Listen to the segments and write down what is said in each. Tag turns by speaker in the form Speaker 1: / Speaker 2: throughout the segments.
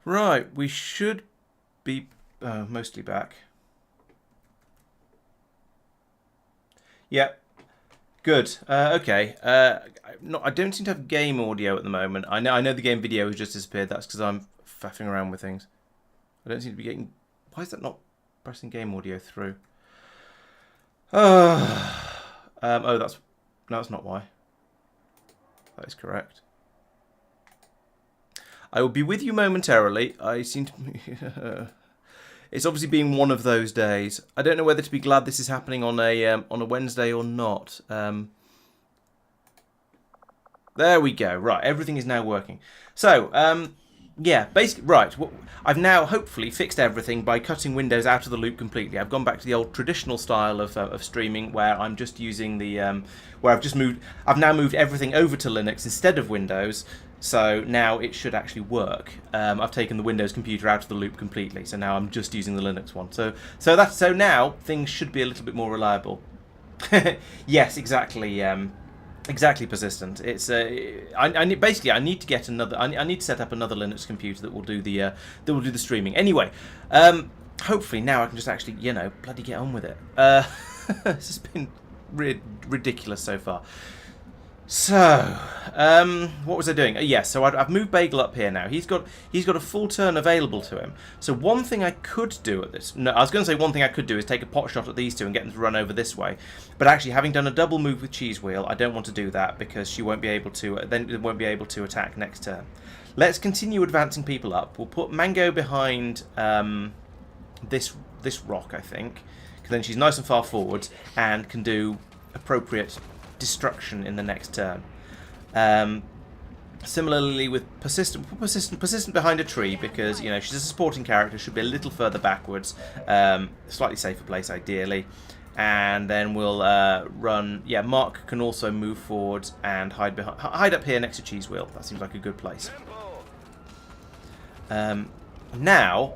Speaker 1: Right, we should be mostly back. Yep. Good. Okay. I don't seem to have game audio at the moment. I know the game video has just disappeared. That's because I'm faffing around with things. I don't seem to be getting... Why is that not pressing game audio through? Oh, that's... No, that's not why. That is correct. I will be with you momentarily. I seem to... It's obviously been one of those days. I don't know whether to be glad this is happening on a Wednesday or not. There we go. Right, everything is now working. So, yeah, basically, right. I've now hopefully fixed everything by cutting Windows out of the loop completely. I've gone back to the old traditional style of streaming, where I'm just using the where I've now moved everything over to Linux instead of Windows. So now it should actually work. I've taken the Windows computer out of the loop completely, so now I'm just using the Linux one. So now things should be a little bit more reliable. Yes, exactly. Exactly, persistent. It's basically I need to get another. I need to set up another Linux computer that will do the streaming. Anyway, hopefully now I can just actually bloody get on with it. This has been ridiculous so far. So, what was I doing? Yes, so I've moved Bagel up here now. He's got a full turn available to him. So one thing I could do at this... No, I was going to say one thing I could do is take a pot shot at these two and get them to run over this way. But actually, having done a double move with Cheese Wheel, I don't want to do that because she won't be able to... Then won't be able to attack next turn. Let's continue advancing people up. We'll put Mango behind this rock, I think, because then she's nice and far forward and can do appropriate destruction in the next turn. Similarly with persistent behind a tree, because she's a supporting character, should be a little further backwards, slightly safer place ideally. And then we'll run. Yeah, Mark can also move forward and hide up here next to Cheese Wheel. That seems like a good place. Now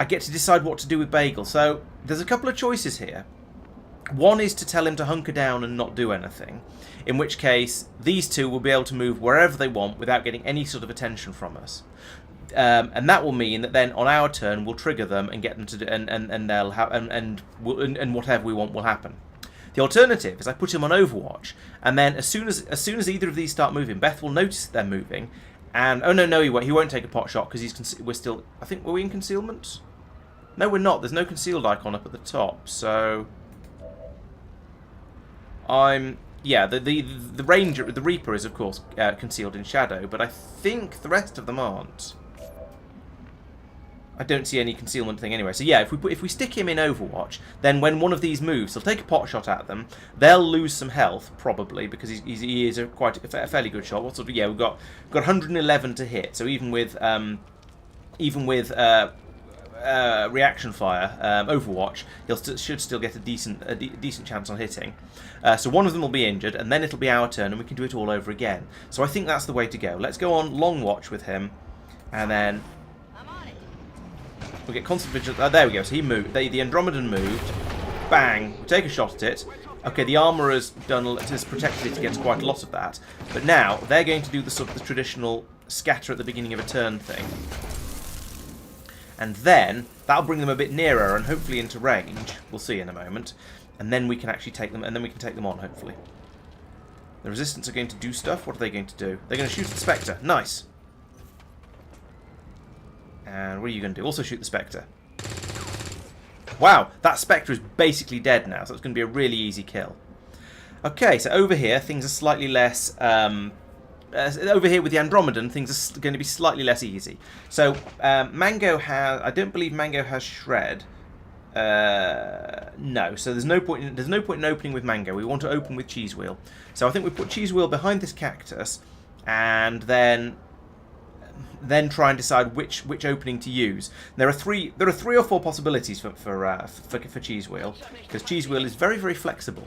Speaker 1: I get to decide what to do with Bagel. So there's a couple of choices here. One is to tell him to hunker down and not do anything, in which case these two will be able to move wherever they want without getting any sort of attention from us. And that will mean that then on our turn we'll trigger them and get them to do, and they'll have and whatever we want will happen. The alternative is I put him on Overwatch, and then as soon as either of these start moving, Beth will notice they're moving, and oh no he won't take a pot shot because we're still, I think, were we in concealment? No, we're not. There's no concealed icon up at the top, so. The Ranger, the Reaper is of course concealed in shadow, but I think the rest of them aren't. I don't see any concealment thing anyway. So yeah, if we stick him in Overwatch, then when one of these moves, he'll take a pot shot at them. They'll lose some health probably because he is a fairly good shot. What sort of we've got 111 to hit. So even with reaction fire, Overwatch, should still get a decent chance on hitting. So one of them will be injured, and then it'll be our turn, and we can do it all over again. So I think that's the way to go. Let's go on Long Watch with him, and then we'll get constant vigilance. There we go. So he moved. The Andromedan moved. Bang. We take a shot at it. Okay, the armour has protected it against quite a lot of that. But now they're going to do the sort of the traditional scatter at the beginning of a turn thing. And then that'll bring them a bit nearer and hopefully into range. We'll see in a moment. And then we can actually take them, and then we can take them on, hopefully. The Resistance are going to do stuff. What are they going to do? They're going to shoot the Spectre. Nice. And what are you going to do? Also shoot the Spectre. Wow, that Spectre is basically dead now, so it's going to be a really easy kill. Okay, so over here, things are slightly less... over here with the Andromedan, things are going to be slightly less easy. So Mango has, I don't believe Mango has Shred. No, so there's no point in opening with Mango. We want to open with Cheese Wheel. So I think we put Cheese Wheel behind this cactus, and then try and decide which opening to use. There are three or four possibilities for Cheese Wheel, because Cheese Wheel is very, very flexible.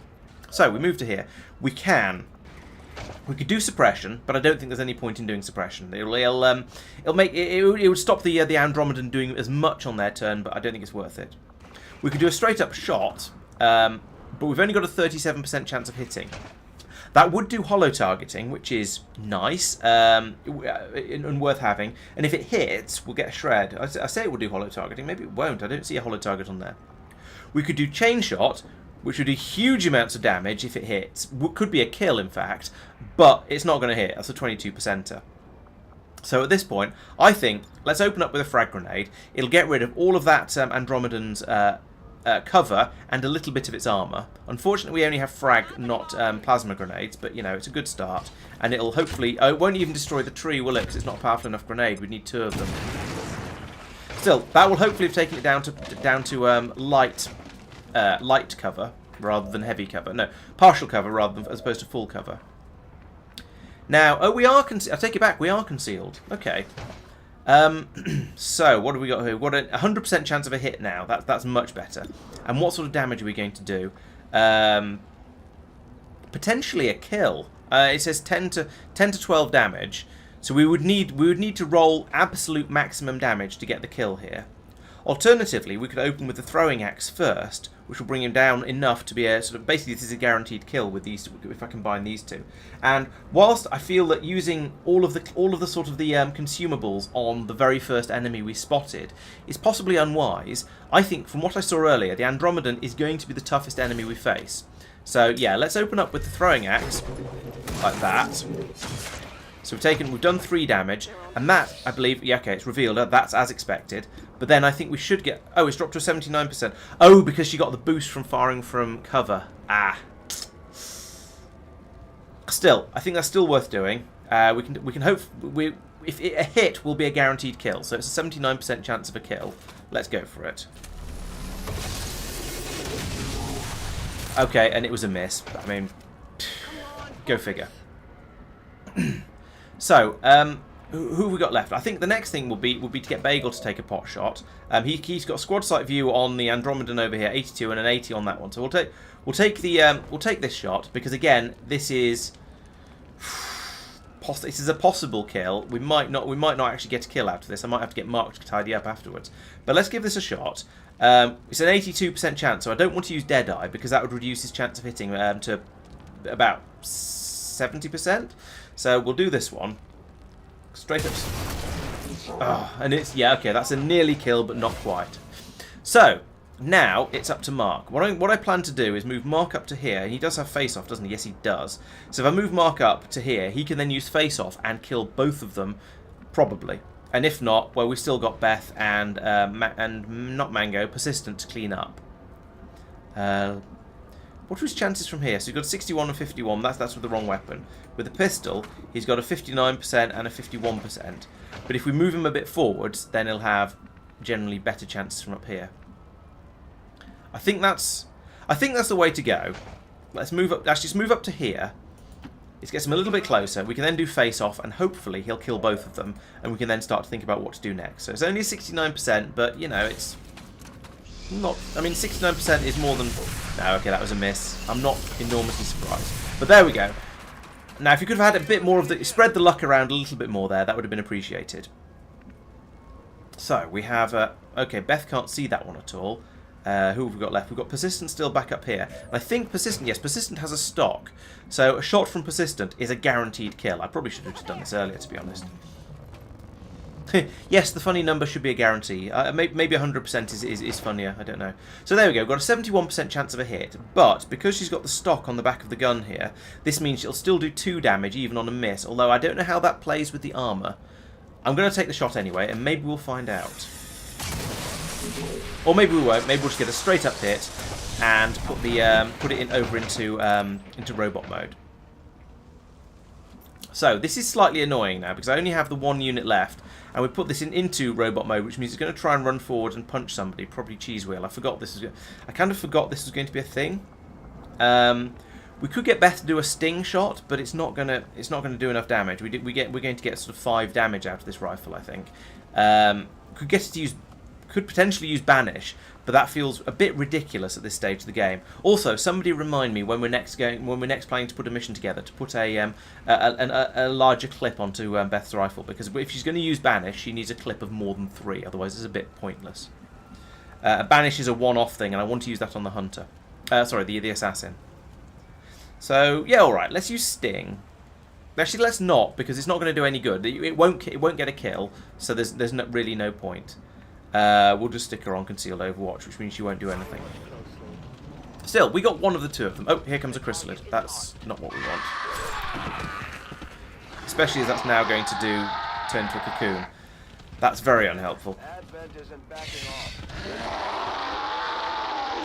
Speaker 1: So we move to here. We could do suppression, but I don't think there's any point in doing suppression. It would stop the Andromedan doing as much on their turn, but I don't think it's worth it. We could do a straight up shot, but we've only got a 37% chance of hitting. That would do hollow targeting, which is nice and worth having. And if it hits, we'll get a shred. I say it will do hollow targeting. Maybe it won't. I don't see a hollow target on there. We could do chain shot, which would do huge amounts of damage if it hits. Could be a kill, in fact, but it's not going to hit. That's a 22%er. So at this point, I think, let's open up with a frag grenade. It'll get rid of all of that Andromedan's cover and a little bit of its armour. Unfortunately, we only have frag, not plasma grenades, but, you know, it's a good start. And it'll hopefully... it won't even destroy the tree, will it? Because it's not a powerful enough grenade. We need 2 of them. Still, that will hopefully have taken it down to light cover rather than heavy cover. No, partial cover rather than as opposed to full cover. Now, oh, we are. I take it back. We are concealed. Okay. So what have we got here? What a 100% chance of a hit now. That's much better. And what sort of damage are we going to do? Potentially a kill. It says 10 to 12 damage. So we would need to roll absolute maximum damage to get the kill here. Alternatively, we could open with the throwing axe first, which will bring him down enough to be a sort of... Basically, this is a guaranteed kill with these, if I combine these two. And whilst I feel that using all of the sort of the consumables on the very first enemy we spotted is possibly unwise, I think from what I saw earlier, the Andromedan is going to be the toughest enemy we face. So yeah, let's open up with the throwing axe like that. So we've done 3 damage, and that, I believe, yeah, okay, it's revealed, that's as expected. But then I think we should get... Oh, it's dropped to a 79%. Oh, because she got the boost from firing from cover. Ah. Still, I think that's still worth doing. We can hope... If a hit will be a guaranteed kill, so it's a 79% chance of a kill. Let's go for it. Okay, and it was a miss. I mean, go figure. So, who have we got left? I think the next thing will be to get Bagel to take a pot shot. He's got squad sight view on the Andromedan over here, 82 and an 80 on that one. So we'll take this shot because again, this is a possible kill. We might not actually get a kill out of this. I might have to get Mark to tidy up afterwards. But let's give this a shot. It's an 82% chance, so I don't want to use Deadeye because that would reduce his chance of hitting to about 70%. So we'll do this one. Straight up. Oh, and it's... Yeah, okay, that's a nearly kill, but not quite. So, now it's up to Mark. What I plan to do is move Mark up to here. And he does have face-off, doesn't he? Yes, he does. So if I move Mark up to here, he can then use face-off and kill both of them, probably. And if not, well, we've still got Beth and not Mango, Persistent to clean up. What are his chances from here? So he's got 61 and 51. That's with the wrong weapon. With the pistol, he's got a 59% and a 51%. But if we move him a bit forwards, then he'll have generally better chances from up here. I think that's the way to go. Let's move up. Let's just move up to here. Let's get him a little bit closer. We can then do face off, and hopefully he'll kill both of them, and we can then start to think about what to do next. So it's only a 69%, but you know it's not. I mean, 69% is more than. No, okay, that was a miss. I'm not enormously surprised, but there we go. Now, if you could have had a bit more of the... Spread the luck around a little bit more there, that would have been appreciated. So, we have... okay, Beth can't see that one at all. Who have we got left? We've got Persistent still back up here. And I think Persistent... Yes, Persistent has a stock. So, a shot from Persistent is a guaranteed kill. I probably should have just done this earlier, to be honest. Yes, the funny number should be a guarantee. Maybe 100% is funnier. I don't know. So there we go. We've got a 71% chance of a hit. But because she's got the stock on the back of the gun here, this means she'll still do 2 damage even on a miss. Although I don't know how that plays with the armour. I'm going to take the shot anyway, and maybe we'll find out. Or maybe we won't. Maybe we'll just get a straight up hit and put it over into robot mode. So this is slightly annoying now because I only have the 1 unit left. And we put this into robot mode, which means it's going to try and run forward and punch somebody, probably Cheese Wheel. I kind of forgot this was going to be a thing. We could get Beth to do a sting shot, but it's not going to do enough damage. We're going to get sort of 5 damage out of this rifle, I think. Could potentially use Banish, but that feels a bit ridiculous at this stage of the game. Also, somebody remind me when we're next planning to put a mission together to put a larger clip onto Beth's rifle, because if she's going to use Banish, she needs a clip of more than 3. Otherwise, it's a bit pointless. Banish is a one-off thing, and I want to use that on the hunter. Sorry, the assassin. So yeah, all right. Let's use sting. Actually, let's not, because it's not going to do any good. It won't get a kill, so there's really no point. We'll just stick her on concealed overwatch, which means she won't do anything. Still, we got one of the two of them. Oh, here comes a chrysalid. That's not what we want. Especially as that's now going to turn into a cocoon. That's very unhelpful.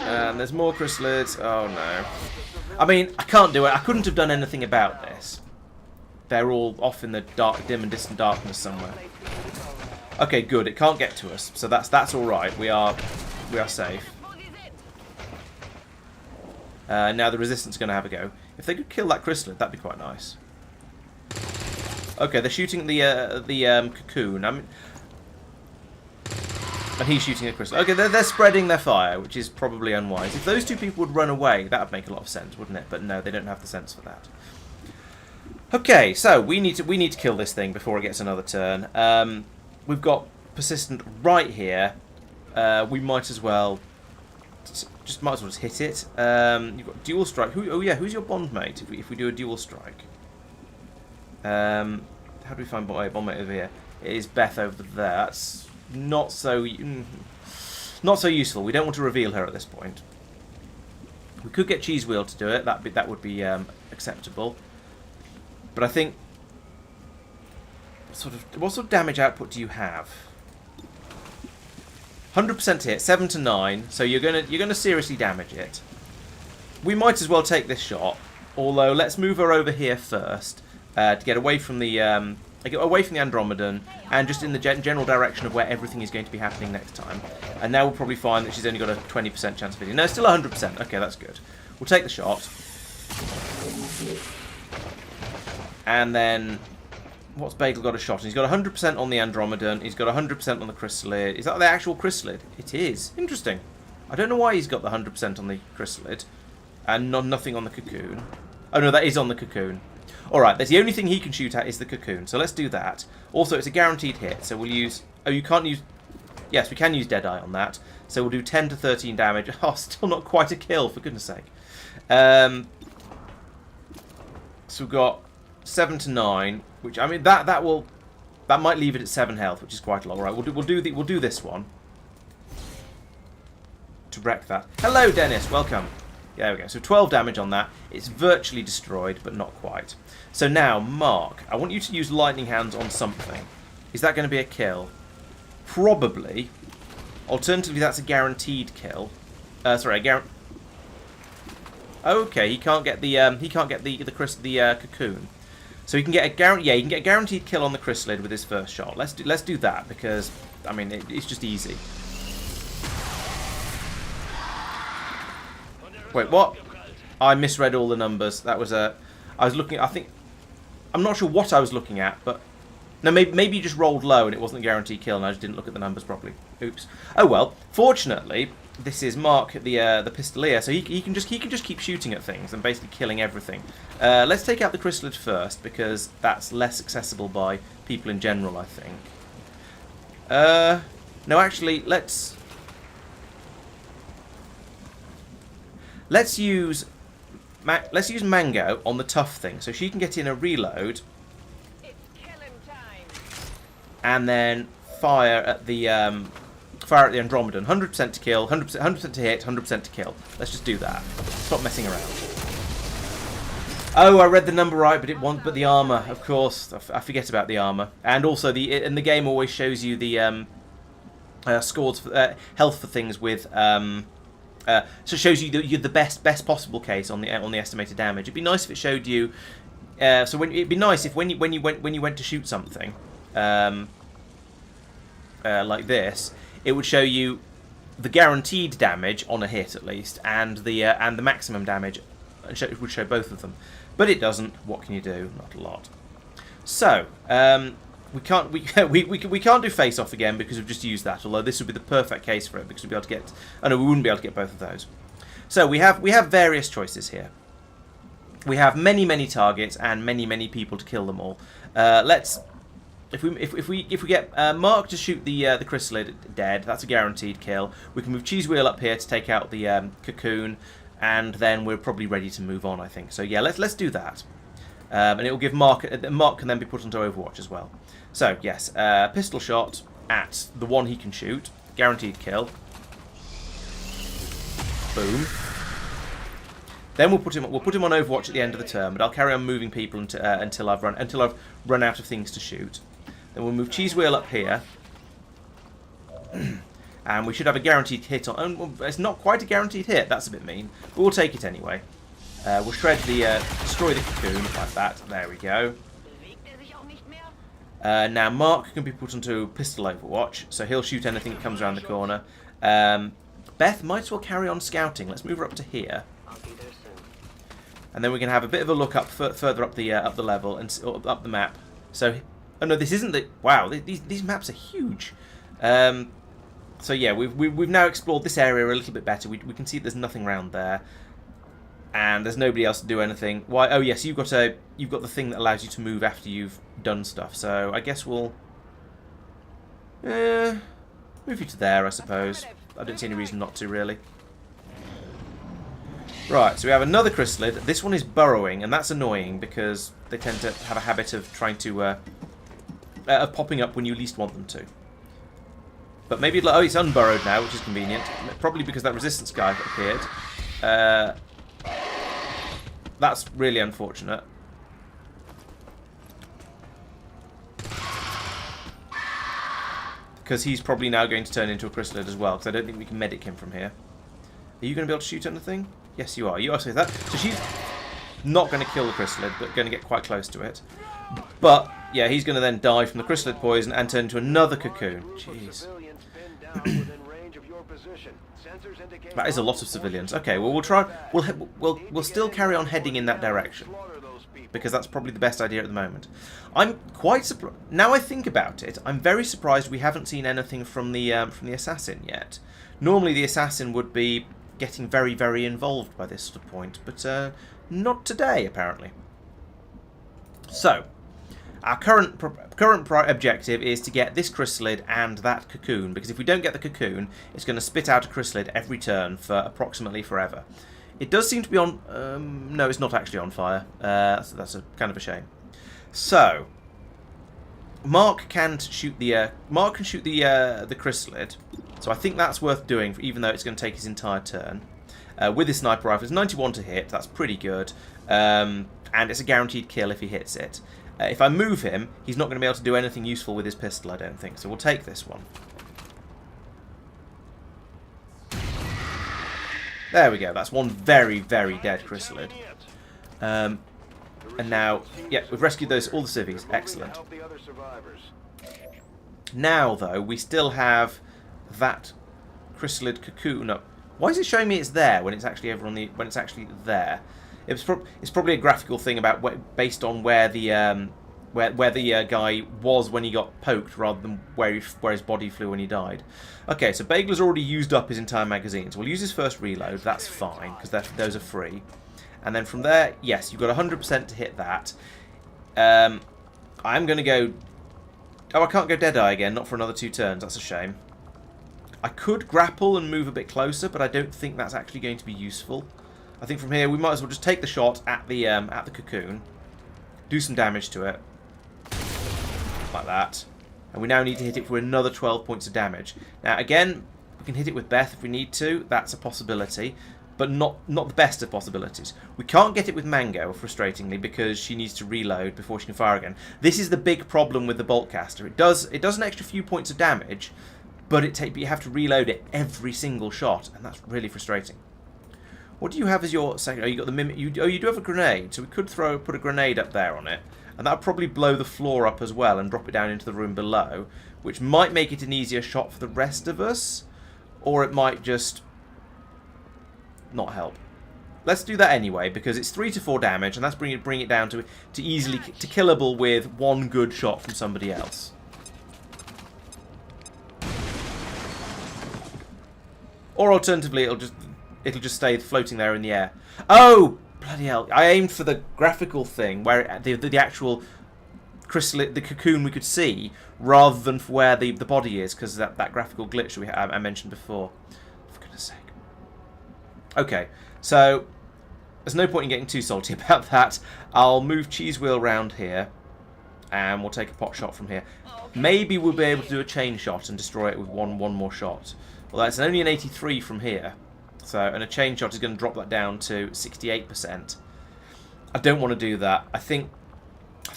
Speaker 1: And there's more chrysalids. Oh no. I mean, I can't do it. I couldn't have done anything about this. They're all off in the dark, dim and distant darkness somewhere. Okay, good. It can't get to us, so that's all right. We are safe. Now the resistance is going to have a go. If they could kill that chrysalid, that'd be quite nice. Okay, they're shooting the cocoon. I mean, and he's shooting a chrysalid. Okay, they're spreading their fire, which is probably unwise. If those two people would run away, that would make a lot of sense, wouldn't it? But no, they don't have the sense for that. Okay, so we need to kill this thing before it gets another turn. We've got persistent right here. We might as well just hit it. You've got dual strike. Oh yeah, who's your bond mate? If we do a dual strike. How do we find bond mate over here? It is Beth over there. That's not so useful. We don't want to reveal her at this point. We could get Cheese Wheel to do it. That would be acceptable. But I think what sort of damage output do you have? 100% hit, 7 to 9. So you're gonna seriously damage it. We might as well take this shot. Although let's move her over here first to get away from the Andromedan and just in the general direction of where everything is going to be happening next time. And now we'll probably find that she's only got a 20% chance of hitting. No, still 100%. Okay, that's good. We'll take the shot. And then, what's Bagel got a shot? He's got 100% on the Andromedan. He's got 100% on the chrysalid. Is that the actual chrysalid? It is. Interesting. I don't know why he's got the 100% on the chrysalid and nothing on the cocoon. Oh no, that is on the cocoon. Alright, that's the only thing he can shoot at is the cocoon. So let's do that. Also, it's a guaranteed hit. So we'll use... Oh, you can't use... Yes, we can use Deadeye on that. So we'll do 10 to 13 damage. Oh, still not quite a kill, for goodness sake. So we've got 7 to 9, which I mean that might leave it at 7 health, which is quite a lot. Right, we'll do this one to wreck that. Hello, Dennis. Welcome. There we go. So 12 damage on that. It's virtually destroyed, but not quite. So now, Mark, I want you to use lightning hands on something. Is that going to be a kill? Probably. Alternatively, that's a guaranteed kill. Sorry, Okay, he can't get the cocoon. So he can get a guaranteed kill on the chrysalid with his first shot. Let's do that because I mean it's just easy. Wait, what? I misread all the numbers. That was I was looking. I'm not sure what I was looking at, but no, maybe you just rolled low and it wasn't a guaranteed kill, and I just didn't look at the numbers properly. Oops. Oh well. Fortunately, this is Mark, the Pistolier, so he can just keep shooting at things and basically killing everything. Let's take out the chrysalid first because that's less accessible by people in general, I think. No, actually, let's use Mango on the tough thing, so she can get in a reload. And then fire at the Andromedan. 100% to kill, 100% to hit, 100% to kill. Let's just do that. Stop messing around. Oh, I read the number right, but the armor, of course. I forget about the armor. And also the game always shows you the scores for, health for things with so it shows you the best possible case on the estimated damage. It'd be nice if it showed you. It'd be nice if when you went to shoot something. Like this, it would show you the guaranteed damage on a hit at least, and the maximum damage. It would show both of them, but it doesn't. What can you do? Not a lot. So we can't do face off again because we've just used that. Although this would be the perfect case for it because we'd be able to get. Oh no, we wouldn't be able to get both of those. So we have various choices here. We have many targets and many people to kill them all. Let's. If we get Mark to shoot the chrysalid dead, that's a guaranteed kill. We can move Cheese Wheel up here to take out the cocoon. and then we're probably ready to move on, I think. So yeah, let's do that. And it will give Mark can then be put onto Overwatch as well. So yes, pistol shot at the one he can shoot, guaranteed kill. Boom. Then we'll put him on Overwatch at the end of the turn, but I'll carry on moving people until I've run out of things to shoot. Then we'll move Cheese Wheel up here, and we should have a guaranteed hit on. Well, it's not quite a guaranteed hit. That's a bit mean, but we'll take it anyway. We'll shred destroy the cocoon like that. There we go. Now Mark can be put onto pistol Overwatch, so he'll shoot anything that comes around the corner. Beth might as well carry on scouting. Let's move her up to here. And then we can have a bit of a look up further up the level and up the map. So, oh no, this isn't the. Wow, these maps are huge. So yeah, we've now explored this area a little bit better. We can see there's nothing around there, and there's nobody else to do anything. Why? Oh yes, you've got the thing that allows you to move after you've done stuff. So I guess we'll move you to there, I suppose. I don't see any reason not to really. Right, so we have another chrysalid. This one is burrowing, and that's annoying because they tend to have a habit of trying to of popping up when you least want them to. But maybe oh, it's unburrowed now, which is convenient. Probably because that resistance guy appeared. That's really unfortunate. Because he's probably now going to turn into a chrysalid as well, because I don't think we can medic him from here. Are you going to be able to shoot anything? Yes, you are. You are saying that. So she's not going to kill the chrysalid, but going to get quite close to it. But, yeah, he's going to then die from the chrysalid poison and turn into another cocoon. Jeez. That is a lot of civilians. Okay, well, we'll try. We'll still carry on heading in that direction, because that's probably the best idea at the moment. I'm quite surprised. Now I think about it, I'm very surprised we haven't seen anything from the assassin yet. Normally the assassin would be getting very, very involved by this sort of point, but not today, apparently. So, our current objective is to get this chrysalid and that cocoon, because if we don't get the cocoon, it's going to spit out a chrysalid every turn for approximately forever. It does seem to be on. No, it's not actually on fire. That's a kind of a shame. So, Mark can shoot the chrysalid. So I think that's worth doing, even though it's going to take his entire turn. With his sniper rifle, it's 91 to hit. That's pretty good, and it's a guaranteed kill if he hits it. If I move him, he's not going to be able to do anything useful with his pistol, I don't think. So we'll take this one. There we go. That's one very, very dead chrysalid. And now, yeah, we've rescued all the civvies. Excellent. Now, though, we still have that chrysalid cocoon. No, why is it showing me it's there when it's actually over on the when it's actually there? It's probably a graphical thing about based on where the guy was when he got poked, rather than where his body flew when he died. Okay, so Bagler's already used up his entire magazine, so we'll use his first reload. That's fine, because those are free. And then from there, yes, you've got 100% to hit that. I'm going to go. Oh, I can't go Deadeye again, not for another 2 turns. That's a shame. I could grapple and move a bit closer, but I don't think that's actually going to be useful. I think from here we might as well just take the shot at the cocoon, do some damage to it, like that, and we now need to hit it for another 12 points of damage. Now again, we can hit it with Beth if we need to. That's a possibility, but not the best of possibilities. We can't get it with Mango, frustratingly, because she needs to reload before she can fire again. This is the big problem with the Boltcaster. It does an extra few points of damage, but you have to reload it every single shot, and that's really frustrating. What do you have as your second? Oh, you got the mimic. You do have a grenade, so we could put a grenade up there on it, and that would probably blow the floor up as well and drop it down into the room below, which might make it an easier shot for the rest of us, or it might just not help. Let's do that anyway, because it's 3 to 4 damage, and that's bring it down to easily killable with one good shot from somebody else. Or alternatively, it'll just stay floating there in the air. Oh, bloody hell! I aimed for the graphical thing where the actual chrysalid, the cocoon we could see, rather than for where the body is, because that graphical glitch I mentioned before. For goodness sake. Okay, So there's no point in getting too salty about that. I'll move Cheese Wheel round here, and we'll take a pot shot from here. Maybe we'll be able to do a chain shot and destroy it with one more shot. Well, that's only an 83 from here. So, and a chain shot is going to drop that down to 68%. I don't want to do that. I think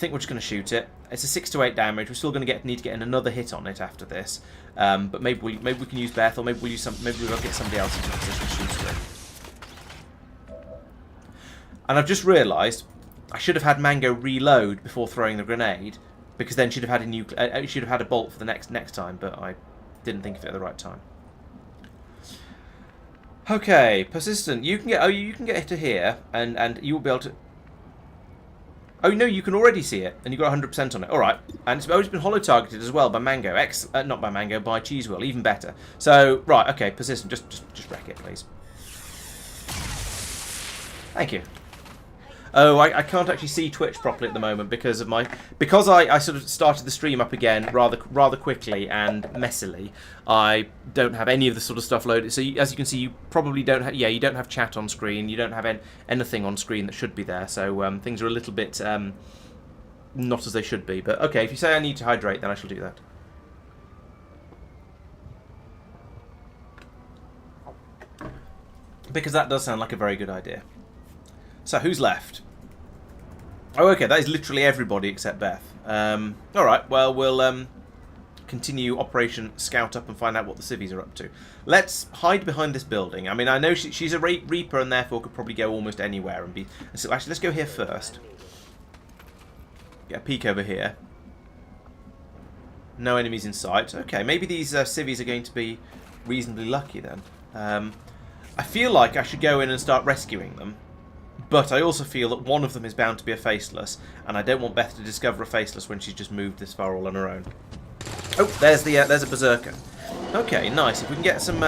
Speaker 1: we're just going to shoot it. It's a 6 to 8 damage. We're still going to need to get another hit on it after this. But maybe we can use Beth, or maybe we'll get somebody else into a position to shoot it. And I've just realised I should have had Mango reload before throwing the grenade, because then she'd have had a bolt for the next time. But I didn't think of it at the right time. Okay, persistent. You can get to here, and you will be able to. Oh no, you can already see it, and you got 100% on it. All right, and it's always been holo targeted as well by Mango. Not by Mango, by Cheese Wheel, even better. So right, okay, persistent. Just wreck it, please. Thank you. Oh, I can't actually see Twitch properly at the moment because I sort of started the stream up again rather quickly and messily. I don't have any of the sort of stuff loaded. So as you can see, you probably don't have you don't have chat on screen. You don't have anything on screen that should be there. So things are a little bit not as they should be. But okay, if you say I need to hydrate, then I shall do that. Because that does sound like a very good idea. So, who's left? Oh, okay, that is literally everybody except Beth. Alright, well, we'll continue Operation Scout Up and find out what the civvies are up to. Let's hide behind this building. I mean, I know she's a Reaper and therefore could probably go almost anywhere. So, actually, let's go here first. Get a peek over here. No enemies in sight. Okay, maybe these civvies are going to be reasonably lucky then. I feel like I should go in and start rescuing them. But I also feel that one of them is bound to be a faceless, and I don't want Beth to discover a faceless when she's just moved this far all on her own. Oh, there's a berserker. Okay, nice. If we can get some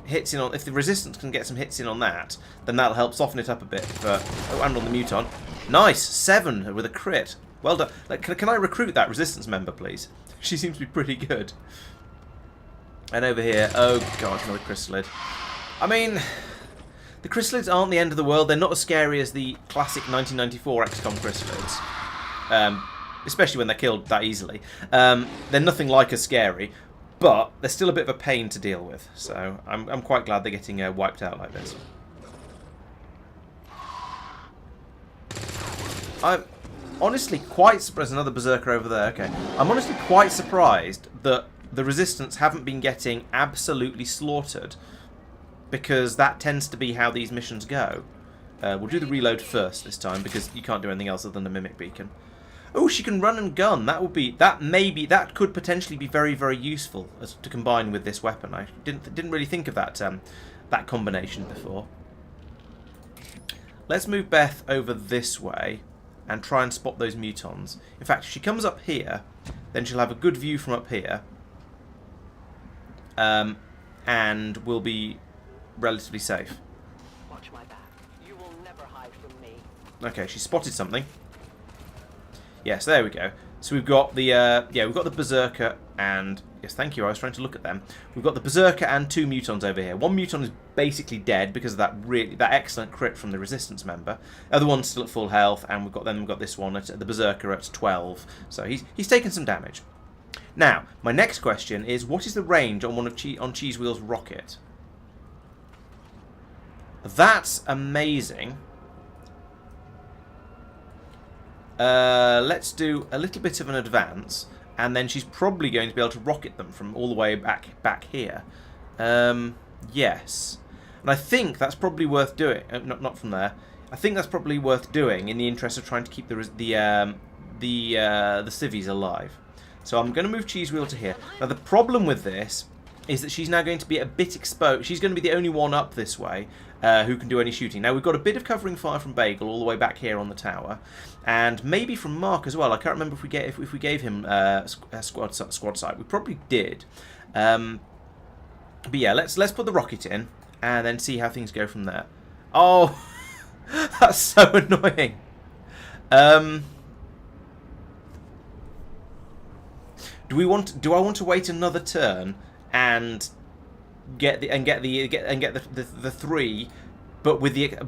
Speaker 1: hits in on, if the resistance can get some hits in on that, then that'll help soften it up a bit. Oh, and on the muton, nice 7 with a crit. Well done. Can I recruit that resistance member, please? She seems to be pretty good. And over here, oh god, another chrysalid. I mean, the chrysalids aren't the end of the world. They're not as scary as the classic 1994 XCOM chrysalids, especially when they're killed that easily. They're nothing like as scary, but they're still a bit of a pain to deal with. So I'm quite glad they're getting wiped out like this. I'm honestly quite surprised. Another berserker over there. Okay, I'm honestly quite surprised that the resistance haven't been getting absolutely slaughtered, because that tends to be how these missions go. We'll do the reload first this time, because you can't do anything else other than a mimic beacon. Oh, she can run and gun. That could potentially be very, very useful to combine with this weapon. I didn't really think of that that combination before. Let's move Beth over this way and try and spot those mutons. In fact, if she comes up here, then she'll have a good view from up here, and we'll be relatively safe.
Speaker 2: Watch my back. You will never hide from me.
Speaker 1: Okay, she spotted something. Yes, there we go. So we've got the we've got the berserker and yes, thank you. I was trying to look at them. We've got the berserker and 2 mutons over here. One muton is basically dead because of that excellent crit from the resistance member. The other one's still at full health, and we've got this one at the berserker at 12. So he's taken some damage. Now, my next question is, what is the range on on Cheese Wheel's rocket? That's amazing. Let's do a little bit of an advance, and then she's probably going to be able to rocket them from all the way back here. Yes, and I think that's probably worth doing. Not from there. I think that's probably worth doing in the interest of trying to keep the civvies alive. So I'm going to move Cheese Wheel to here. Now the problem with this is that she's now going to be a bit exposed. She's going to be the only one up this way who can do any shooting. Now we've got a bit of covering fire from Bagel all the way back here on the tower, and maybe from Mark as well. I can't remember if we gave him a squad sight. We probably did. But yeah, let's put the rocket in and then see how things go from there. Oh, that's so annoying. Do I want to wait another turn and get the three, but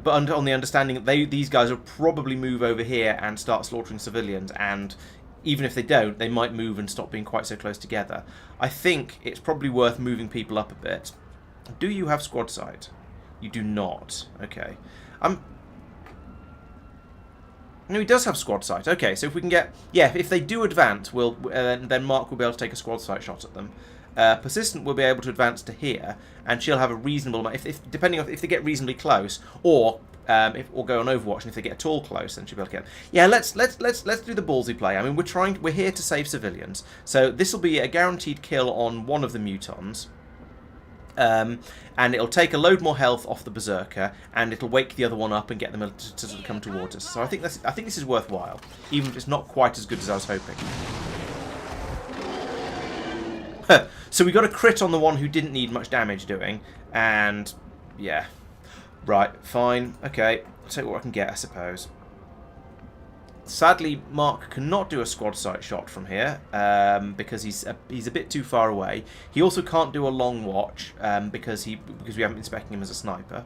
Speaker 1: on the understanding that these guys will probably move over here and start slaughtering civilians, and even if they don't, they might move and stop being quite so close together. I think it's probably worth moving people up a bit. Do you have squad sight? You do not. Okay. No, he does have squad sight. Okay, so if we can get... Yeah, if they do advance, then Mark will be able to take a squad sight shot at them. Persistent will be able to advance to here, and she'll have a reasonable amount... depending on if they get reasonably close, or go on Overwatch, and if they get at all close, then she'll be able to get... Yeah, let's do the ballsy play. I mean, we're here to save civilians, so this will be a guaranteed kill on one of the mutons. And it'll take a load more health off the Berserker, and it'll wake the other one up and get them to sort of come towards us. So I think this is worthwhile, even if it's not quite as good as I was hoping. So we got a crit on the one who didn't need much damage doing, and yeah, right, fine, okay. I'll take what I can get, I suppose. Sadly, Mark cannot do a squad sight shot from here because he's a bit too far away. He also can't do a long watch because we haven't been speccing him as a sniper.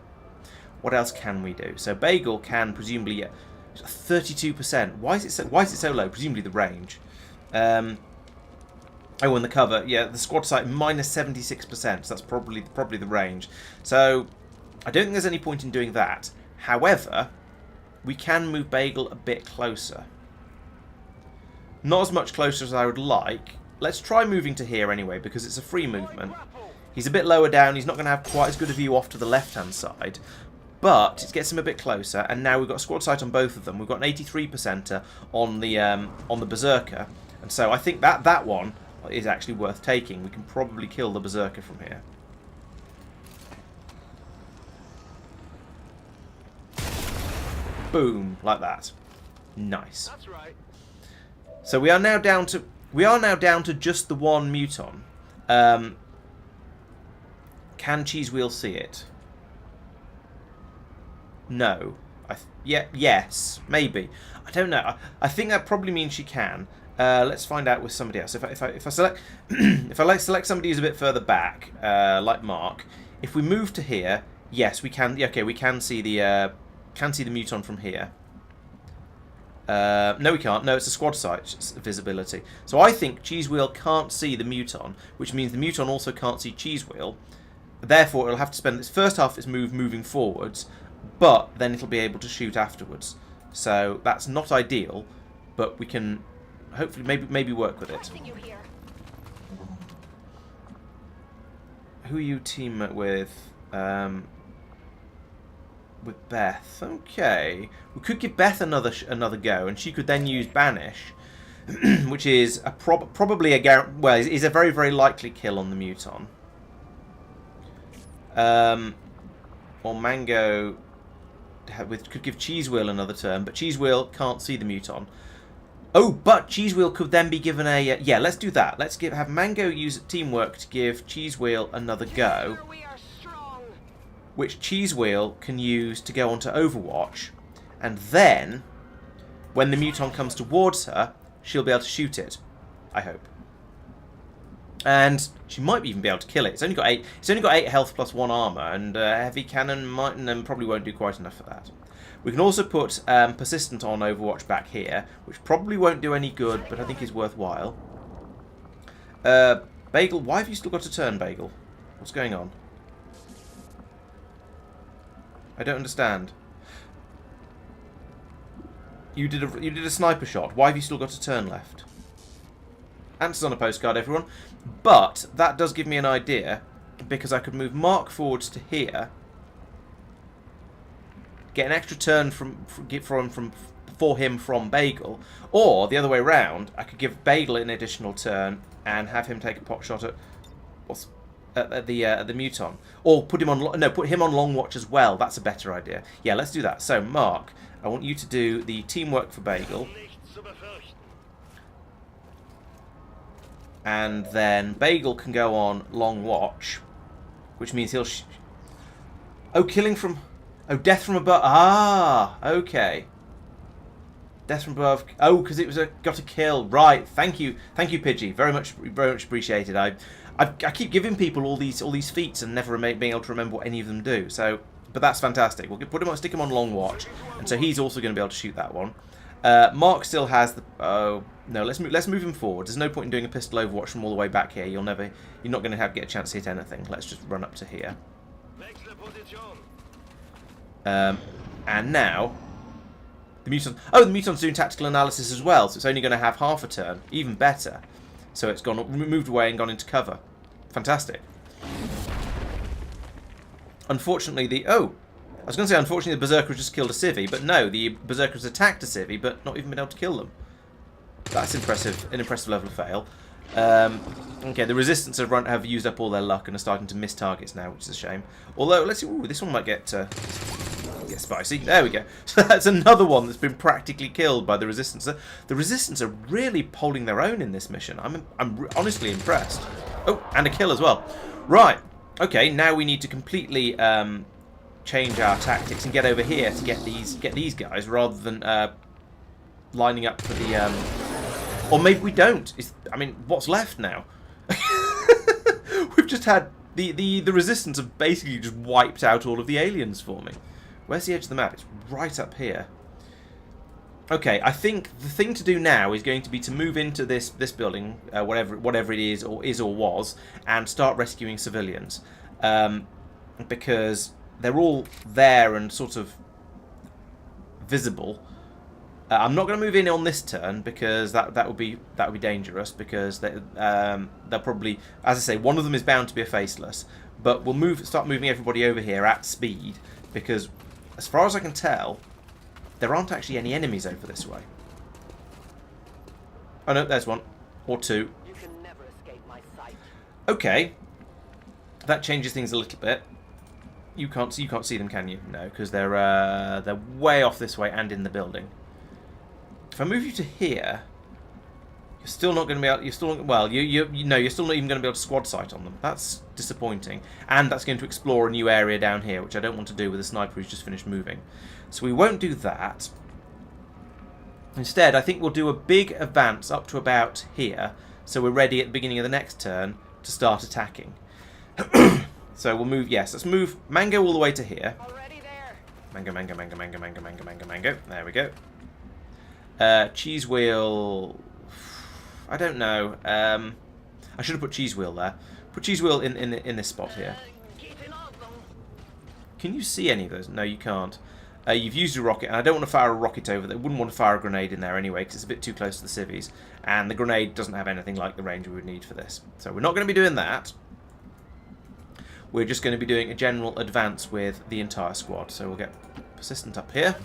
Speaker 1: What else can we do? So Bagel can presumably get 32%. Why is it so low? Presumably the range. Oh, and the cover. Yeah, the squad sight minus 76%. So that's probably the range. So I don't think there's any point in doing that. However, we can move Bagel a bit closer. Not as much closer as I would like. Let's try moving to here anyway, because it's a free movement. He's a bit lower down. He's not going to have quite as good a view off to the left-hand side. But it gets him a bit closer, and now we've got squad sight on both of them. We've got an 83%er on the Berserker. And so I think that one is actually worth taking. We can probably kill the Berserker from here. Boom, like that. Nice. That's right. So we are now down to just the one muton. Can Cheese Wheel see it? No. Yes, maybe. I don't know. I think that probably means she can. Let's find out with somebody else. If I select select somebody who's a bit further back, like Mark. If we move to here, yes, we can. Yeah, okay, we can see the. Can see the muton from here. No, we can't. No, it's a squad sight visibility. So I think Cheese Wheel can't see the muton, which means the muton also can't see Cheese Wheel. Therefore, it'll have to spend its first half of its move moving forwards, but then it'll be able to shoot afterwards. So that's not ideal, but we can hopefully maybe work with it. Who are you team with? With Beth. Okay. We could give Beth another go, and she could then use Banish, which is probably is a very, very likely kill on the muton. Or Mango could give Cheese Wheel another turn, but Cheese Wheel can't see the muton. Oh, but Cheese Wheel could then be given a... yeah, let's do that. Let's have Mango use teamwork to give Cheese Wheel another go, which Cheese Wheel can use to go onto Overwatch, and then, when the muton comes towards her, she'll be able to shoot it. I hope. And she might even be able to kill it. It's only got 8. It's only got 8 health plus 1 armor, and heavy cannon probably won't do quite enough for that. We can also put Persistent on Overwatch back here, which probably won't do any good, but I think is worthwhile. Bagel, why have you still got a turn, Bagel? What's going on? I don't understand. You did a sniper shot. Why have you still got a turn left? Answers on a postcard, everyone. But that does give me an idea, because I could move Mark forwards to here, get an extra turn for him from Bagel, or the other way round, I could give Bagel an additional turn and have him take a pot shot at the muton, or put him on long watch as well. That's a better idea. Yeah, let's do that. So Mark, I want you to do the teamwork for Bagel, and then Bagel can go on long watch, which means he'll killing from death from above. Ah, okay. Death from above. Oh, because it was got a kill. Right. Thank you, Pidgey. Very much appreciated. I keep giving people all these feats and never being able to remember what any of them do. So, but that's fantastic. We'll put him on, stick him on long watch, and so he's also going to be able to shoot that one. Mark still has the. Oh no, let's move him forward. There's no point in doing a pistol overwatch from all the way back here. You're not going to get a chance to hit anything. Let's just run up to here. And now. The Muton's doing tactical analysis as well, so it's only going to have half a turn. Even better. So it's moved away and gone into cover. Fantastic. Unfortunately, I was going to say unfortunately the Berserker just killed a civvy, but no, the Berserker's attacked a civvy, but not even been able to kill them. That's impressive. An impressive level of fail. Okay, the Resistance have used up all their luck and are starting to miss targets now, which is a shame. Although, let's see. Ooh, this one might get spicy. There we go. So that's another one that's been practically killed by the Resistance. The Resistance are really holding their own in this mission. I'm honestly impressed. Oh, and a kill as well. Right. Okay, now we need to completely change our tactics and get over here to get these guys rather than lining up for the. Or maybe we don't. I mean, what's left now? We've just had the Resistance have basically just wiped out all of the aliens for me. Where's the edge of the map? It's right up here. Okay, I think the thing to do now is going to be to move into this building, whatever it is or was, and start rescuing civilians, because they're all there and sort of visible. I'm not going to move in on this turn because that would be dangerous because they'll probably, as I say, one of them is bound to be a faceless. But we'll start moving everybody over here at speed because, as far as I can tell, there aren't actually any enemies over this way. Oh no, there's one or two.
Speaker 2: You can never escape my sight.
Speaker 1: Okay, that changes things a little bit. You can't see them, can you? No, because they're way off this way and in the building. If I move you to here, you're still not going to be able. You're still you're still not even going to be able to squad sight on them. That's disappointing, and that's going to explore a new area down here, which I don't want to do with a sniper who's just finished moving. So we won't do that. Instead, I think we'll do a big advance up to about here, so we're ready at the beginning of the next turn to start attacking. So we'll move. Yes, let's move Mango all the way to here.
Speaker 2: Already there.
Speaker 1: Mango. There we go. Cheese wheel. I don't know. I should have put cheese wheel there. Put cheese wheel in this spot here. Can you see any of those? No, you can't. You've used a rocket, and I don't want to fire a rocket over there. Wouldn't want to fire a grenade in there anyway, because it's a bit too close to the civvies. And the grenade doesn't have anything like the range we would need for this. So we're not going to be doing that. We're just going to be doing a general advance with the entire squad. So we'll get Persistent up here.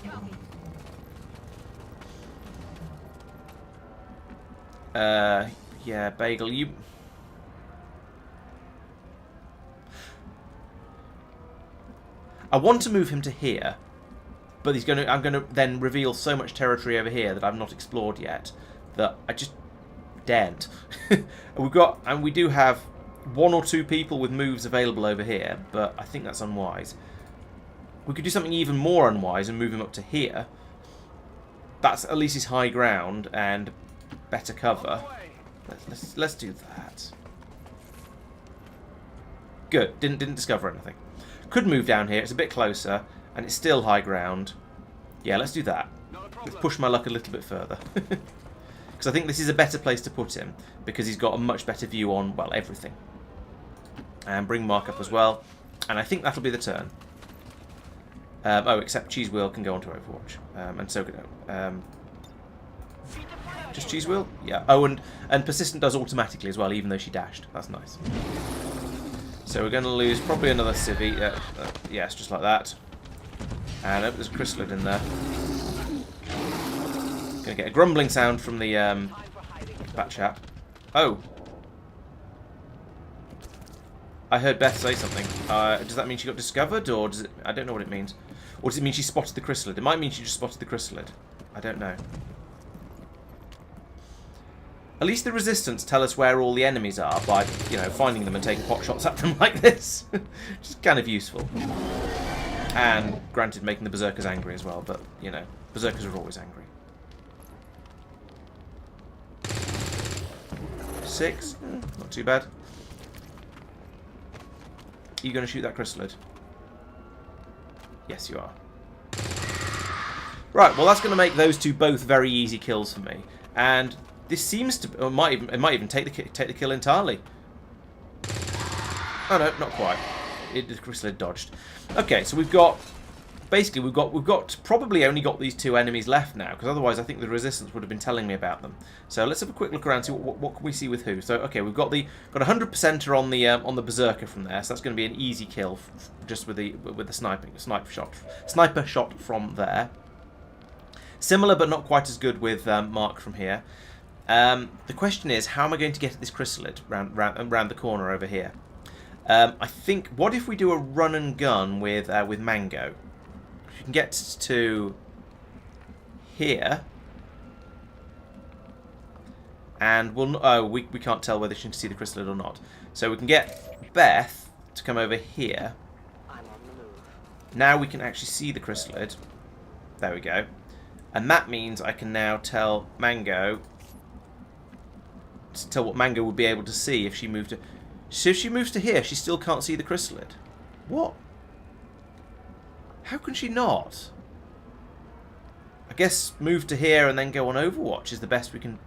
Speaker 1: Yeah, Bagel, you... I want to move him to here, but I'm going to then reveal so much territory over here that I've not explored yet that I just daren't. We do have one or two people with moves available over here, but I think that's unwise. We could do something even more unwise and move him up to here. That's at least his high ground and better cover. Let's do that. Good. Didn't discover anything. Could move down here. It's a bit closer, and it's still high ground. Yeah, let's do that. Let's push my luck a little bit further. Because I think this is a better place to put him, because he's got a much better view on, well, everything. And bring Mark up as well. And I think that'll be the turn. Oh, except Cheese Wheel can go onto Overwatch. And so can... just Cheese Wheel? Yeah. Oh, and Persistent does automatically as well, even though she dashed. That's nice. So we're going to lose probably another civvy. Yes, just like that. And oh, there's a chrysalid in there. Going to get a grumbling sound from the that chap. Oh. I heard Beth say something. Does that mean she got discovered, or does it? I don't know what it means. Or does it mean she spotted the chrysalid? It might mean she just spotted the chrysalid. I don't know. At least the Resistance tell us where all the enemies are by, finding them and taking pot shots at them like this. Which is kind of useful. And, granted, making the Berserkers angry as well, but, Berserkers are always angry. 6. Not too bad. Are you going to shoot that chrysalid? Yes, you are. Right, well that's going to make those two both very easy kills for me. And this seems to... It might even take the kill entirely. Oh no, not quite. The chrysalid dodged. Okay, so we've got... Basically, we've got probably only got these two enemies left now, because otherwise I think the resistance would have been telling me about them. So let's have a quick look around, see what can we see with who. So okay, we've got 100%er on the berserker from there, so that's going to be an easy kill just with the sniper shot from there. Similar but not quite as good with Mark from here. The question is, how am I going to get at this chrysalid round the corner over here? I think, what if we do a run and gun with Mango? If you can get to here, and we can't tell whether she can see the chrysalid or not. So we can get Beth to come over here.
Speaker 2: I'm on the move.
Speaker 1: Now we can actually see the chrysalid. There we go. And that means I can now tell Mango, tell what Mango would be able to see if she moved to... So if she moves to here, she still can't see the chrysalid. What? How can she not? I guess move to here and then go on Overwatch is the best we can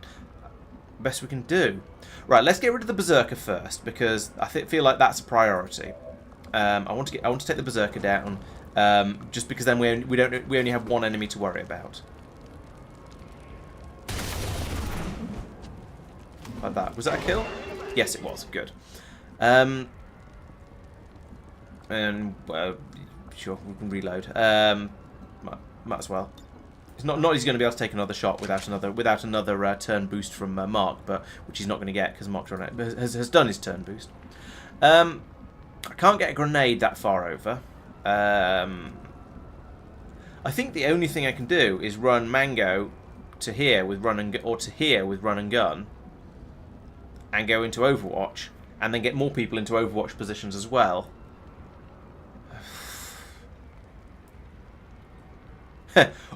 Speaker 1: do. Right, let's get rid of the berserker first, because I feel like that's a priority. I want to take the berserker down, just because then we only have one enemy to worry about. Like that. Was that a kill? Yes, it was. Good. And sure, we can reload. Might as well. It's not he's going to be able to take another shot without another turn boost from Mark, but which he's not going to get because Mark has done his turn boost. I can't get a grenade that far over. I think the only thing I can do is run Mango to here with run and gun, and go into Overwatch, and then get more people into Overwatch positions as well.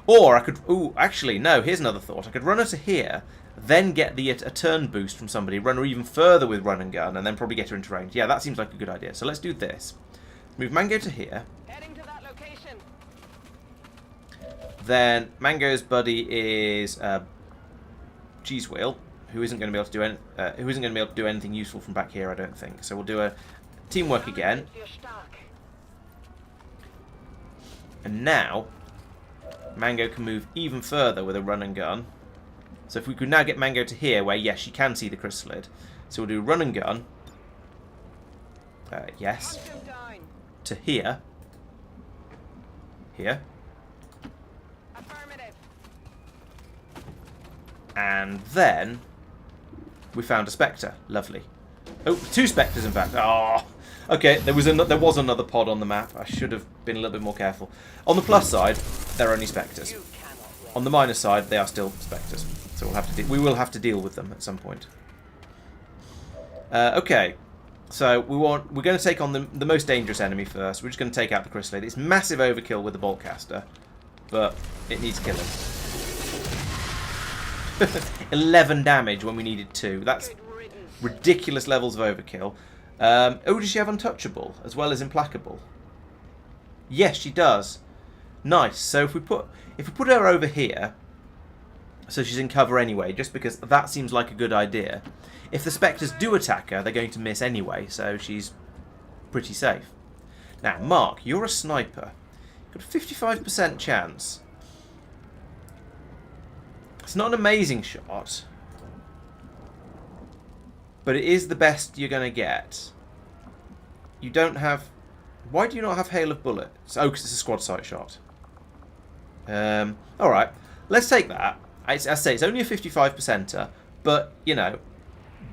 Speaker 1: Or I could... Ooh, actually, no, here's another thought. I could run her to here, then get a turn boost from somebody, run her even further with run and gun, and then probably get her into range. Yeah, that seems like a good idea. So let's do this. Move Mango to here.
Speaker 2: Heading to that location.
Speaker 1: Then Mango's buddy is Cheese Wheel, who isn't going to be able to do anything useful from back here, I don't think. So we'll do a teamwork again. And now Mango can move even further with a run and gun. So if we could now get Mango to here, where yes, she can see the chrysalid. So we'll do run and gun. Yes. To here. Here.
Speaker 2: Affirmative.
Speaker 1: And then we found a Spectre. Lovely. Oh, 2 Spectres in fact. Oh, okay. There was another pod on the map. I should have been a little bit more careful. On the plus side, they're only Spectres. On the minus side, they are still Spectres. So we will have to deal with them at some point. Okay. So we're going to take on the most dangerous enemy first. We're just going to take out the chrysalid. It's massive overkill with the bolt caster, but it needs killing. 11 damage when we needed 2. That's ridiculous levels of overkill. Oh, does she have Untouchable as well as Implacable? Yes, she does. Nice. So if we put her over here, so she's in cover anyway, just because that seems like a good idea. If the Spectres do attack her, they're going to miss anyway, so she's pretty safe. Now, Mark, you're a sniper. You've got a 55% chance. It's not an amazing shot, but it is the best you're going to get. You don't have... Why do you not have Hail of Bullets? Oh, because it's a squad sight shot. Alright, let's take that. As I say, it's only a 55%er, but, you know,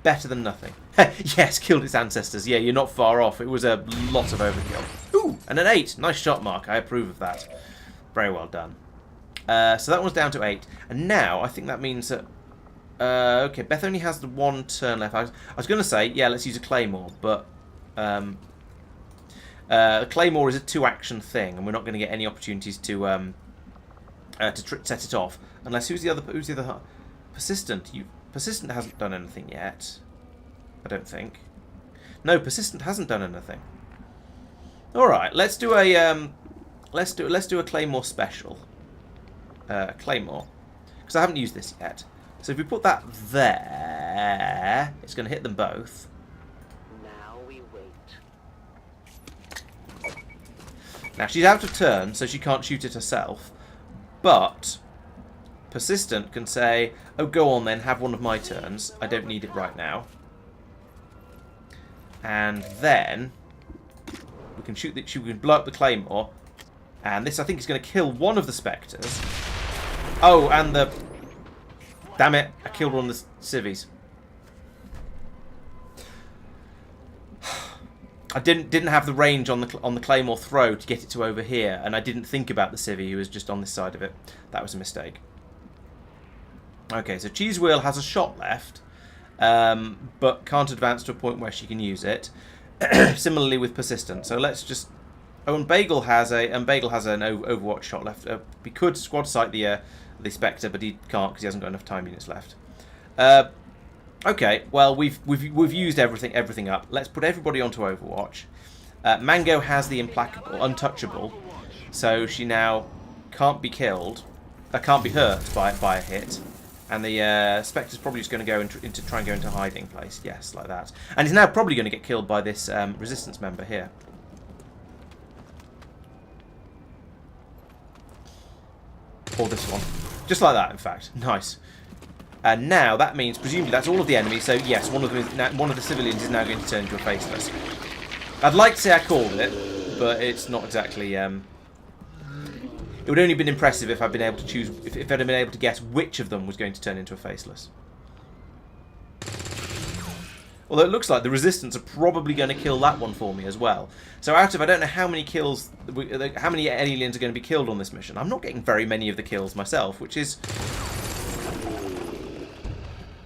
Speaker 1: better than nothing. Yes, killed its ancestors. Yeah, you're not far off. It was a lot of overkill. Ooh, and an 8. Nice shot, Mark. I approve of that. Very well done. So that one's down to 8. And now, I think that means that... okay, Beth only has the 1 turn left. I was going to say, yeah, let's use a Claymore, but... Claymore is a 2-action thing, and we're not going to get any opportunities to set it off. Unless, who's the other... Persistent. Persistent hasn't done anything yet. I don't think. No, persistent hasn't done anything. All right, let's do a let's do a Claymore special. Claymore, because I haven't used this yet. So if we put that there, it's going to hit them both.
Speaker 2: Now we wait.
Speaker 1: Now she's out of turn, so she can't shoot it herself. But persistent can say, "Oh, go on then, have one of my turns. I don't need it right now." And then we can shoot. We can blow up the Claymore, and this I think is going to kill one of the spectres. Oh, and the... Damn it! I killed one of the civvies. I didn't have the range on the Claymore throw to get it to over here, and I didn't think about the civvy who was just on this side of it. That was a mistake. Okay, so Cheese Wheel has a shot left, but can't advance to a point where she can use it. Similarly with Persistent. So let's just... Oh, and Bagel has an Overwatch shot left. We could squad sight the Spectre, but he can't because he hasn't got enough time units left. Okay, well we've used everything up. Let's put everybody onto Overwatch. Mango has the Implacable, Untouchable, so she now can't be killed, can't be hurt by a hit, and the Spectre's probably just going to go try and go into hiding place. Yes, like that, and he's now probably going to get killed by this Resistance member here. Or this one. Just like that, in fact. Nice. And now that means, presumably, that's all of the enemies. So yes, one of the civilians is now going to turn into a faceless. I'd like to say I called it, but it's not exactly. It would only have been impressive if I'd been able to choose, if I'd been able to guess which of them was going to turn into a faceless. Although it looks like the Resistance are probably going to kill that one for me as well. So out of, I don't know how many kills, how many aliens are going to be killed on this mission. I'm not getting very many of the kills myself, which is...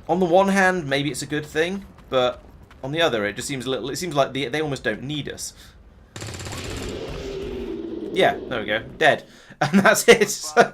Speaker 1: On the one hand, maybe it's a good thing, but on the other, it just seems a little... It seems like they almost don't need us. Yeah, there we go. Dead. And that's it. So,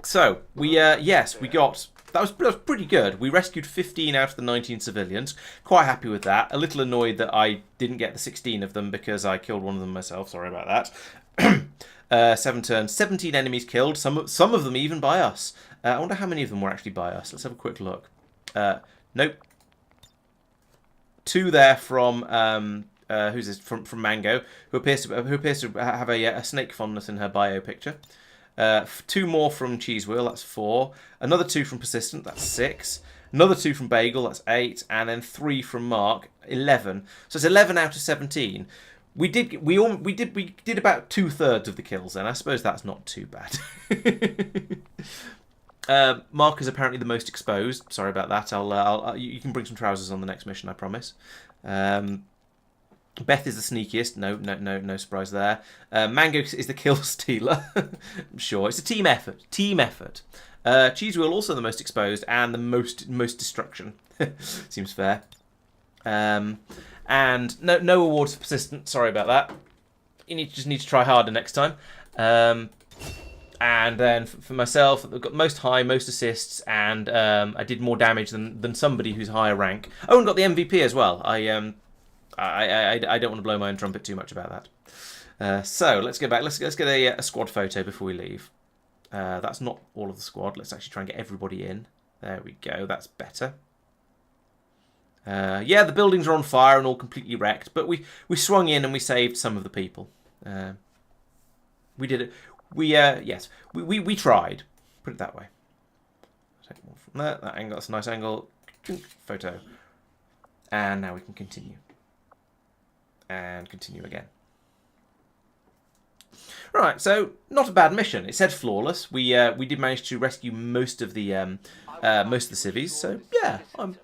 Speaker 1: so we yes, we got... That was pretty good. We rescued 15 out of the 19 civilians. Quite happy with that. A little annoyed that I didn't get the 16 of them because I killed one of them myself. Sorry about that. 7 turns, 17 enemies killed. Some of them even by us. I wonder how many of them were actually by us. Let's have a quick look. Nope. 2 there from who's this? From Mango, who appears to have a snake fondness in her bio picture. 2 more from Cheese Wheel, that's 4. Another 2 from Persistent, that's 6. Another 2 from Bagel, that's 8. And then 3 from Mark, 11. So it's 11 out of 17. We did about 2/3 of the kills then. I suppose that's not too bad. Mark is apparently the most exposed. Sorry about that. You can bring some trousers on the next mission, I promise. Beth is the sneakiest. No surprise there. Mango is the kill stealer. I'm sure it's a team effort. Cheese Wheel also the most exposed and the most destruction. Seems fair. And no awards for Persistent. Sorry about that. You just need to try harder next time. And then for myself, I've got most high, most assists, and I did more damage than somebody who's higher rank. Oh, and got the MVP as well. I don't want to blow my own trumpet too much about that. So let's go back. Let's get a squad photo before we leave. That's not all of the squad. Let's actually try and get everybody in. There we go. That's better. Yeah, the buildings are on fire and all completely wrecked, but we swung in and we saved some of the people. We did it. Yes, we tried. Put it that way. Take more from there. That angle. That's a nice angle. Photo. And now we can continue. And continue again. Right, so not a bad mission. It said flawless. We did manage to rescue most of the civvies. So yeah, I'm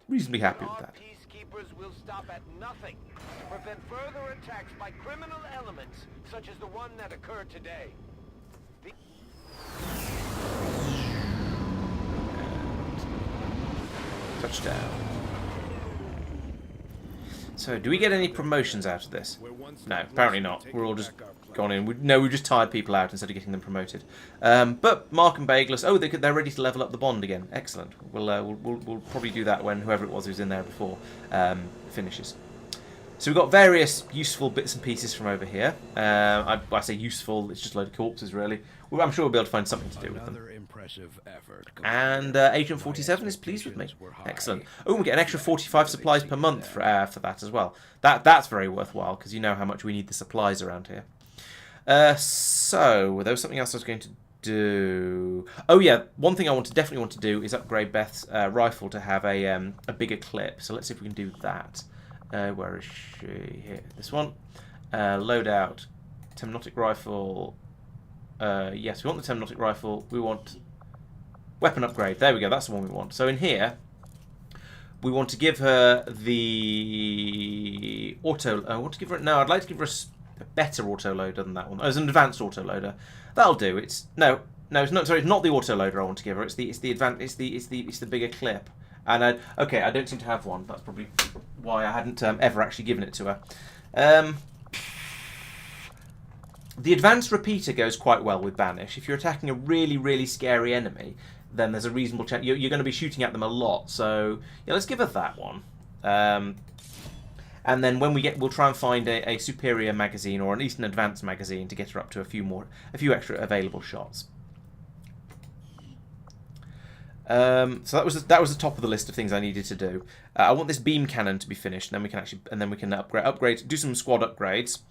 Speaker 1: reasonably happy with that.
Speaker 2: Peacekeepers will stop at nothing to prevent further attacks by criminal elements such as the one that occurred today.
Speaker 1: Touchdown. So, do we get any promotions out of this? No, apparently not. We're all just gone in. We've just tired people out instead of getting them promoted. But Mark and Bageless, oh, they're ready to level up the bond again. Excellent. We'll probably do that when whoever it was who's in there before finishes. So we've got various useful bits and pieces from over here. I say useful, it's just a load of corpses, really. I'm sure we'll be able to find something to do with them. And Agent 47 is pleased with me. Excellent. Oh, we get an extra 45 supplies per month for that as well. That's very worthwhile, because you know how much we need the supplies around here. So, there was something else I was going to do. Oh yeah, one thing I definitely want to do is upgrade Beth's rifle to have a bigger clip. So let's see if we can do that. Where is she? Here, this one. Loadout, Temnotic rifle. Yes, we want the Temnotic rifle. We want weapon upgrade. There we go. That's the one we want. So in here, we want to give her the auto. I want to give her. No, I'd like to give her a better auto loader than that one. Oh, it's an advanced auto loader. That'll do. It's no. It's not. Sorry, it's not the auto loader I want to give her. It's the advanced. It's the bigger clip. And okay, I don't seem to have one. That's probably why I hadn't ever actually given it to her. The advanced repeater goes quite well with Banish. If you're attacking a really, really scary enemy, then there's a reasonable chance you're going to be shooting at them a lot. So yeah, let's give her that one. And then when we'll try and find a superior magazine or at least an advanced magazine to get her up to a few extra available shots. So that was the top of the list of things I needed to do. I want this beam cannon to be finished, and then we can upgrade, do some squad upgrades,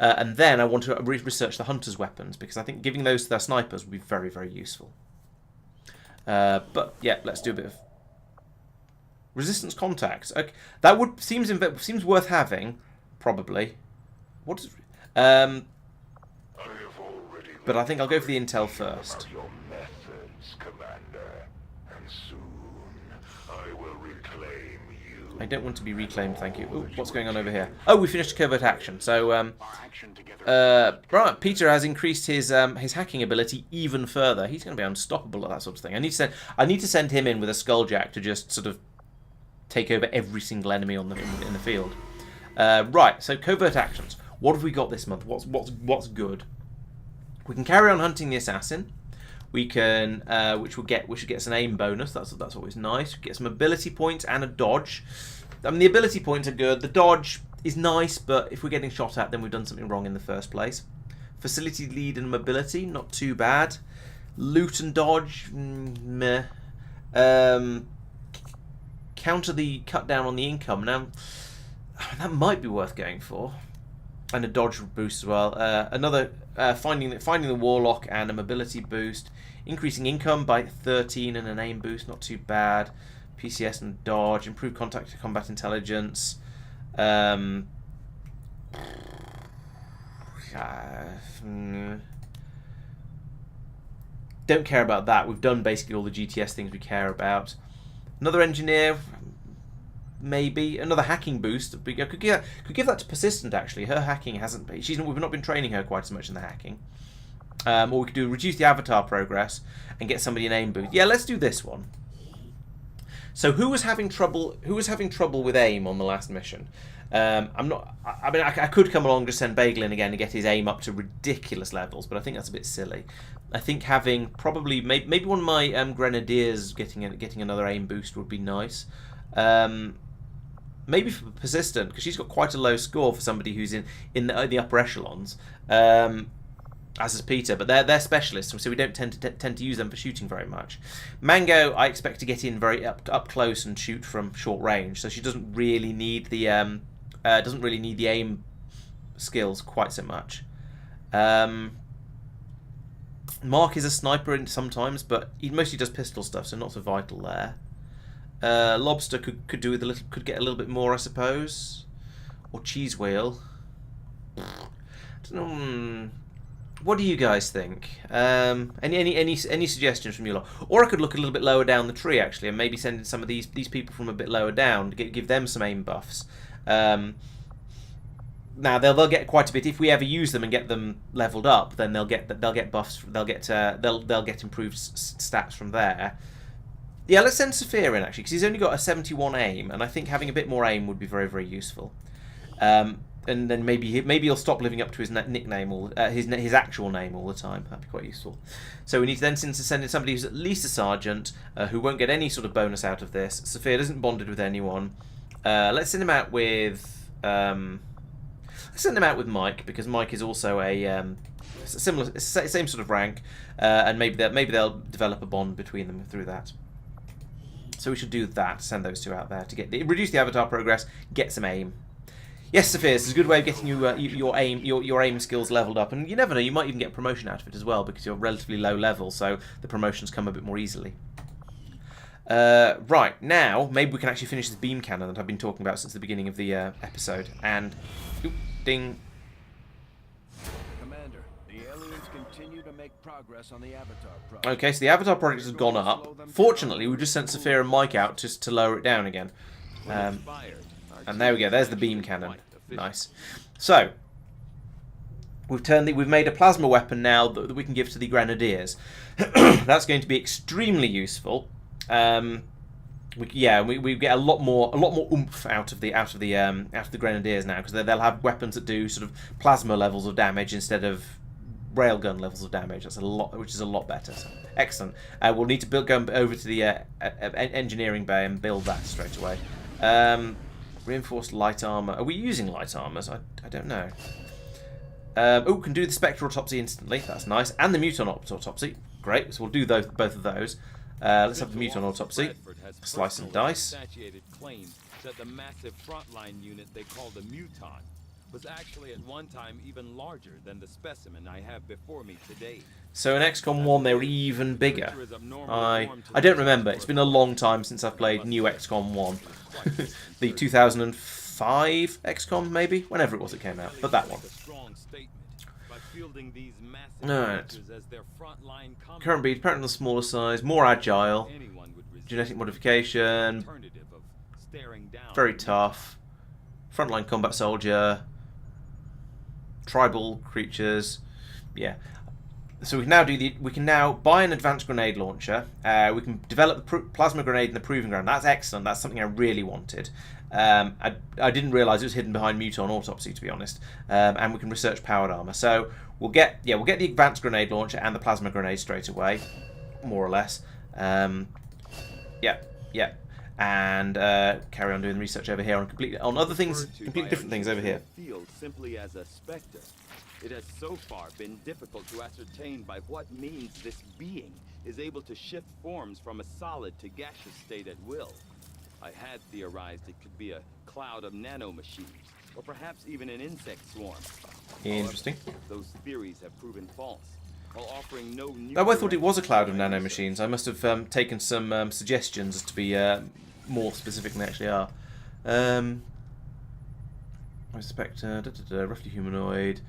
Speaker 1: and then I want to research the hunters' weapons, because I think giving those to their snipers would be very, very useful. But yeah, let's do a bit of resistance contacts. Okay, that seems worth having, probably. What is? But I think I'll go for the intel first. I don't want to be reclaimed, thank you. Ooh, what's going on over here? Oh, we finished a covert action. So, right, Peter has increased his hacking ability even further. He's going to be unstoppable at that sort of thing. I need to send him in with a skulljack to just sort of take over every single enemy in the field. Right, so covert actions. What have we got this month? What's good? We can carry on hunting the assassin. We can, which should get us an aim bonus. That's always nice. Get some ability points and a dodge. I mean, the ability points are good. The dodge is nice, but if we're getting shot at, then we've done something wrong in the first place. Facility lead and mobility, not too bad. Loot and dodge, meh. Counter the cut down on the income. Now, that might be worth going for. And a dodge boost as well. Another finding the warlock and a mobility boost, increasing income by 13 and an aim boost, not too bad. PCS and dodge, improved contact to combat intelligence. Don't care about that. We've done basically all the GTS things we care about. Another engineer. Maybe another hacking boost. I could give that to Persistent. Actually, her hacking hasn't. We've not been training her quite so much in the hacking. Or we could reduce the avatar progress and get somebody an aim boost. Yeah, let's do this one. So who was having trouble? Who was having trouble with aim on the last mission? I'm not. I mean, I could come along and just send Bagel in again and get his aim up to ridiculous levels, but I think that's a bit silly. I think having probably maybe one of my grenadiers getting another aim boost would be nice. Maybe for Persistent, because she's got quite a low score for somebody who's in the upper echelons, as is Peter. But they're specialists, so we don't tend to use them for shooting very much. Mango, I expect to get in very up close and shoot from short range, so she doesn't really need the aim skills quite so much. Mark is a sniper sometimes, but he mostly does pistol stuff, so not so vital there. Lobster could get a little bit more, I suppose, or cheese wheel. I don't know. What do you guys think? Any suggestions from you lot? Or I could look a little bit lower down the tree actually, and maybe send in some of these people from a bit lower down to give them some aim buffs. Now they'll get quite a bit if we ever use them and get them leveled up. Then they'll get buffs. They'll get improved stats from there. Yeah, let's send Sophia in, actually, because he's only got a 71 aim, and I think having a bit more aim would be very, very useful. And then maybe he'll stop living up to his nickname or his actual name all the time. That'd be quite useful. So we need to then send in somebody who's at least a sergeant, who won't get any sort of bonus out of this. Sophia isn't bonded with anyone. Let's send him out with Mike, because Mike is also a similar, same sort of rank, and maybe they'll develop a bond between them through that. So we should do that. Send those two out there to reduce the avatar progress, get some aim. Yes, Sophia, this is a good way of getting your aim skills leveled up, and you never know, you might even get promotion out of it as well, because you're relatively low level, so the promotions come a bit more easily. Right, now maybe we can actually finish this beam cannon that I've been talking about since the beginning of the episode. And ding.
Speaker 3: Commander, the aliens continue to make progress on the Avatar project.
Speaker 1: Okay, so the Avatar project has gone up. Fortunately, we just sent Sophia and Mike out just to lower it down again. And there we go. There's the beam cannon. Nice. So we've made a plasma weapon now that we can give to the grenadiers. That's going to be extremely useful. We get a lot more oomph out of the grenadiers now, because they'll have weapons that do sort of plasma levels of damage instead of railgun levels of damage. That's which is a lot better. So, excellent. We'll need to go over to the engineering bay and build that straight away. Reinforced light armor. Are we using light armors? I don't know. Can do the spectral autopsy instantly. That's nice. And the muton autopsy. Great. So we'll do both of those. Let's have the muton autopsy. Slice and dice.
Speaker 4: Claim that the massive frontline unit they call the muton was actually at one time even larger than the specimen I have before me today.
Speaker 1: So in XCOM 1 they were even bigger. I don't remember. It's been a long time since I've played new XCOM 1. The 2005 XCOM, maybe? Whenever it was it came out. But that one. Alright. Current beat, apparently on the smaller size, more agile. Genetic modification. Very tough. Frontline combat soldier. Tribal creatures. Yeah. So we can now buy an advanced grenade launcher. We can develop the plasma grenade in the proving ground. That's excellent. That's something I really wanted. I didn't realise it was hidden behind muton autopsy, to be honest. And we can research powered armor. So we'll get the advanced grenade launcher and the plasma grenade straight away, more or less. Yeah. And carry on doing research over here on other things, completely different things over here.
Speaker 4: Simply as a spectre. It has so far been difficult to ascertain by what means this being is able to shift forms from a solid to gaseous state at will. I had theorized it could be a cloud of nanomachines, or perhaps even an insect swarm.
Speaker 1: Interesting.
Speaker 4: However, those theories have proven false, while offering no new...
Speaker 1: I thought it was a cloud of nanomachines. I must have taken some suggestions as to be more specific than they actually are. I suspect roughly humanoid,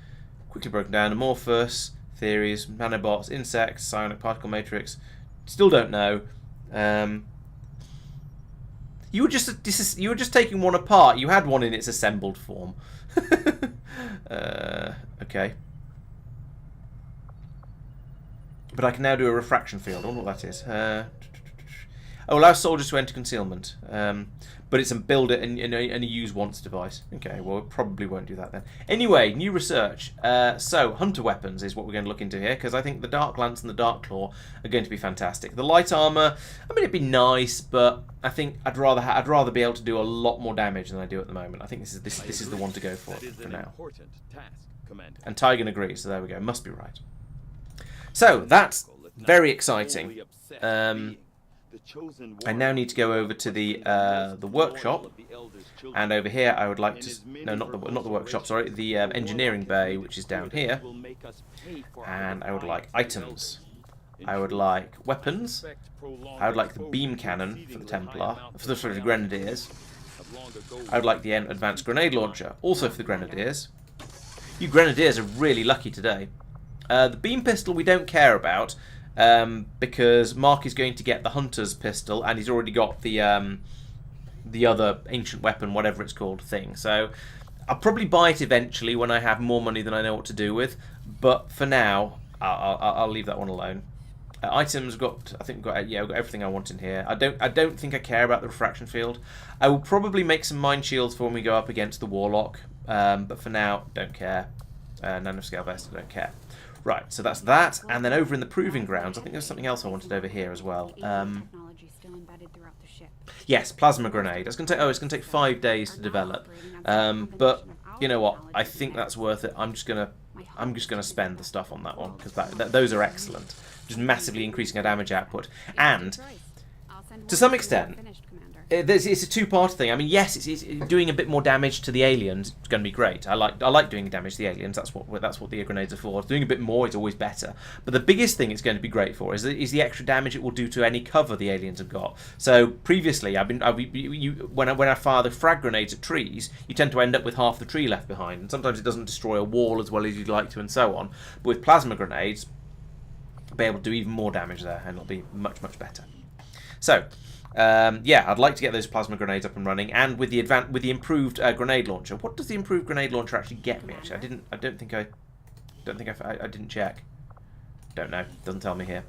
Speaker 1: quickly broken down, amorphous, theories, nanobots, insects, psionic particle matrix. Still don't know. You were just taking one apart. You had one in its assembled form. Okay. But I can now do a refraction field. I wonder what that is. Allow soldiers to enter concealment. But it's a build it and a use once device. Okay, well, it probably won't do that then. Anyway, new research. So, hunter weapons is what we're going to look into here, because I think the Dark Lance and the Dark Claw are going to be fantastic. The light armor, I mean, it'd be nice, but I think I'd rather be able to do a lot more damage than I do at the moment. I think this is the one to go for now. And Tygan agrees, so there we go. Must be right. So, that's very exciting. I now need to go over to the workshop, and over here I would like to not the workshop, sorry, the engineering bay, which is down here, and I would like items. I would like weapons. I would like the beam cannon for the Templar, for the Grenadiers. I would like the advanced grenade launcher, also for the Grenadiers. You Grenadiers are really lucky today. The beam pistol we don't care about. Because Mark is going to get the Hunter's pistol, and he's already got the other ancient weapon, whatever it's called, thing. So I'll probably buy it eventually when I have more money than I know what to do with. But for now, I'll leave that one alone. Items I think we've got everything I want in here. I don't think I care about the refraction field. I will probably make some mine shields for when we go up against the Warlock. but for now, don't care. Nanoscale vest, don't care. Right, so that's that, and then over in the proving grounds, I think there's something else I wanted over here as well. Yes, plasma grenade. It's going to take. Oh, it's going to take 5 days to develop. But you know what? I think that's worth it. I'm just gonna spend the stuff on that one because those are excellent. Just massively increasing our damage output, and to some extent, it's a two-part thing. I mean, yes, it's doing a bit more damage to the aliens. It's going to be great. I like doing damage to the aliens. That's what the grenades are for. Doing a bit more is always better. But the biggest thing it's going to be great for is the extra damage it will do to any cover the aliens have got. So previously, when I fire the frag grenades at trees, you tend to end up with half the tree left behind, and sometimes it doesn't destroy a wall as well as you'd like to, and so on. But with plasma grenades, I'll be able to do even more damage there, and it'll be much better. So. Yeah, I'd like to get those plasma grenades up and running, and with the improved grenade launcher. What does the improved grenade launcher actually get me? Actually, I didn't check. Don't know. Doesn't tell me here.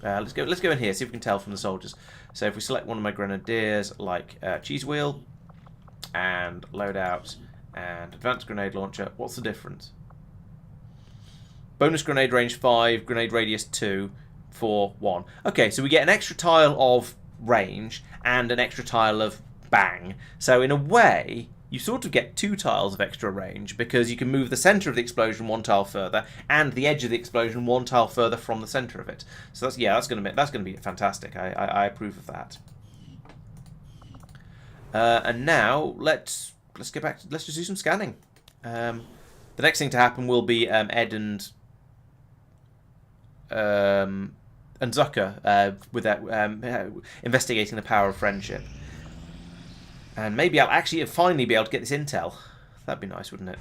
Speaker 1: Let's go in here. See if we can tell from the soldiers. So if we select one of my grenadiers, like cheese wheel, and loadout, and advanced grenade launcher, what's the difference? Bonus grenade range 5, grenade radius 2, 4, 1. Okay, so we get an extra tile of range and an extra tile of bang. So in a way, you sort of get 2 tiles of extra range because you can move the center of the explosion 1 tile further and the edge of the explosion 1 tile further from the center of it. So that's going to be fantastic. I approve of that. And now let's get back. Let's just do some scanning. The next thing to happen will be Ed and Zucker with that investigating the power of friendship, and maybe I'll actually finally be able to get this intel. That'd be nice, wouldn't it?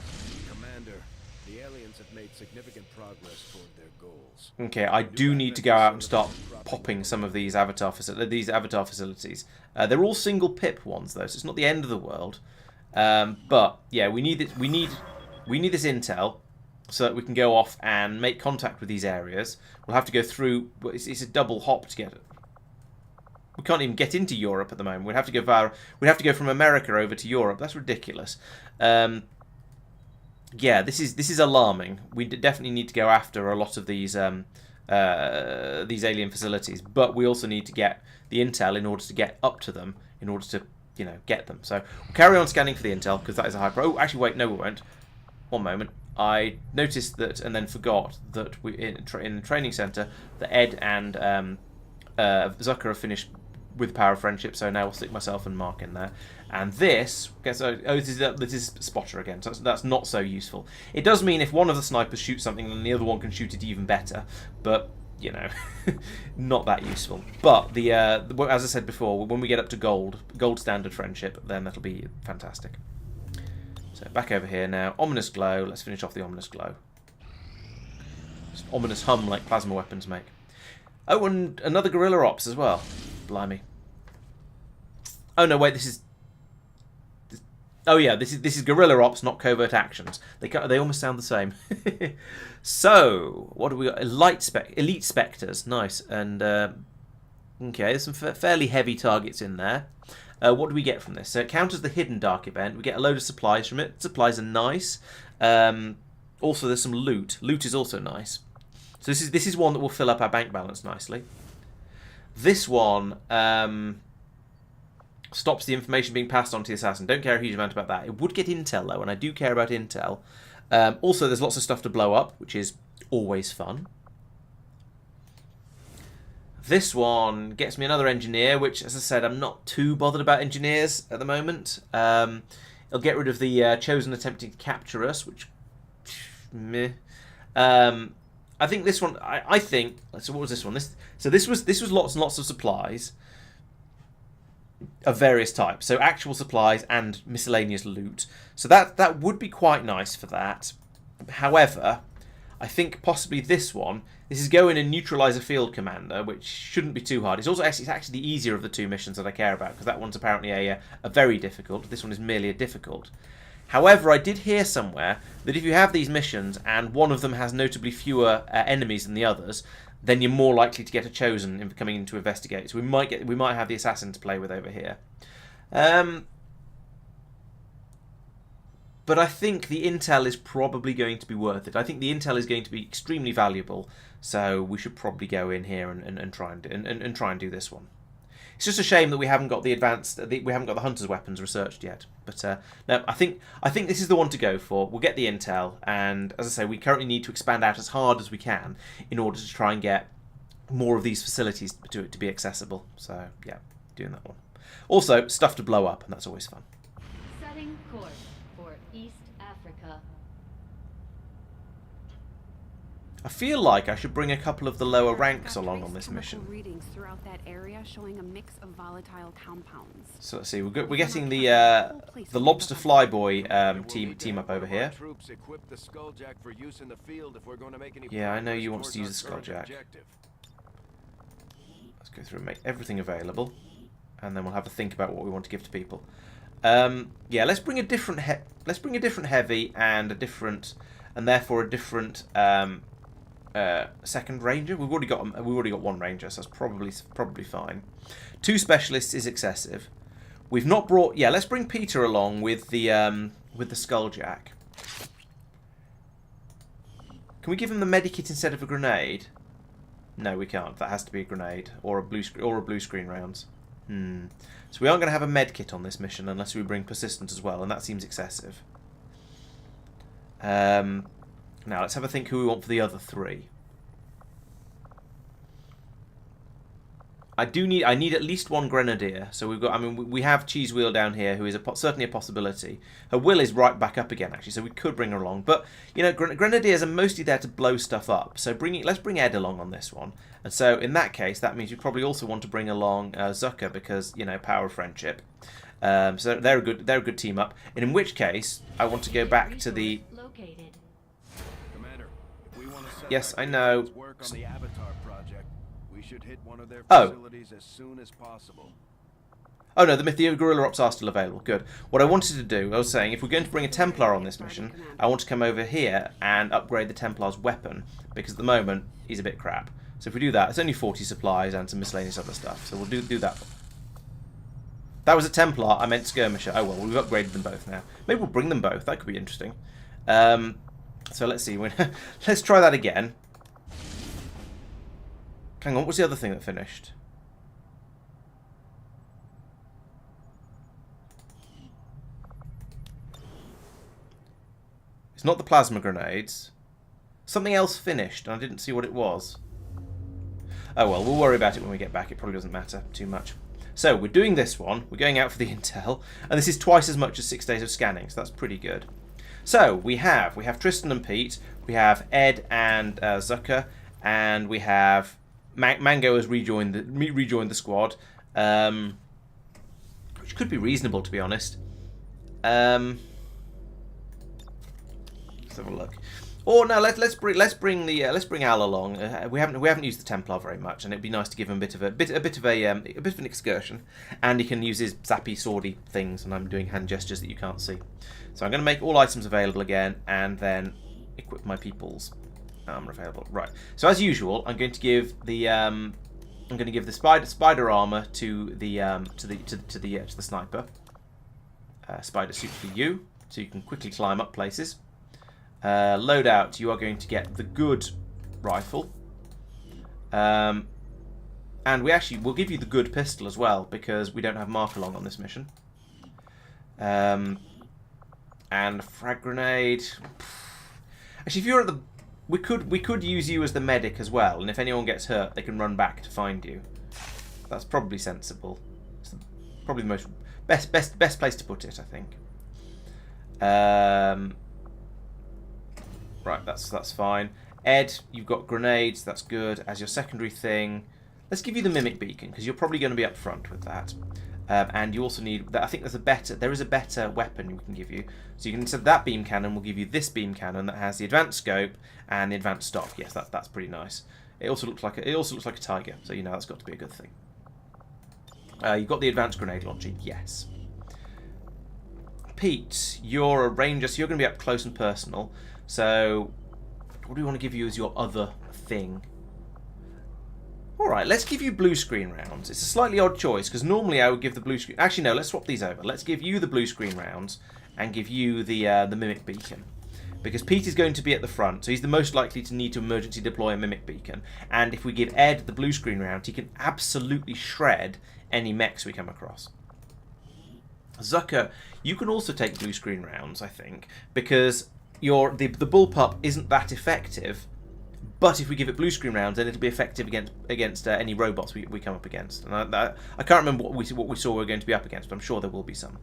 Speaker 3: Commander, the aliens have made significant progress toward their goals.
Speaker 1: Okay, I do need to go out and start popping some of these avatar facilities. They're all single pip ones though, so it's not the end of the world. But yeah, we need this intel, so that we can go off and make contact with these areas. We'll have to go through. It's a double hop to get it. We can't even get into Europe at the moment. We'd have to go via. We'd have to go from America over to Europe. That's ridiculous. Yeah, this is alarming. We definitely need to go after a lot of these alien facilities, but we also need to get the intel in order to get up to them, in order to get them. So we'll carry on scanning for the intel because that is a high pro. Oh, actually, wait, no, we won't. One moment. I noticed that and then forgot that we in the training centre that Ed and Zucker have finished with Power of Friendship, so now we'll stick myself and Mark in there. And this this is Spotter again, so that's not so useful. It does mean if one of the snipers shoots something, then the other one can shoot it even better, but not that useful. But as I said before, when we get up to gold standard friendship, then that'll be fantastic. So back over here now. Ominous glow. Let's finish off the ominous glow. Just ominous hum like plasma weapons make. Oh, and another guerrilla ops as well. Blimey. Oh no, wait. This is. Oh yeah, this is guerrilla ops, not covert actions. They almost sound the same. So what do we got? Elite specters. Nice. And okay, there's some fairly heavy targets in there. What do we get from this? So it counters the hidden dark event. We get a load of supplies from it. Supplies are nice. Also, there's some loot. Loot is also nice. So this is one that will fill up our bank balance nicely. This one stops the information being passed on to the assassin. Don't care a huge amount about that. It would get intel though, and I do care about intel. Also, there's lots of stuff to blow up, which is always fun. This one gets me another engineer, which, as I said, I'm not too bothered about engineers at the moment. It'll get rid of the Chosen attempting to capture us, which, meh. I think this one. I think. So what was this one? This was lots and lots of supplies of various types. So actual supplies and miscellaneous loot. So that would be quite nice for that. However, I think possibly this one. This is go in and neutralise a field commander, which shouldn't be too hard. It's actually the easier of the 2 missions that I care about, because that one's apparently a very difficult. This one is merely a difficult. However, I did hear somewhere that if you have these missions and one of them has notably fewer enemies than the others, then you're more likely to get a chosen in coming in to investigate. So we might have the assassin to play with over here. But I think the intel is probably going to be worth it. I think the intel is going to be extremely valuable, so we should probably go in here and try and do this one. It's just a shame that we haven't got the hunter's weapons researched yet. But no, I think this is the one to go for. We'll get the intel, and as I say, we currently need to expand out as hard as we can in order to try and get more of these facilities to be accessible. So yeah, doing that one. Also, stuff to blow up, and that's always fun.
Speaker 5: Setting course for East Africa.
Speaker 1: I feel like I should bring a couple of the lower ranks along on this mission.
Speaker 6: Readings throughout that area showing a mix of volatile compounds.
Speaker 1: So let's see, we're getting the lobster flyboy team up over here. Yeah, I know you want us to use the skulljack. Let's go through and make everything available, and then we'll have a think about what we want to give to people. Yeah, let's bring a different heavy and therefore a different second ranger. We've already got one ranger, so that's probably fine. 2 specialists is excessive. We've not brought. Yeah, let's bring Peter along with the skulljack. Can we give him the medikit instead of a grenade? No, we can't. That has to be a grenade or a blue screen rounds. So we aren't going to have a medkit on this mission unless we bring persistent as well, and that seems excessive. Now let's have a think who we want for the other 3. I need at least one grenadier. So we've got. I mean, we have Cheese Wheel down here, who is certainly a possibility. Her will is right back up again, actually, so we could bring her along. But you know, grenadiers are mostly there to blow stuff up. So let's bring Ed along on this one. And so in that case, that means we probably also want to bring along Zucker because power of friendship. So they're a good team up. And in which case, I want to go back to the. Yes, I know.
Speaker 3: Should hit one of their
Speaker 1: Oh.
Speaker 3: facilities as soon as possible.
Speaker 1: Oh no, the guerrilla ops are still available. Good. What I wanted to do, I was saying, if we're going to bring a Templar on this mission, I want to come over here and upgrade the Templar's weapon, because at the moment he's a bit crap. So if we do that, it's only 40 supplies and some miscellaneous other stuff. So we'll do that. That was a Templar. I meant skirmisher. Oh well, we've upgraded them both now. Maybe we'll bring them both. That could be interesting. So let's see. Let's try that again. Hang on, what was the other thing that finished? It's not the plasma grenades. Something else finished, and I didn't see what it was. Oh well, we'll worry about it when we get back. It probably doesn't matter too much. So, we're doing this one. We're going out for the intel. And this is twice as much as 6 days of scanning, so that's pretty good. So, we have Tristan and Pete. We have Ed and Zucker. And we have... Mango has rejoined the squad, which could be reasonable, to be honest. Let's have a look. Or no, let's bring Al along. We haven't used the Templar very much, and it'd be nice to give him a bit of an excursion, and he can use his zappy swordy things. And I'm doing hand gestures that you can't see. So I'm going to make all items available again, and then equip my peoples. Armor available. Right. So as usual, I'm going to give the spider armor to the sniper. Spider suit for you, so you can quickly climb up places. Loadout, you are going to get the good rifle. And we'll give you the good pistol as well, because we don't have Mark along on this mission. And a frag grenade. Actually, if you're at the We could use you as the medic as well, and if anyone gets hurt, they can run back to find you. That's probably sensible. It's probably the best place to put it, I think. Right, that's fine. Ed, you've got grenades. That's good. As your secondary thing, let's give you the mimic beacon because you're probably going to be up front with that. And you also need. I think there is a better weapon we can give you. So you can instead of that beam cannon, we'll give you this beam cannon that has the advanced scope and the advanced stock. Yes, that's pretty nice. It also looks like a tiger, so you know that's got to be a good thing. You've got the advanced grenade launcher. Yes. Pete, you're a ranger, so you're going to be up close and personal. So, what do we want to give you as your other thing? Alright, let's give you blue screen rounds. It's a slightly odd choice, because normally I would give the blue screen... Actually, no, let's swap these over. Let's give you the blue screen rounds, and give you the mimic beacon. Because Pete is going to be at the front, so he's the most likely to need to emergency deploy a mimic beacon. And if we give Ed the blue screen round, he can absolutely shred any mechs we come across. Zucker, you can also take blue screen rounds, I think, because the bullpup isn't that effective. But if we give it blue screen rounds, then it'll be effective against any robots we come up against. And I can't remember what we saw we were going to be up against, but I'm sure there will be some.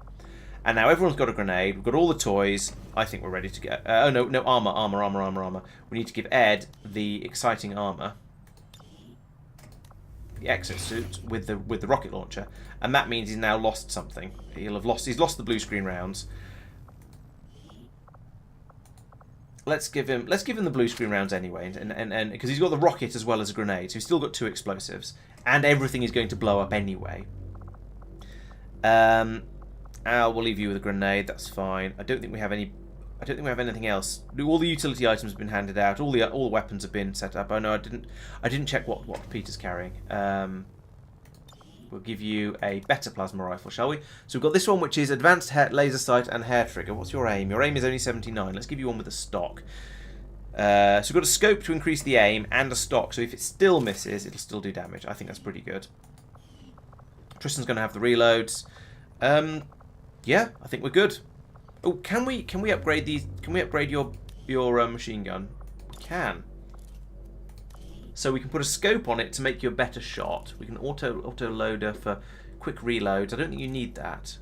Speaker 1: And now everyone's got a grenade. We've got all the toys. I think we're ready to go. Oh no, armor. We need to give Ed the exciting armor, the exosuit with the rocket launcher, and that means he's now lost something. He's lost the blue screen rounds. Let's give him the blue screen rounds anyway, and because he's got the rocket as well as a grenade, so he's still got 2 explosives, and everything is going to blow up anyway. Al, we'll leave you with a grenade. That's fine. I don't think we have anything else. All the utility items have been handed out. All the weapons have been set up. Oh no, I didn't check what Peter's carrying. We'll give you a better plasma rifle, shall we? So we've got this one, which is advanced laser sight and hair trigger. What's your aim? Your aim is only 79. Let's give you one with a stock. So we've got a scope to increase the aim and a stock. So if it still misses, it'll still do damage. I think that's pretty good. Tristan's going to have the reloads. Yeah, I think we're good. Oh, can we upgrade these? Can we upgrade your machine gun? We can. So we can put a scope on it to make you a better shot. We can auto loader for quick reloads. I don't think you need that.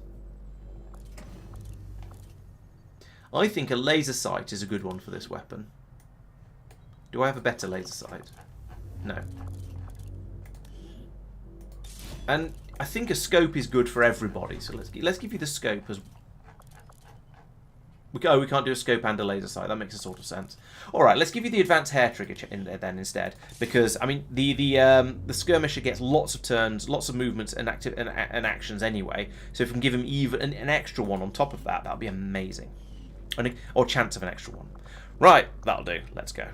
Speaker 1: I think a laser sight is a good one for this weapon. Do I have a better laser sight? No. And I think a scope is good for everybody. So let's give you the scope as. We can't do a scope and a laser sight. That makes a sort of sense. All right, let's give you the advanced hair trigger in there then instead, because I mean the skirmisher gets lots of turns, lots of movements and actions anyway. So if we can give him even an extra one on top of that, that'll be amazing. Or chance of an extra one. Right, that'll do. Let's go.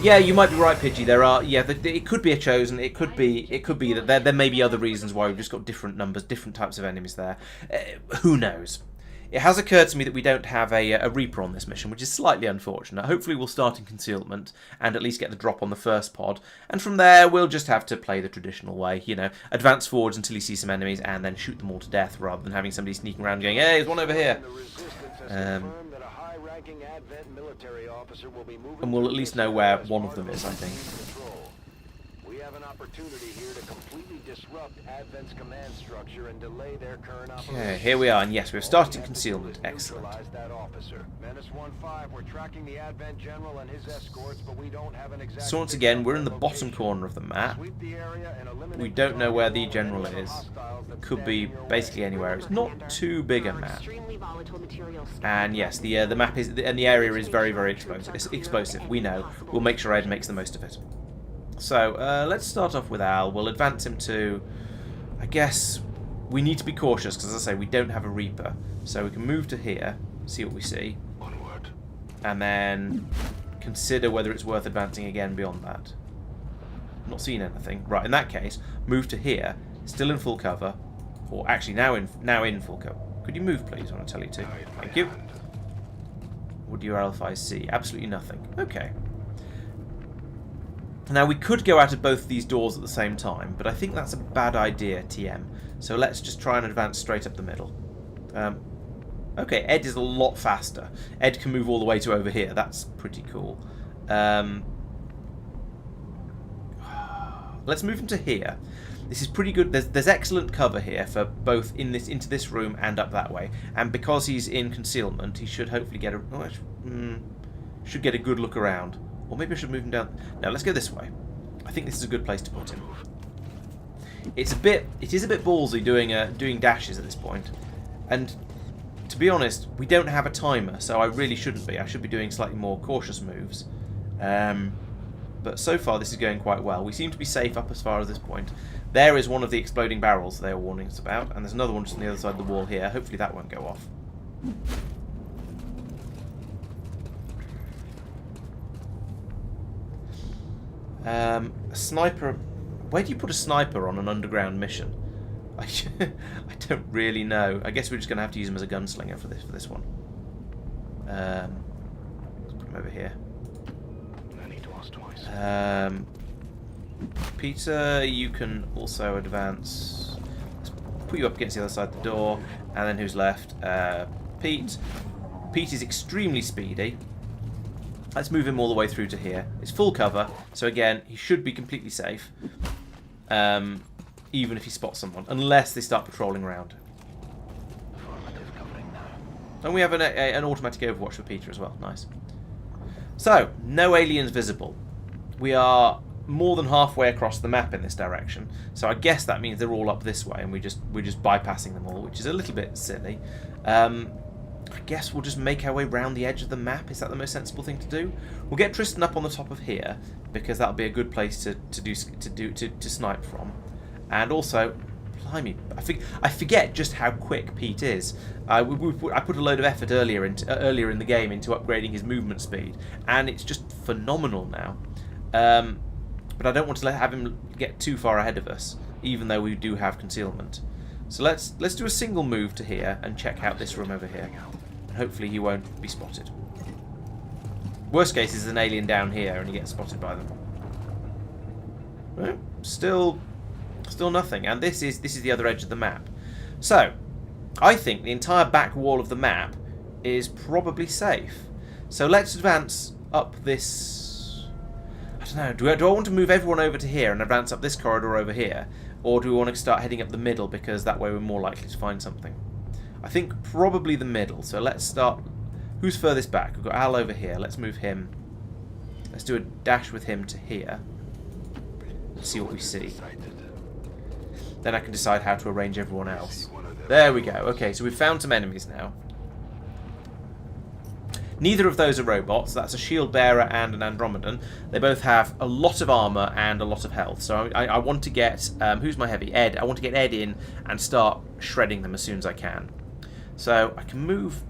Speaker 1: Yeah, you might be right, Pidgey. There are, yeah, it could be a chosen. It could be that there may be other reasons why we've just got different numbers, different types of enemies there. Who knows? It has occurred to me that we don't have a Reaper on this mission, which is slightly unfortunate. Hopefully we'll start in concealment and at least get the drop on the first pod. And from there, we'll just have to play the traditional way, you know, advance forwards until you see some enemies and then shoot them all to death rather than having somebody sneaking around going, hey, there's one over here. And we'll at least know where one of them is, I think.
Speaker 2: We have an opportunity here to completely disrupt Advent's command structure and delay their current operation.
Speaker 1: Okay, here we are, and yes, we've started in concealment. Excellent.
Speaker 2: We're tracking the Advent general and his escorts, but we don't have an exact.
Speaker 1: So once again, we're in the bottom corner of the map. We don't know where the general is. It could be basically anywhere. It's not too big a map. And yes, the map is and the area is very, very explosive. It's explosive. We know. We'll make sure Ed makes the most of it. So let's start off with Al. We'll advance him to. I guess we need to be cautious because, as I say, we don't have a Reaper. So we can move to here, see what we see, and then consider whether it's worth advancing again beyond that. Not seen anything. Right. In that case, move to here. Still in full cover, or actually now in full cover. Could you move, please? I want to tell you to. Thank you. What do your alphas see? Absolutely nothing. Okay. Now we could go out of both these doors at the same time, but I think that's a bad idea, TM. So let's just try and advance straight up the middle. Okay, Ed is a lot faster. Ed can move all the way to over here. That's pretty cool. Let's move him to here. This is pretty good. There's excellent cover here for both into this room and up that way. And because he's in concealment, he should hopefully get should get a good look around. Or maybe I should move him down. No, let's go this way. I think this is a good place to put him. It is a bit ballsy doing dashes at this point. And to be honest, we don't have a timer, so I really shouldn't be. I should be doing slightly more cautious moves. But so far this is going quite well. We seem to be safe up as far as this point. There is one of the exploding barrels they were warning us about, and there's another one just on the other side of the wall here. Hopefully that won't go off. A sniper. Where do you put a sniper on an underground mission? I don't really know. I guess we're just going to have to use him as a gunslinger for this one. Let's put him over here.
Speaker 3: No need to ask twice.
Speaker 1: Peter, you can also advance. Let's put you up against the other side of the door. And then who's left? Pete. Pete is extremely speedy. Let's move him all the way through to here. It's full cover, so again, he should be completely safe. Even if he spots someone, unless they start patrolling around. And we have an automatic overwatch for Peter as well. Nice. So, no aliens visible. We are more than halfway across the map in this direction, so I guess that means they're all up this way, and we're just bypassing them all, which is a little bit silly. I guess we'll just make our way round the edge of the map. Is that the most sensible thing to do? We'll get Tristan up on the top of here because that'll be a good place to snipe from. And also, blimey, I forget just how quick Pete is. I put a load of effort earlier in the game into upgrading his movement speed, and it's just phenomenal now. But I don't want to have him get too far ahead of us, even though we do have concealment. So let's do a single move to here and check out this room over here. And hopefully he won't be spotted. Worst case is an alien down here and he gets spotted by them. Well, still nothing. And this is the other edge of the map. So I think the entire back wall of the map is probably safe. So let's advance up this. I don't know. Do I want to move everyone over to here and advance up this corridor over here? Or do we want to start heading up the middle because that way we're more likely to find something? I think probably the middle. So let's start. Who's furthest back? We've got Al over here. Let's move him. Let's do a dash with him to here. Let's see what we see. Then I can decide how to arrange everyone else. There we go. Okay, so we've found some enemies now. Neither of those are robots. That's a shield bearer and an Andromedan. They both have a lot of armor and a lot of health. So I want to get... who's my heavy? Ed. I want to get Ed in and start shredding them as soon as I can. So I can move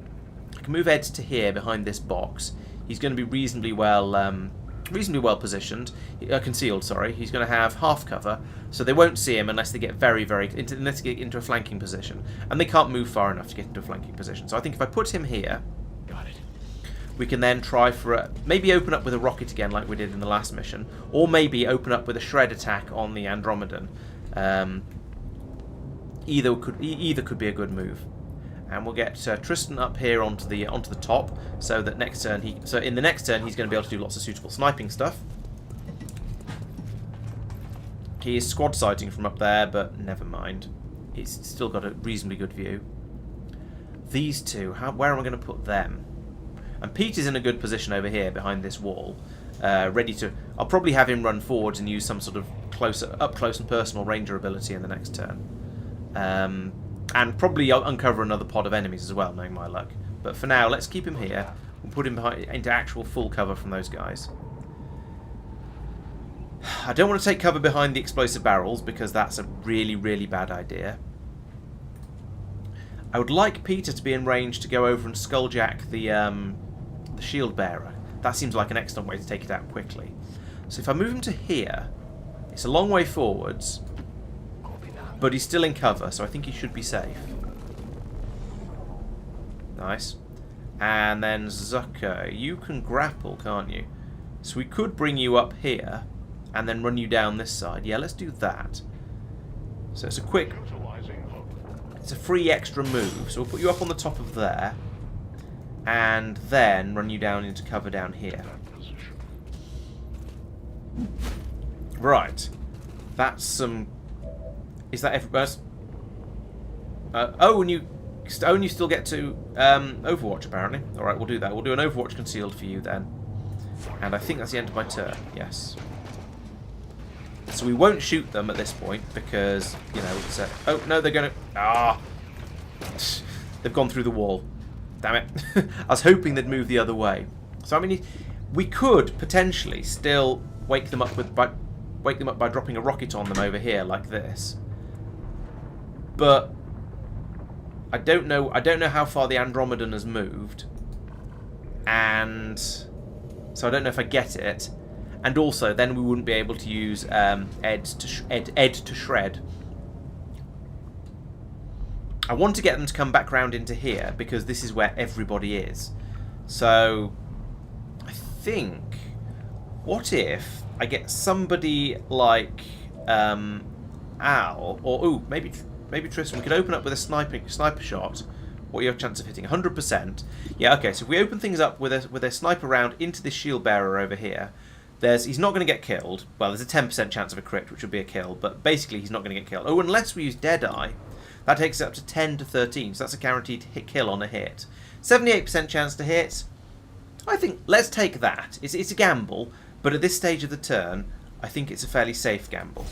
Speaker 1: Ed to here behind this box. He's going to be reasonably well positioned. Concealed, sorry. He's going to have half cover, so they won't see him unless they get unless they get into a flanking position. And they can't move far enough to get into a flanking position. So I think if I put him here... Got it. We can then try for maybe open up with a rocket again like we did in the last mission, or maybe open up with a shred attack on the Andromedan. Either could be a good move. And we'll get Tristan up here onto the top, so that next turn in the next turn he's going to be able to do lots of suitable sniping stuff. He is squad sighting from up there, but never mind. He's still got a reasonably good view. These two, where am I going to put them? And Pete is in a good position over here behind this wall, ready to... I'll probably have him run forwards and use some sort of up close and personal ranger ability in the next turn. And probably I'll uncover another pod of enemies as well, knowing my luck. But for now, let's keep him here. We'll put him into actual full cover from those guys. I don't want to take cover behind the explosive barrels, because that's a really, really bad idea. I would like Peter to be in range to go over and skulljack the shield bearer. That seems like an excellent way to take it out quickly. So if I move him to here, it's a long way forwards, but he's still in cover, so I think he should be safe. Nice. And then Zucker, you can grapple, can't you? So we could bring you up here and then run you down this side. Yeah, let's do that. So it's a free extra move. So we'll put you up on the top of there and then run you down into cover down here. Right. That's some... Is that everybody? And you still get to Overwatch, apparently. Alright, we'll do that. We'll do an Overwatch concealed for you then. And I think that's the end of my turn. Yes. So we won't shoot them at this point because, you know, it's oh, no, they're going to... Ah! They've gone through the wall. Damn it. I was hoping they'd move the other way. So, I mean, we could potentially still wake them up by dropping a rocket on them over here like this. But I don't know how far the Andromedan has moved. And so I don't know if I get it. and also then we wouldn't be able to use Ed to shred. I want to get them to come back round into here because this is where everybody is. So I think, what if I get somebody like Al, or ooh, maybe Tristan? We could open up with a sniper shot. What are your chances of hitting? 100%. Yeah, okay. So if we open things up with a sniper round into this shield bearer over here, he's not going to get killed. Well, there's a 10% chance of a crit, which would be a kill, but basically he's not going to get killed. Oh, unless we use Deadeye, that takes it up to 10 to 13. So that's a guaranteed kill on a hit. 78% chance to hit. I think let's take that. It's a gamble, but at this stage of the turn, I think it's a fairly safe gamble.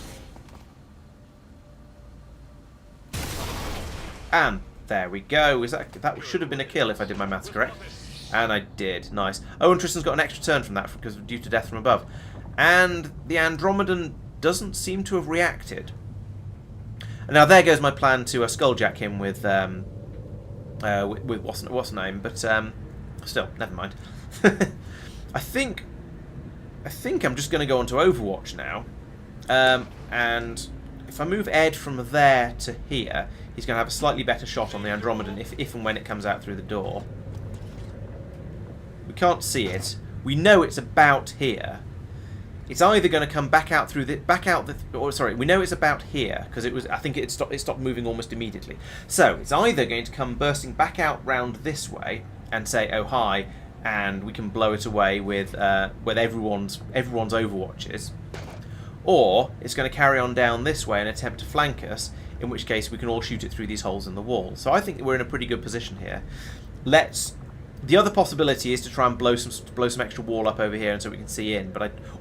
Speaker 1: And there we go. That should have been a kill if I did my maths correct. And I did. Nice. Oh, and Tristan's got an extra turn from that because due to death from above. And the Andromedan doesn't seem to have reacted. And now there goes my plan to skulljack him with what's her name, but still, never mind. I think I'm just going to go on to Overwatch now. And if I move Ed from there to here, he's going to have a slightly better shot on the Andromedan if and when it comes out through the door. We can't see it. We know it's about here. It's either going to come back out through we know it's about here because I think it stopped moving almost immediately. So it's either going to come bursting back out round this way and say oh hi, and we can blow it away with everyone's Overwatches, or it's going to carry on down this way and attempt to flank us, in which case we can all shoot it through these holes in the wall. So I think we're in a pretty good position here. The other possibility is to try and blow some extra wall up over here, and so we can see in.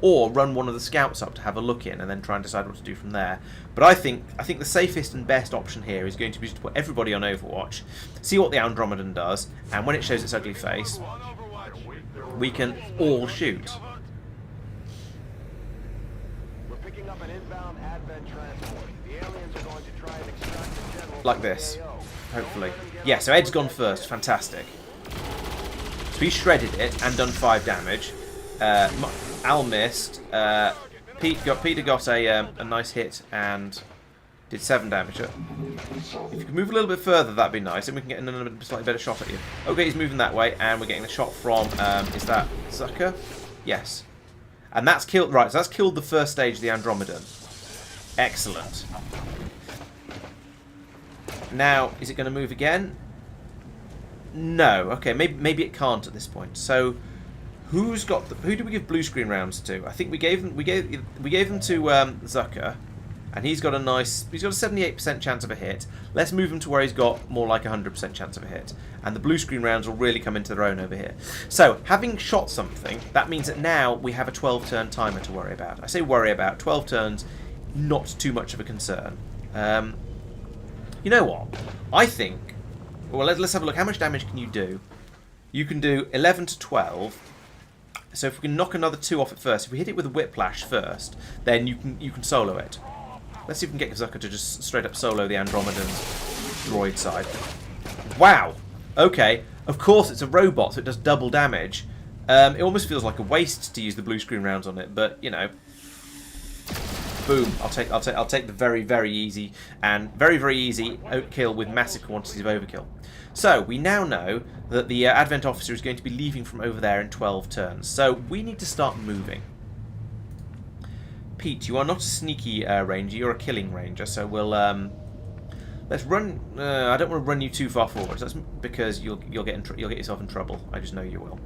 Speaker 1: Or run one of the scouts up to have a look in, and then try and decide what to do from there. But I think the safest and best option here is going to be just to put everybody on Overwatch, see what the Andromedan does, and when it shows its ugly face, we can all shoot.
Speaker 2: We're picking up an inbound Advent transport. The aliens are going to try and extract the general
Speaker 1: Like this, hopefully. Yeah, so Ed's gone first. Fantastic. So he shredded it and done 5 damage. Al missed. Peter got a nice hit and did 7 damage. If you could move a little bit further, that'd be nice, and we can get a slightly better shot at you. Okay, he's moving that way, and we're getting a shot from. Is that Zucker? Yes. And that's killed. Right, so that's killed the first stage of the Andromedan. Excellent. Now, is it going to move again? No. Okay, maybe it can't at this point. So, who do we give blue screen rounds to? I think we gave them to Zucker, and he's got a 78% chance of a hit. Let's move him to where he's got more like 100% chance of a hit, and the blue screen rounds will really come into their own over here. So, having shot something, that means that now we have a 12-turn timer to worry about. I say worry about 12 turns, not too much of a concern. You know what? I think. Well, let's have a look. How much damage can you do? You can do 11 to 12. So if we can knock another 2 off it first, if we hit it with a whiplash first, then you can solo it. Let's see if we can get Zucker to just straight up solo the Andromedan's droid side. Wow. Okay. Of course, it's a robot, so it does double damage. It almost feels like a waste to use the blue screen rounds on it, but you know. Boom! I'll take the very, very easy and very, very easy kill with massive quantities of overkill. So we now know that the Advent officer is going to be leaving from over there in 12 turns. So we need to start moving. Pete, you are not a sneaky ranger; you're a killing ranger. So we'll let's run. I don't want to run you too far forward. That's because you'll get yourself in trouble. I just know you will.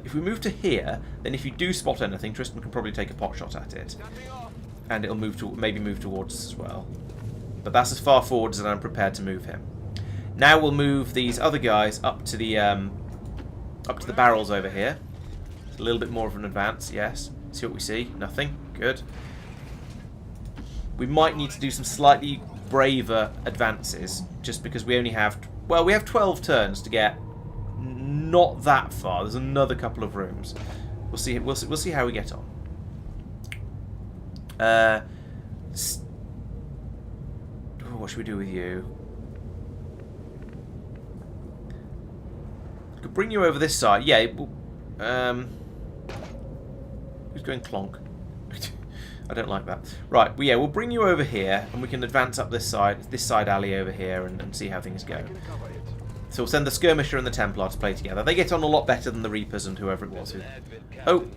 Speaker 1: If we move to here, then if you do spot anything, Tristan can probably take a pot shot at it. And it'll maybe move towards us as well. But that's as far forward as I'm prepared to move him. Now we'll move these other guys up to the barrels over here. It's a little bit more of an advance, yes. See what we see? Nothing. Good. We might need to do some slightly braver advances, just because we only have... Well, we have 12 turns to get not that far. There's another couple of rooms. We'll see how we get on. What should we do with you? Could bring you over this side. Yeah. Who's going clonk? I don't like that. Right, well, yeah, we'll bring you over here, and we can advance up this side alley over here, and see how things go. So we'll send the Skirmisher and the Templar to play together. They get on a lot better than the Reapers and whoever it was. Oh,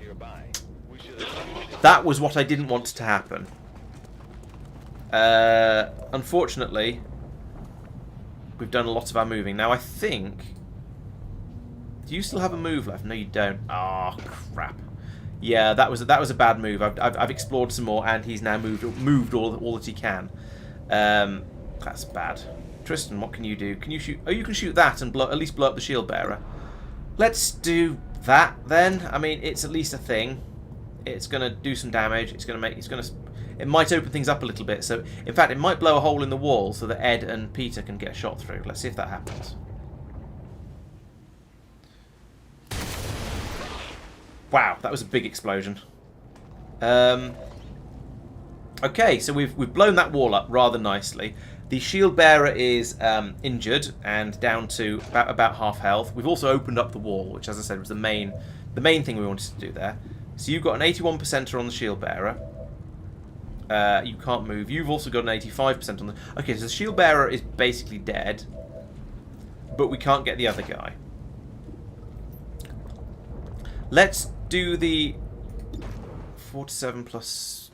Speaker 1: that was what I didn't want to happen. Unfortunately, we've done a lot of our moving. Now, I think... Do you still have a move left? No, you don't. Oh, crap. Yeah, that was a bad move. I've explored some more, and he's now moved all that he can. That's bad. Tristan, what can you do? Can you shoot? Oh, you can shoot that and at least blow up the shield bearer. Let's do that then. I mean, it's at least a thing. It's gonna do some damage. It might open things up a little bit. So, in fact, it might blow a hole in the wall so that Ed and Peter can get a shot through. Let's see if that happens. Wow, that was a big explosion. Okay, so we've blown that wall up rather nicely. The shield bearer is injured and down to about half health. We've also opened up the wall, which, as I said, was the main thing we wanted to do there. So you've got an 81%er on the shield bearer. You can't move. You've also got an 85% on the... Okay, so the shield bearer is basically dead, but we can't get the other guy. Let's do the 4 to 7 plus...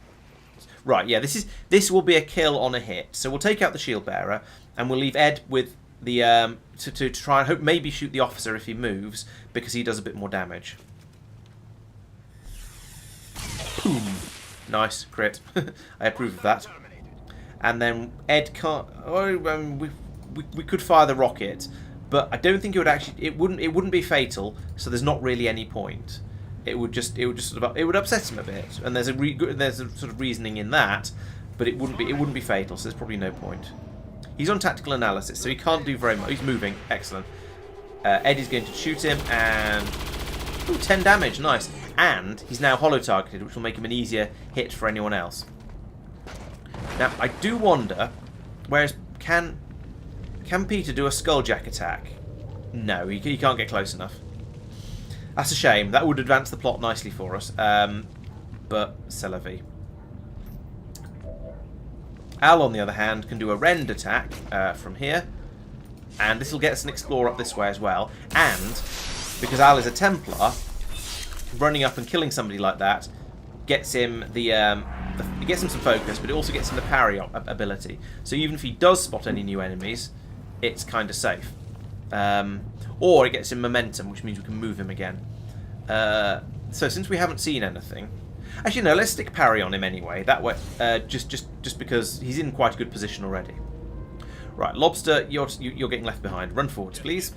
Speaker 1: Right, yeah, this will be a kill on a hit. So we'll take out the shield bearer, and we'll leave Ed with the to try and hope maybe shoot the officer if he moves, because he does a bit more damage. Boom. Nice crit. I approve of that. And then Ed can't. Oh, we could fire the rocket, but I don't think it would actually. It wouldn't be fatal. So there's not really any point. It would upset him a bit, and there's a sort of reasoning in that, but it wouldn't be fatal. So there's probably no point. He's on tactical analysis, so he can't do very much. He's moving, excellent. Ed is going to shoot him, and 10 damage, nice. And he's now holo targeted, which will make him an easier hit for anyone else. Now I do wonder, whereas can Peter do a skulljack attack? No, he can't get close enough. That's a shame. That would advance the plot nicely for us. But c'est la vie. Al, on the other hand, can do a rend attack from here. And this will get us an explorer up this way as well. And, because Al is a Templar, running up and killing somebody like that gets him it gets him some focus, but it also gets him the parry ability. So even if he does spot any new enemies, it's kind of safe. Or it gets him momentum, which means we can move him again. So since we haven't seen anything... Actually, no, let's stick parry on him anyway. That way, just because he's in quite a good position already. Right, Lobster, you're getting left behind. Run forwards, please.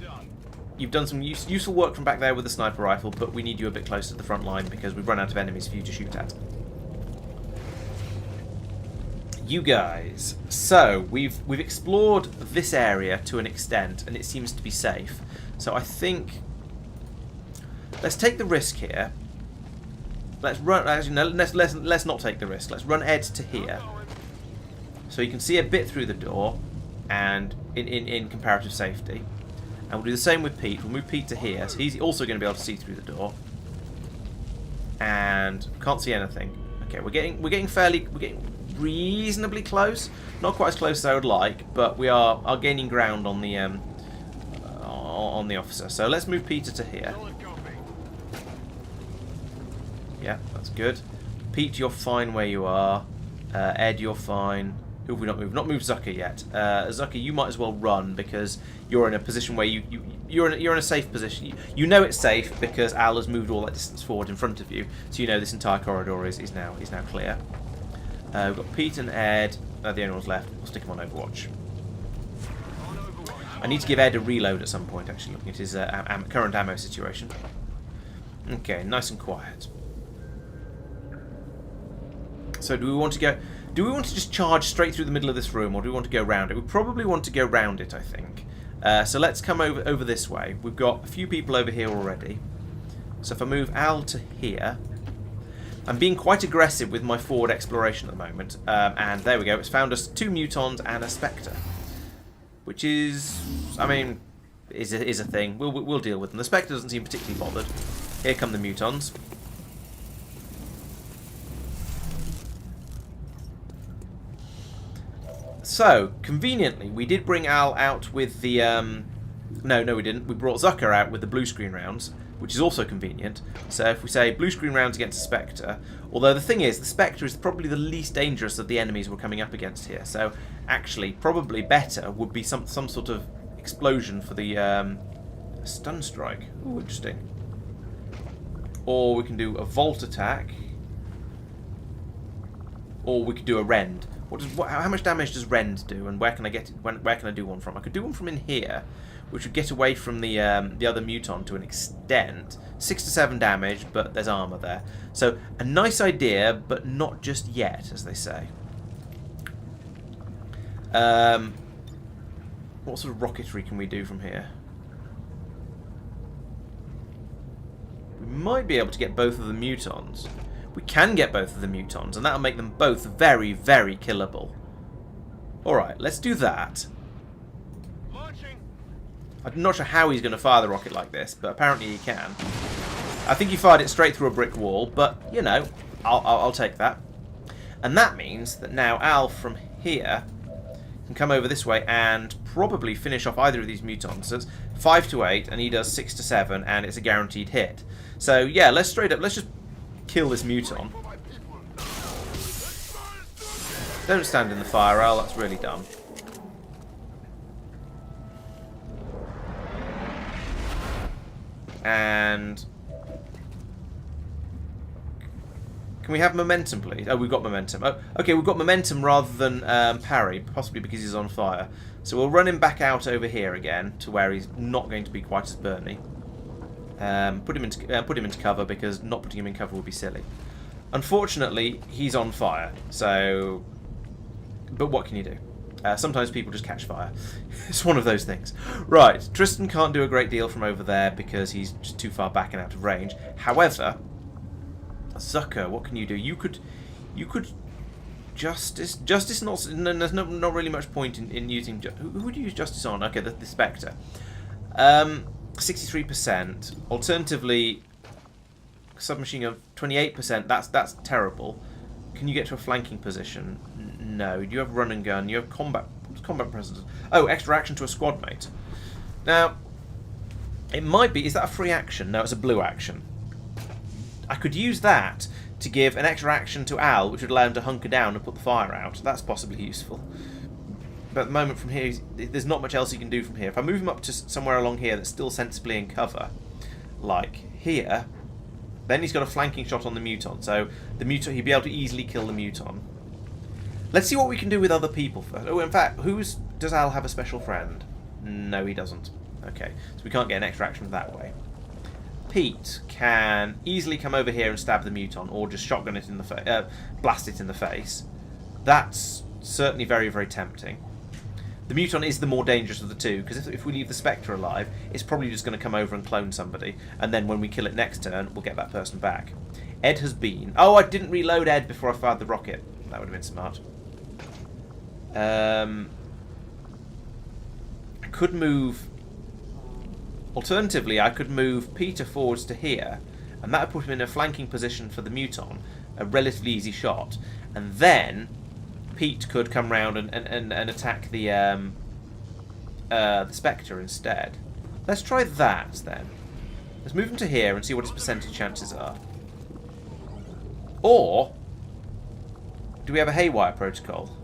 Speaker 1: You've done some useful work from back there with the sniper rifle, but we need you a bit closer to the front line because we've run out of enemies for you to shoot at. You guys. So, we've explored this area to an extent, and it seems to be safe. So I think... Let's take the risk here. Let's run... Actually, no, let's not take the risk. Let's run Ed to here. So you can see a bit through the door, and in comparative safety. And we'll do the same with Pete. We'll move Pete to here, so he's also going to be able to see through the door. And can't see anything. Okay, we're getting reasonably close. Not quite as close as I would like, but we are gaining ground on the officer. So let's move Peter to here. Yeah, that's good. Pete, you're fine where you are. Ed, you're fine. Who have we not moved? Not moved Zucker yet. Zucker, you might as well run because you're in a position where you're in a safe position. You know it's safe because Al has moved all that distance forward in front of you, so you know this entire corridor is now clear. We've got Pete and Ed. They're the only ones left. We'll stick them on Overwatch. I need to give Ed a reload at some point. Actually, looking at his current ammo situation. Okay, nice and quiet. So, do we want to go? Do we want to just charge straight through the middle of this room, or do we want to go round it? We probably want to go round it, I think. So let's come over this way. We've got a few people over here already. So if I move Al to here... I'm being quite aggressive with my forward exploration at the moment. And there we go. It's found us 2 mutons and a Spectre. Which is... I mean... is a thing. We'll deal with them. The Spectre doesn't seem particularly bothered. Here come the mutons. So, conveniently, we did bring Al out with the... No, we didn't. We brought Zucker out with the blue screen rounds, which is also convenient. So if we say blue screen rounds against a Spectre, although the thing is, the Spectre is probably the least dangerous of the enemies we're coming up against here. So actually, probably better would be some sort of explosion for the stun strike. Ooh, interesting. Or we can do a Volt attack. Or we could do a Rend. How much damage does Rend do, and where can I get it? Where can I do one from? I could do one from in here, which would get away from the other Muton to an extent. 6 to 7 damage, but there's armor there. So a nice idea, but not just yet, as they say. What sort of rocketry can we do from here? We might be able to get both of the Mutons. We can get both of the Mutons, and that'll make them both very, very killable. Alright, let's do that.
Speaker 2: Launching.
Speaker 1: I'm not sure how he's going to fire the rocket like this, but apparently he can. I think he fired it straight through a brick wall, but, you know, I'll take that. And that means that now Al from here can come over this way and probably finish off either of these Mutons. So it's 5 to 8, and he does 6 to 7, and it's a guaranteed hit. So, yeah, let's just kill this Muton. Don't stand in the fire, Al, that's really dumb. And can we have momentum, please? Oh, we've got momentum. Oh, okay, we've got momentum rather than parry, possibly because he's on fire. So we'll run him back out over here again to where he's not going to be quite as burny. Put him into cover, because not putting him in cover would be silly. Unfortunately, he's on fire. So, but what can you do? Sometimes people just catch fire. It's one of those things. Right, Tristan can't do a great deal from over there because he's just too far back and out of range. However, Zucker, what can you do? You could Justice. Not. No, there's not really much point in using. Who would you use Justice on? Okay, the Spectre. 63%. Alternatively, submachine gun 28%. That's terrible. Can you get to a flanking position? No. Do you have run and gun? You have combat presence. Oh, extra action to a squad mate. Now, it might be. Is that a free action? No, it's a blue action. I could use that to give an extra action to Al, which would allow him to hunker down and put the fire out. That's possibly useful. But at the moment from here, there's not much else he can do from here. If I move him up to somewhere along here that's still sensibly in cover, like here, then he's got a flanking shot on the Muton. So the Muton, he'd be able to easily kill the Muton. Let's see what we can do with other people first. Oh, in fact, does Al have a special friend? No, he doesn't. Okay, so we can't get an extra action that way. Pete can easily come over here and stab the Muton, or just shotgun it in the face, blast it in the face. That's certainly very, very tempting. The Muton is the more dangerous of the two, because if we leave the Spectre alive, it's probably just going to come over and clone somebody, and then when we kill it next turn, we'll get that person back. Ed has been... Oh, I didn't reload Ed before I fired the rocket. That would have been smart. I could move... Alternatively, I could move Peter forwards to here, and that would put him in a flanking position for the Muton, a relatively easy shot, and then Pete could come round and attack the Spectre instead. Let's try that then. Let's move him to here and see what his percentage chances are. Or do we have a Haywire protocol?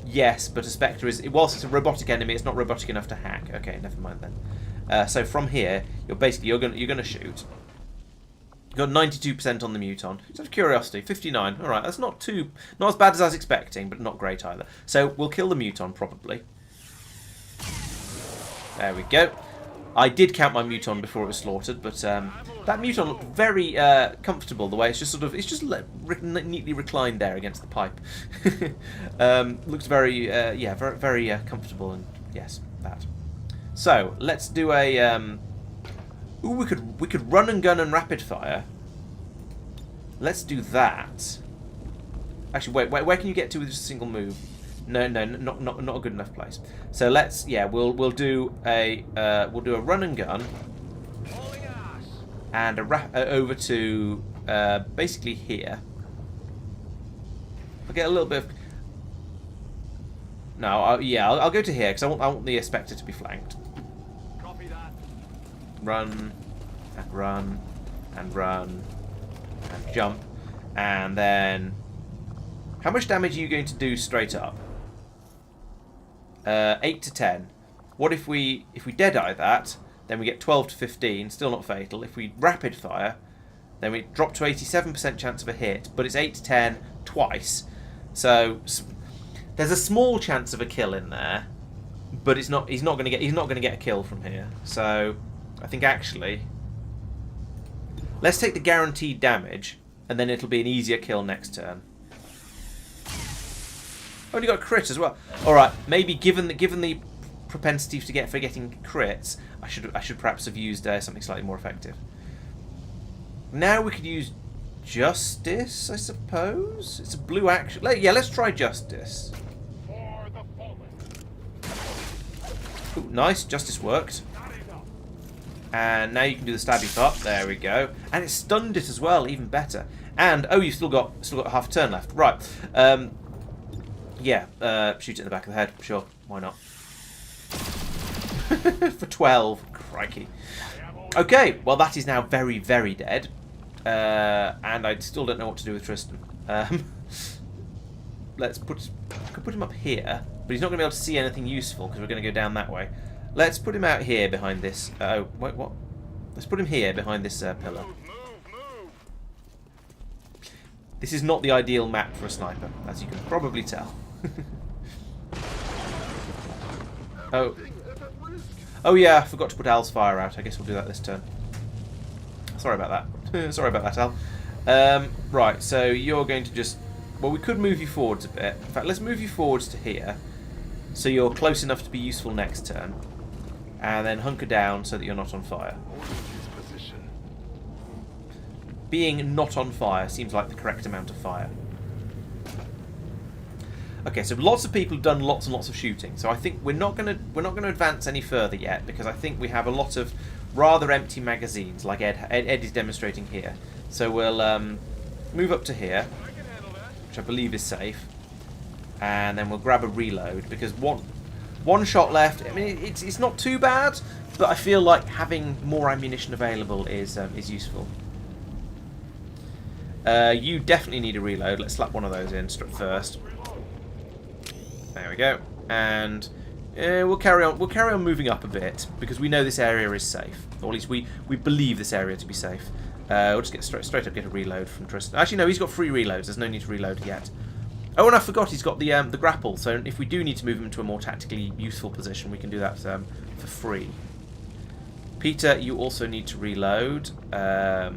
Speaker 1: Yes, but a Spectre is, whilst it's a robotic enemy, it's not robotic enough to hack. Okay, never mind then. So from here, you're gonna shoot. You've got 92% on the Muton. Just out of curiosity, 59. All right, that's not as bad as I was expecting, but not great either. So we'll kill the Muton probably. There we go. I did count my Muton before it was slaughtered, but that Muton looked very comfortable. The way it's just neatly reclined there against the pipe. Looks very very comfortable, and yes, that. So let's do a. Ooh, we could run and gun and rapid fire. Let's do that. Actually, wait, where can you get to with just a single move? No, not a good enough place. So let's, we'll do a run and gun, and over to basically here. I'll get a little bit of. No, yeah, I'll go to here because I want the Spectre to be flanked.
Speaker 2: Copy that.
Speaker 1: Run, and run, and run, and jump, and then how much damage are you going to do straight up? 8 to 10. What if we deadeye that? Then we get 12 to 15. Still not fatal. If we rapid fire, then we drop to 87% chance of a hit, but it's 8 to 10 twice. So there's a small chance of a kill in there, but it's not. He's not going to get a kill from here. So I think actually, let's take the guaranteed damage, and then it'll be an easier kill next turn. Only got a crit as well. All right, maybe given the propensity for getting crits, I should perhaps have used something slightly more effective. Now we could use Justice, I suppose. It's a blue action. Yeah, let's try Justice.
Speaker 2: For the fallen.
Speaker 1: Ooh, nice, Justice worked. And now you can do the stabby thought. There we go. And it stunned it as well, even better. And oh, you've still got half a turn left. Right. Yeah, shoot it in the back of the head. Sure, why not? For 12. Crikey. Okay, well that is now very, very dead. And I still don't know what to do with Tristan. Let's put him up here, but he's not going to be able to see anything useful because we're going to go down that way. Let's put him out here behind this. Oh, wait, what? Let's put him here behind this pillar. This is not the ideal map for a sniper, as you can probably tell. Oh. Oh yeah, I forgot to put Al's fire out. I guess we'll do that this turn. Sorry about that. Sorry about that, Al. Right, so you're going to just... Well, we could move you forwards a bit. In fact, let's move you forwards to here, so you're close enough to be useful next turn. And then hunker down so that you're not on fire. Being not on fire seems like the correct amount of fire. Okay, so lots of people have done lots and lots of shooting. So I think we're not going to advance any further yet because I think we have a lot of rather empty magazines, like Ed is demonstrating here. So we'll move up to here, which I believe is safe, and then we'll grab a reload because one shot left. I mean, it's not too bad, but I feel like having more ammunition available is useful. You definitely need a reload. Let's slap one of those in first. There we go, and we'll carry on. We'll carry on moving up a bit because we know this area is safe, or at least we believe this area to be safe. We'll just get straight up get a reload from Tristan. Actually, no, he's got 3 reloads. There's no need to reload yet. Oh, and I forgot he's got the grapple. So if we do need to move him to a more tactically useful position, we can do that for free. Peter, you also need to reload. Good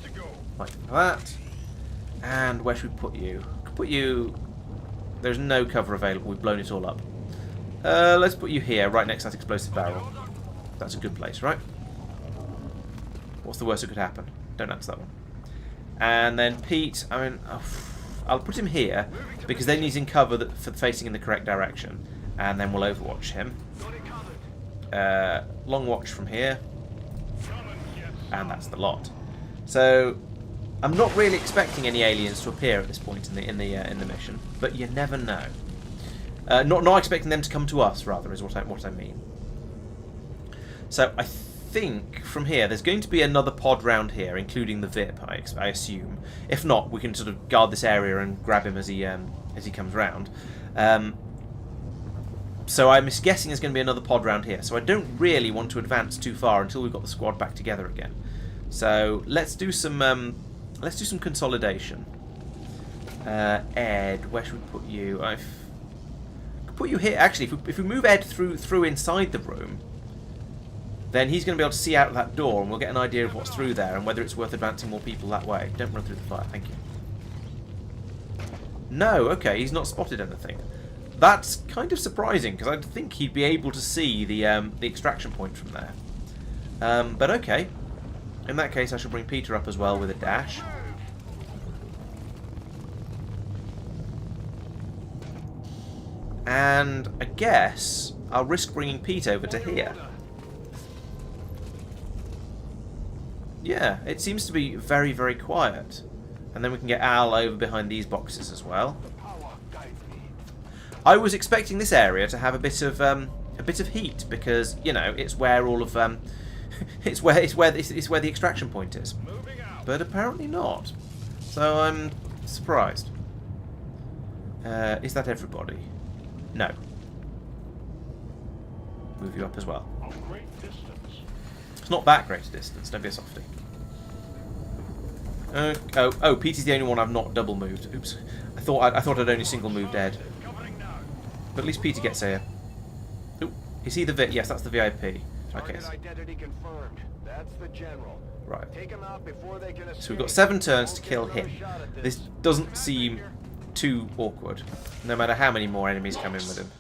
Speaker 2: to go.
Speaker 1: Like that. And where should we put you? Put you... There's no cover available. We've blown it all up. Let's put you here, right next to that explosive barrel. That's a good place, right? What's the worst that could happen? Don't answer that one. And then Pete, I mean, I'll put him here because then he's in cover for facing in the correct direction. And then we'll overwatch him. Long watch from here. And that's the lot. So... I'm not really expecting any aliens to appear at this point in the mission, but you never know. Not expecting them to come to us, rather, is what I mean. So I think from here there's going to be another pod round here, including the VIP, I assume. If not, we can sort of guard this area and grab him as he comes round. So I'm guessing there's going to be another pod round here. So I don't really want to advance too far until we've got the squad back together again. So let's do some. Let's do some consolidation. Ed, where should we put you? I could put you here. Actually, if we move Ed through inside the room, then he's going to be able to see out of that door, and we'll get an idea of what's through there and whether it's worth advancing more people that way. Don't run through the fire, thank you. No, okay, he's not spotted anything. That's kind of surprising because I'd think he'd be able to see the extraction point from there. But okay. In that case, I shall bring Peter up as well with a dash. And I guess I'll risk bringing Pete over to here. Yeah, it seems to be very, very quiet. And then we can get Al over behind these boxes as well. I was expecting this area to have a bit of heat because, you know, it's where all of it's where the extraction point is. But apparently not. So I'm surprised. Is that everybody? No. Move you up as well. It's not that great a distance. Don't be a softie. Oh, Pete's the only one I've not double moved. Oops. I thought I'd only single moved Ed. But at least Peter gets here. Ooh, is he the VIP? Yes, that's the VIP. Okay.
Speaker 2: Target identity confirmed. That's the general.
Speaker 1: Right.
Speaker 2: Take him out before they can escape.
Speaker 1: So we've got 7 turns to kill him. This doesn't seem too awkward, no matter how many more enemies come in with him.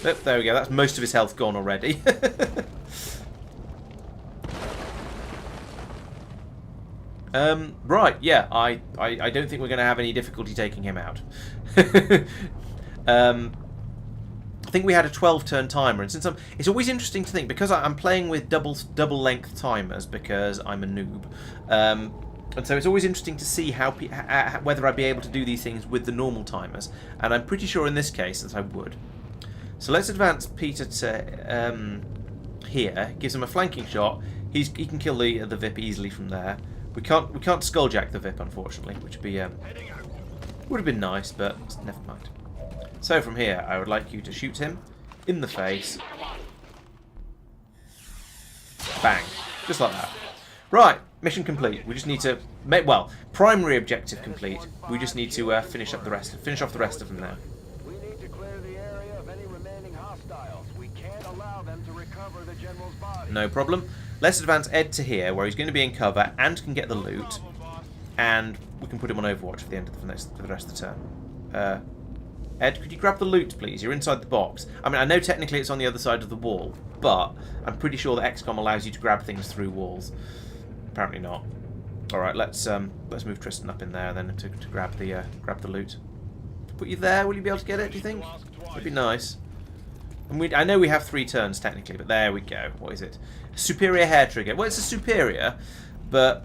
Speaker 1: Oh, there we go. That's most of his health gone already. Right, yeah, I don't think we're going to have any difficulty taking him out. I think we had a 12-turn timer, and since it's always interesting to think, because I'm playing with double length timers because I'm a noob, and so it's always interesting to see how whether I'd be able to do these things with the normal timers, and I'm pretty sure in this case that I would. So let's advance Peter to here. Gives him a flanking shot. He can kill the VIP easily from there. We can't skulljack the VIP, unfortunately, which would be would have been nice, but never mind. So from here, I would like you to shoot him in the face. Bang, just like that. Right, mission complete. We just need to make, well, primary objective complete. We just need to finish off the rest of them now.
Speaker 2: We need to clear the area of any remaining hostiles. We can't allow them to recover the general's body.
Speaker 1: No problem. Let's advance Ed to here, where he's going to be in cover and can get the loot, and we can put him on Overwatch for the end of the rest of the turn. Ed, could you grab the loot, please? You're inside the box. I mean, I know technically it's on the other side of the wall, but I'm pretty sure that XCOM allows you to grab things through walls. Apparently not. All right, let's move Tristan up in there then to grab the loot. Put you there. Will you be able to get it? Do you think? It'd be nice. And I know we have 3 turns technically, but there we go. What is it? Superior hair trigger. Well, it's a superior, but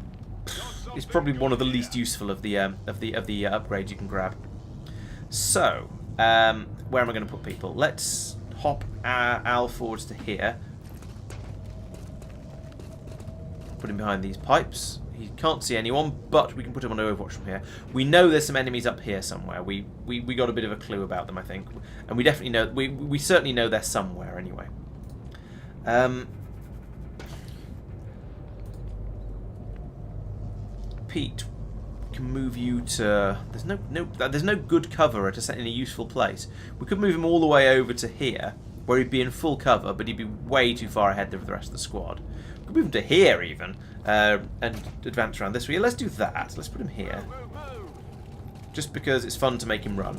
Speaker 1: it's probably one of the least useful of the upgrades you can grab. So, where am I going to put people? Let's hop Al forwards to here. Put him behind these pipes. He can't see anyone, but we can put him on Overwatch from here. We know there's some enemies up here somewhere. We got a bit of a clue about them, I think, and we definitely know. We certainly know they're somewhere anyway. Pete, can move you to. There's no good cover to set in a useful place. We could move him all the way over to here, where he'd be in full cover, but he'd be way too far ahead of the rest of the squad. We could move him to here even, and advance around this way. Let's do that. Let's put him here, just because it's fun to make him run.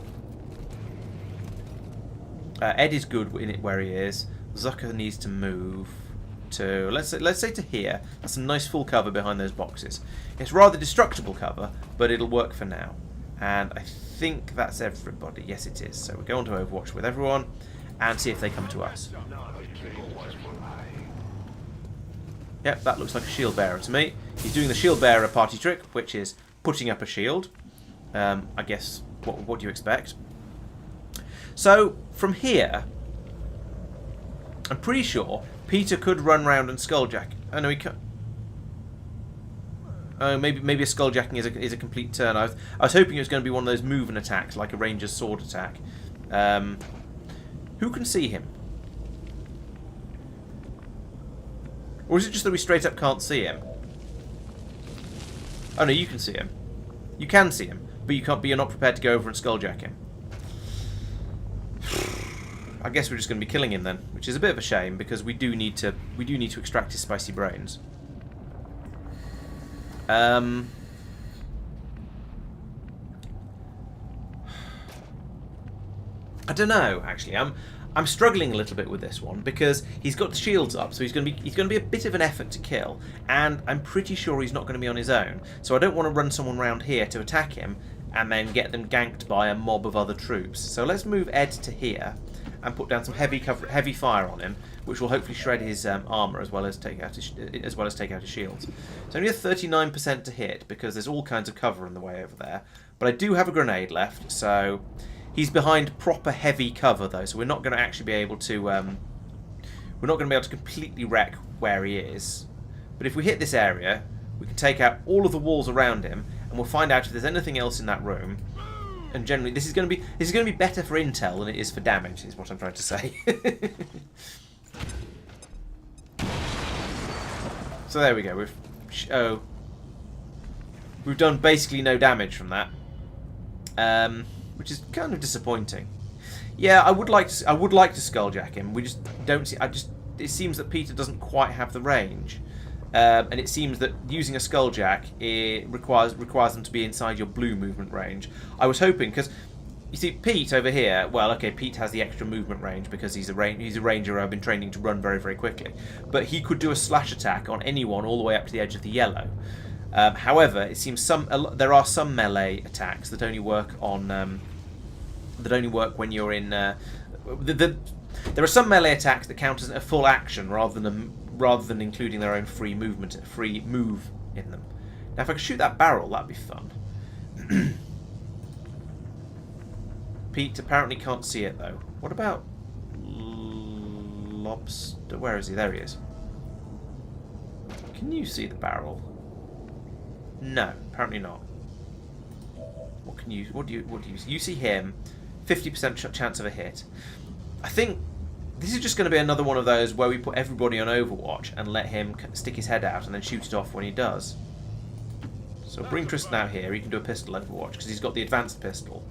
Speaker 1: Ed is good in it where he is. Zucker needs to move to let's say to here. That's some nice full cover behind those boxes. It's rather destructible cover, but it'll work for now. And I think that's everybody. Yes, it is. So we go on to Overwatch with everyone and see if they come to us. Yep, that looks like a shield bearer to me. He's doing the shield bearer party trick, which is putting up a shield. I guess what do you expect? So from here, I'm pretty sure Peter could run round and skulljack. Oh no, he can't. Oh, maybe a skulljacking is a complete turn. I was hoping it was going to be one of those moving attacks, like a ranger's sword attack. Who can see him? Or is it just that we straight up can't see him? Oh no, you can see him. You can see him, but you can't. But you're not prepared to go over and skulljack him. I guess we're just going to be killing him then, which is a bit of a shame because we do need to extract his spicy brains. I don't know. Actually, I'm struggling a little bit with this one because he's got the shields up, so he's going to be a bit of an effort to kill, and I'm pretty sure he's not going to be on his own. So I don't want to run someone around here to attack him and then get them ganked by a mob of other troops. So let's move Ed to here and put down some heavy fire on him, which will hopefully shred his armor as well as take out his shields. It's only a 39% to hit because there's all kinds of cover in the way over there. But I do have a grenade left, so he's behind proper heavy cover though, so we're not going to actually be able to completely wreck where he is. But if we hit this area, we can take out all of the walls around him, and we'll find out if there's anything else in that room. And generally, this is going to be better for intel than it is for damage, is what I'm trying to say. So there we go. We've done basically no damage from that, which is kind of disappointing. Yeah, I would like to skulljack him. We just don't see. It seems that Peter doesn't quite have the range, and it seems that using a skulljack requires them to be inside your blue movement range. I was hoping, because you see Pete over here. Well, okay, Pete has the extra movement range because he's a ranger who I've been training to run very, very quickly. But he could do a slash attack on anyone all the way up to the edge of the yellow. However, it seems there are some melee attacks that only work on when you're in. There are some melee attacks that count as a full action rather than including their own free move in them. Now, if I could shoot that barrel, that'd be fun. Pete apparently can't see it though. What about Lobster? Where is he? There he is. Can you see the barrel? No, apparently not. What do you see? You see him. 50% chance of a hit. I think this is just going to be another one of those where we put everybody on Overwatch and let him stick his head out and then shoot it off when he does. So bring Tristan out here. He can do a pistol Overwatch because he's got the advanced pistol.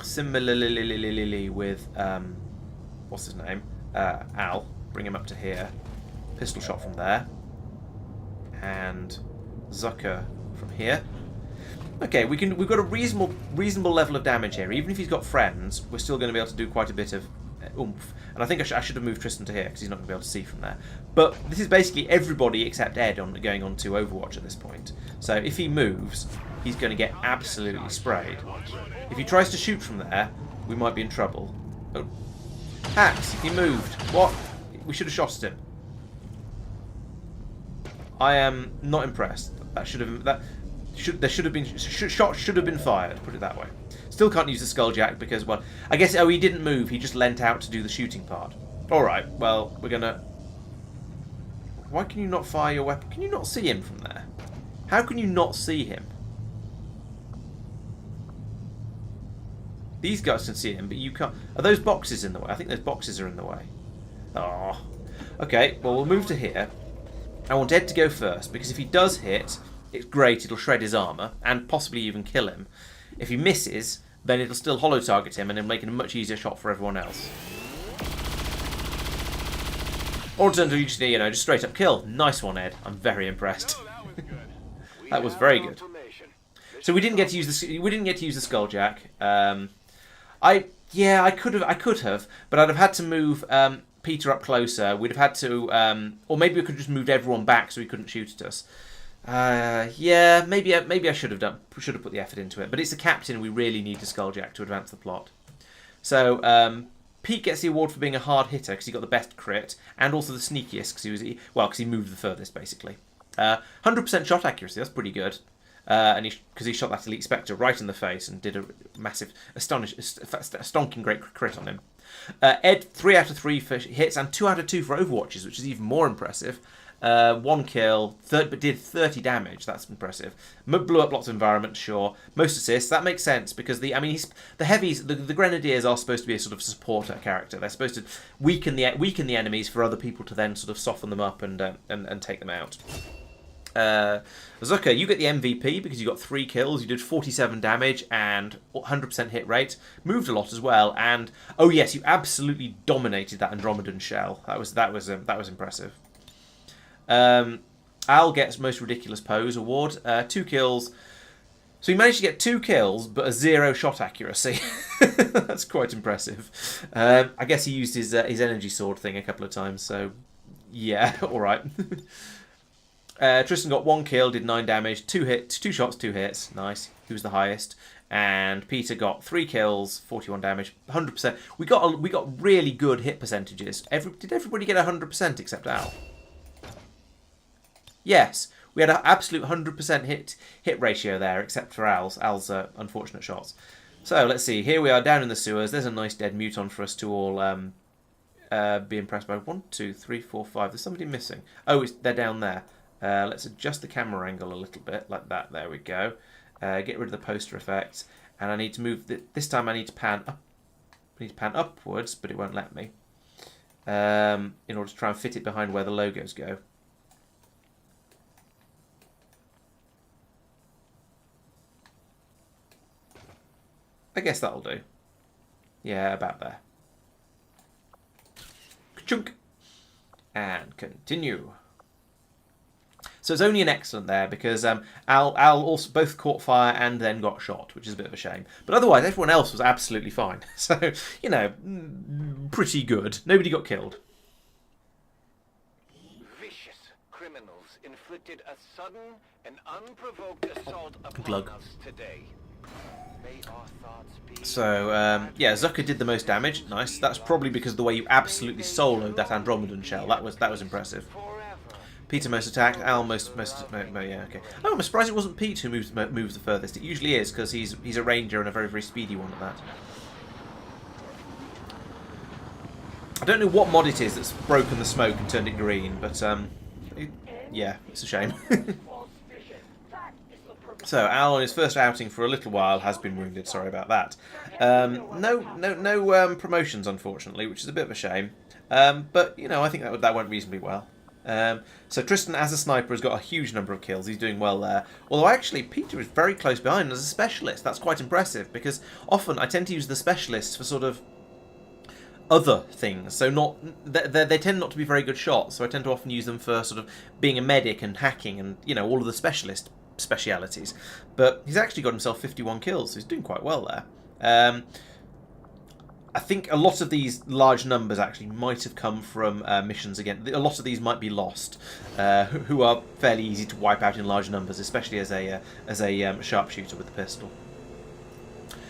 Speaker 1: Similarly with what's his name? Al. Bring him up to here. Pistol shot from there. And Zucker from here. Okay, we've got a reasonable level of damage here. Even if he's got friends, we're still going to be able to do quite a bit of oomph. And I think I should have moved Tristan to here because he's not going to be able to see from there. But this is basically everybody except Ed going on to Overwatch at this point. So if he moves, he's going to get absolutely sprayed. If he tries to shoot from there, we might be in trouble. Oh. Hacks, he moved. What? We should have shot at him. I am not impressed. Shots should have been fired. Put it that way. Still can't use the skulljack because, well, I guess he didn't move. He just leant out to do the shooting part. All right. Well, we're gonna. Why can you not fire your weapon? Can you not see him from there? How can you not see him? These guys can see him, but you can't. Are those boxes in the way? I think those boxes are in the way. Oh. Okay. Well, we'll move to here. I want Ed to go first because if he does hit, it's great. It'll shred his armor and possibly even kill him. If he misses, then it'll still hollow target him and it'll make it a much easier shot for everyone else. Or alternatively, you just straight up kill. Nice one, Ed. I'm very impressed. That was very good. So we didn't get to use the skulljack. I could have, but I'd have had to move Peter up closer. We'd have had to, or maybe we could have just moved everyone back so he couldn't shoot at us. Yeah, maybe I should have put the effort into it. But it's the captain. We really need to skulljack to advance the plot. So Pete gets the award for being a hard hitter because he got the best crit and also the sneakiest because he moved the furthest basically. 100% shot accuracy. That's pretty good. And because he shot that elite Spectre right in the face and did a massive, stonking great crit on him. Ed 3 out of 3 for hits and 2 out of 2 for overwatches, which is even more impressive. 1 kill, but did 30 damage. That's impressive. Blew up lots of environment, sure. Most assists. That makes sense because the heavies, the grenadiers are supposed to be a sort of supporter character. They're supposed to weaken the enemies for other people to then sort of soften them up and take them out. Zucker, you get the MVP because you got 3 kills. You did 47 damage and 100% hit rate. Moved a lot as well. And oh yes, you absolutely dominated that Andromedan shell. That was impressive. Al gets most ridiculous pose award. 2 kills. So he managed to get 2 kills, but a 0 shot accuracy. That's quite impressive. I guess he used his energy sword thing a couple of times. So yeah, all right. Tristan got 1 kill, did 9 damage, 2 shots, 2 hits. Nice. He was the highest. And Peter got 3 kills, 41 damage, 100%. We got really good hit percentages. Did everybody get 100% except Al? Yes. We had an absolute 100% hit ratio there, except for Al's unfortunate shots. So let's see. Here we are down in the sewers. There's a nice dead muton for us to all be impressed by. 1, 2, 3, 4, 5. There's somebody missing. Oh, they're down there. Let's adjust the camera angle a little bit, like that. There we go. Get rid of the poster effects, and I need to move. This time I need to pan up. I need to pan upwards, but it won't let me. In order to try and fit it behind where the logos go. I guess that'll do. Yeah, about there. Chunk. And continue. So it's only an excellent there because Al also both caught fire and then got shot, which is a bit of a shame. But otherwise, everyone else was absolutely fine. So, you know, pretty good. Nobody got killed.
Speaker 2: Vicious criminals inflicted a sudden and unprovoked assault upon
Speaker 1: Glug.
Speaker 2: us today. May our thoughts be...
Speaker 1: So, yeah, Zucker did the most damage. Nice. That's probably because of the way you absolutely soloed that Andromedan shell. That was impressive.
Speaker 2: Forever.
Speaker 1: Peter most attacked. Al most yeah, okay. Oh, I'm surprised it wasn't Pete who moves the furthest. It usually is because he's a ranger and a very, very speedy one at that. I don't know what mod it is that's broken the smoke and turned it green, but yeah, it's a shame. So Al, on his first outing for a little while, has been wounded. Sorry about that. No promotions, unfortunately, which is a bit of a shame. But you know, I think that went reasonably well. So Tristan, as a sniper, has got a huge number of kills. He's doing well there. Although actually, Peter is very close behind as a specialist. That's quite impressive because often I tend to use the specialists for sort of other things. So they tend not to be very good shots. So I tend to often use them for sort of being a medic and hacking and all of the specialities. But he's actually got himself 51 kills. So he's doing quite well there. I think a lot of these large numbers actually might have come from missions again. A lot of these might be lost, who are fairly easy to wipe out in large numbers, especially as a sharpshooter with the pistol.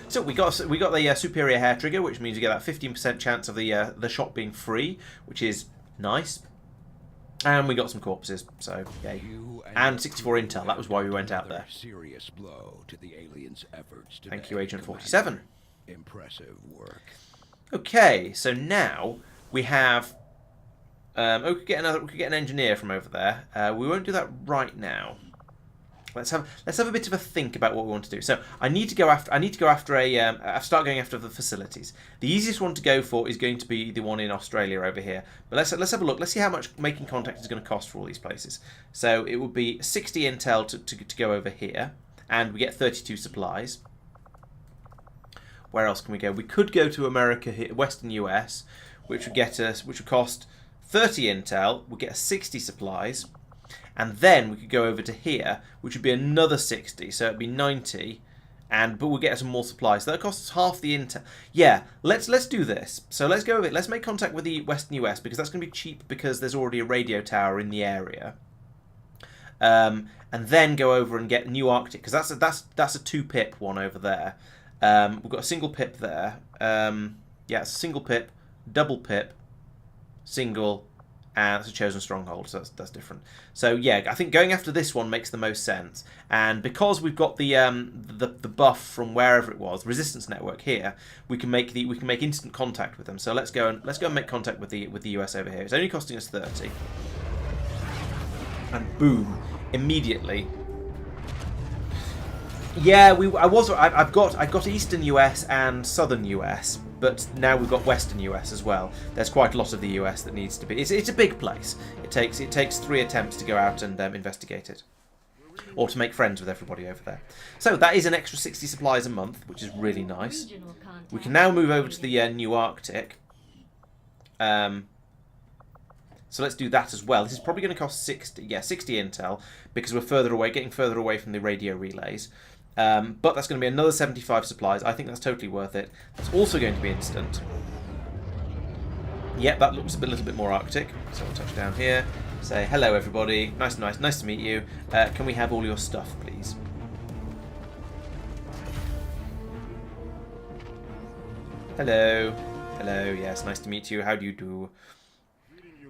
Speaker 1: So we got the superior hair trigger, which means you get that 15% chance of the shot being free, which is nice. And we got some corpses, so yay. And 64 intel. That was why we went out there.
Speaker 3: Serious blow to the aliens' efforts to
Speaker 1: Thank you, Agent 47.
Speaker 3: Impressive work.
Speaker 1: Okay, so now we have. We could get an engineer from over there. We won't do that right now. Let's have a bit of a think about what we want to do. So I need to go after start going after the facilities. The easiest one to go for is going to be the one in Australia over here. But let's have a look. Let's see how much making contact is going to cost for all these places. So it would be 60 intel to go over here, and we get 32 supplies. Where else can we go? We could go to America here, Western US, which would cost 30 intel. We'd get 60 supplies. And then we could go over to here, which would be another 60, so it'd be 90, but we'll get some more supplies. So that costs half the intel. Yeah, let's do this. So let's go with it. Let's make contact with the Western US because that's going to be cheap because there's already a radio tower in the area. And then go over and get New Arctic because that's a 2-pip one over there. We've got a single pip there. Yeah, it's a single pip, double pip, single. And it's a chosen stronghold, so that's different. So yeah, I think going after this one makes the most sense. And because we've got the buff from wherever it was, resistance network here, we can make instant contact with them. So let's go and make contact with the US over here. It's only costing us 30. And boom, immediately. Yeah, I've got Eastern US and Southern US. But now we've got Western US as well. There's quite a lot of the US that needs to be. It's a big place. It takes 3 attempts to go out and investigate it, or to make friends with everybody over there. So that is an extra 60 supplies a month, which is really nice. We can now move over to the New Arctic. So let's do that as well. This is probably going to cost 60 intel because we're getting further away from the radio relays. But that's going to be another 75 supplies. I think that's totally worth it. That's also going to be instant. Yep, that looks a little bit more Arctic. So we'll touch down here. Say, hello everybody. Nice to meet you. Can we have all your stuff, please? Hello. Hello, yes, nice to meet you. How do you do?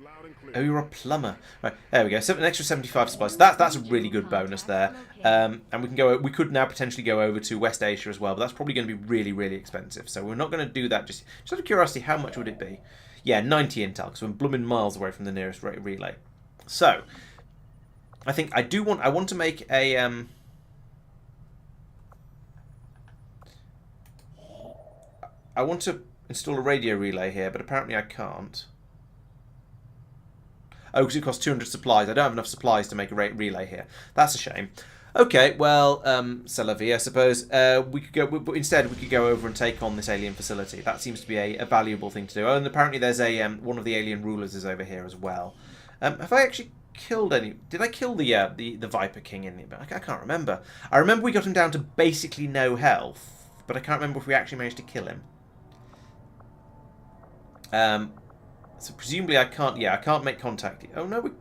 Speaker 3: you loud and clear.
Speaker 1: Oh, you're a plumber. Right, there we go. An extra 75 supplies. That's a really good bonus there. And we can go. We could now potentially go over to West Asia as well, but that's probably going to be really, really expensive. So we're not going to do that. Just out of curiosity, how much would it be? Yeah, 90 intel, because we're blooming miles away from the nearest relay. So I think I want to make a I want to install a radio relay here, but apparently I can't. Oh, because it costs 200 supplies. I don't have enough supplies to make a relay here. That's a shame. Okay, well, c'est la vie, I suppose. We could go. Instead, we could go over and take on this alien facility. That seems to be a valuable thing to do. Oh, and apparently there's a one of the alien rulers is over here as well. Have I actually killed any? Did I kill the Viper King in the? I can't remember. I remember we got him down to basically no health, but I can't remember if we actually managed to kill him. So presumably I can't. Yeah, I can't make contact. Oh no,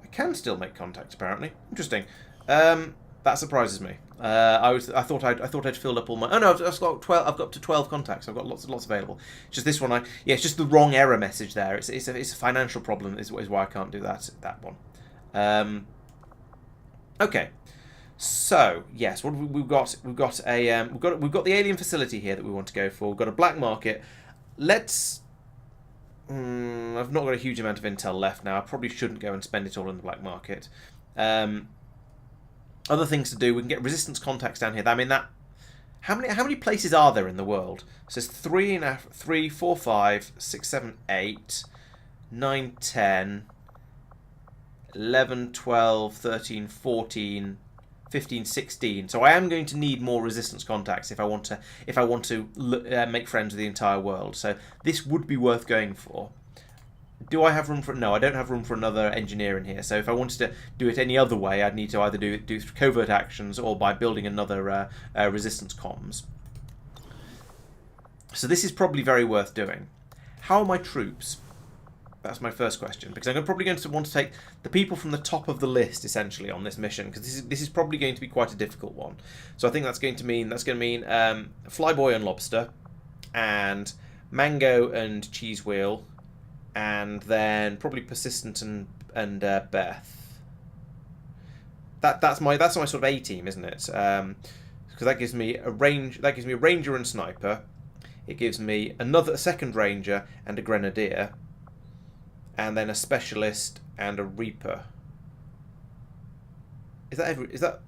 Speaker 1: I can still make contact. Apparently, interesting. That surprises me. I thought I'd filled up all my. Oh no, I've got 12. I've got up to 12 contacts. I've got lots available. It's just this one. Yeah, it's just the wrong error message there. It's a financial problem. Is why I can't do that one. Okay. So yes, what we've got? We've got the alien facility here that we want to go for. We've got a black market. Let's. I've not got a huge amount of intel left now. I probably shouldn't go and spend it all in the black market. Other things to do. We can get resistance contacts down here. I mean that. How many places are there in the world? So it's 3, 4, 5, 6, 7, 8, 9, 10, 11, 12, 13, 14. 15, 16. So I am going to need more resistance contacts if I want to make friends with the entire world. So this would be worth going for. Do I have room for? No, I don't have room for another engineer in here. So if I wanted to do it any other way, I'd need to either do through covert actions or by building another resistance comms. So this is probably very worth doing. How are my troops? That's my first question, because I'm probably going to want to take the people from the top of the list essentially on this mission, because this is probably going to be quite a difficult one. So I think that's going to mean Flyboy and Lobster, and Mango and Cheese Wheel, and then probably Persistent and Beth. That's my sort of A team, isn't it? Because that gives me a range. That gives me a Ranger and Sniper. It gives me a second Ranger and a Grenadier. And then a Specialist and a Reaper. Is that?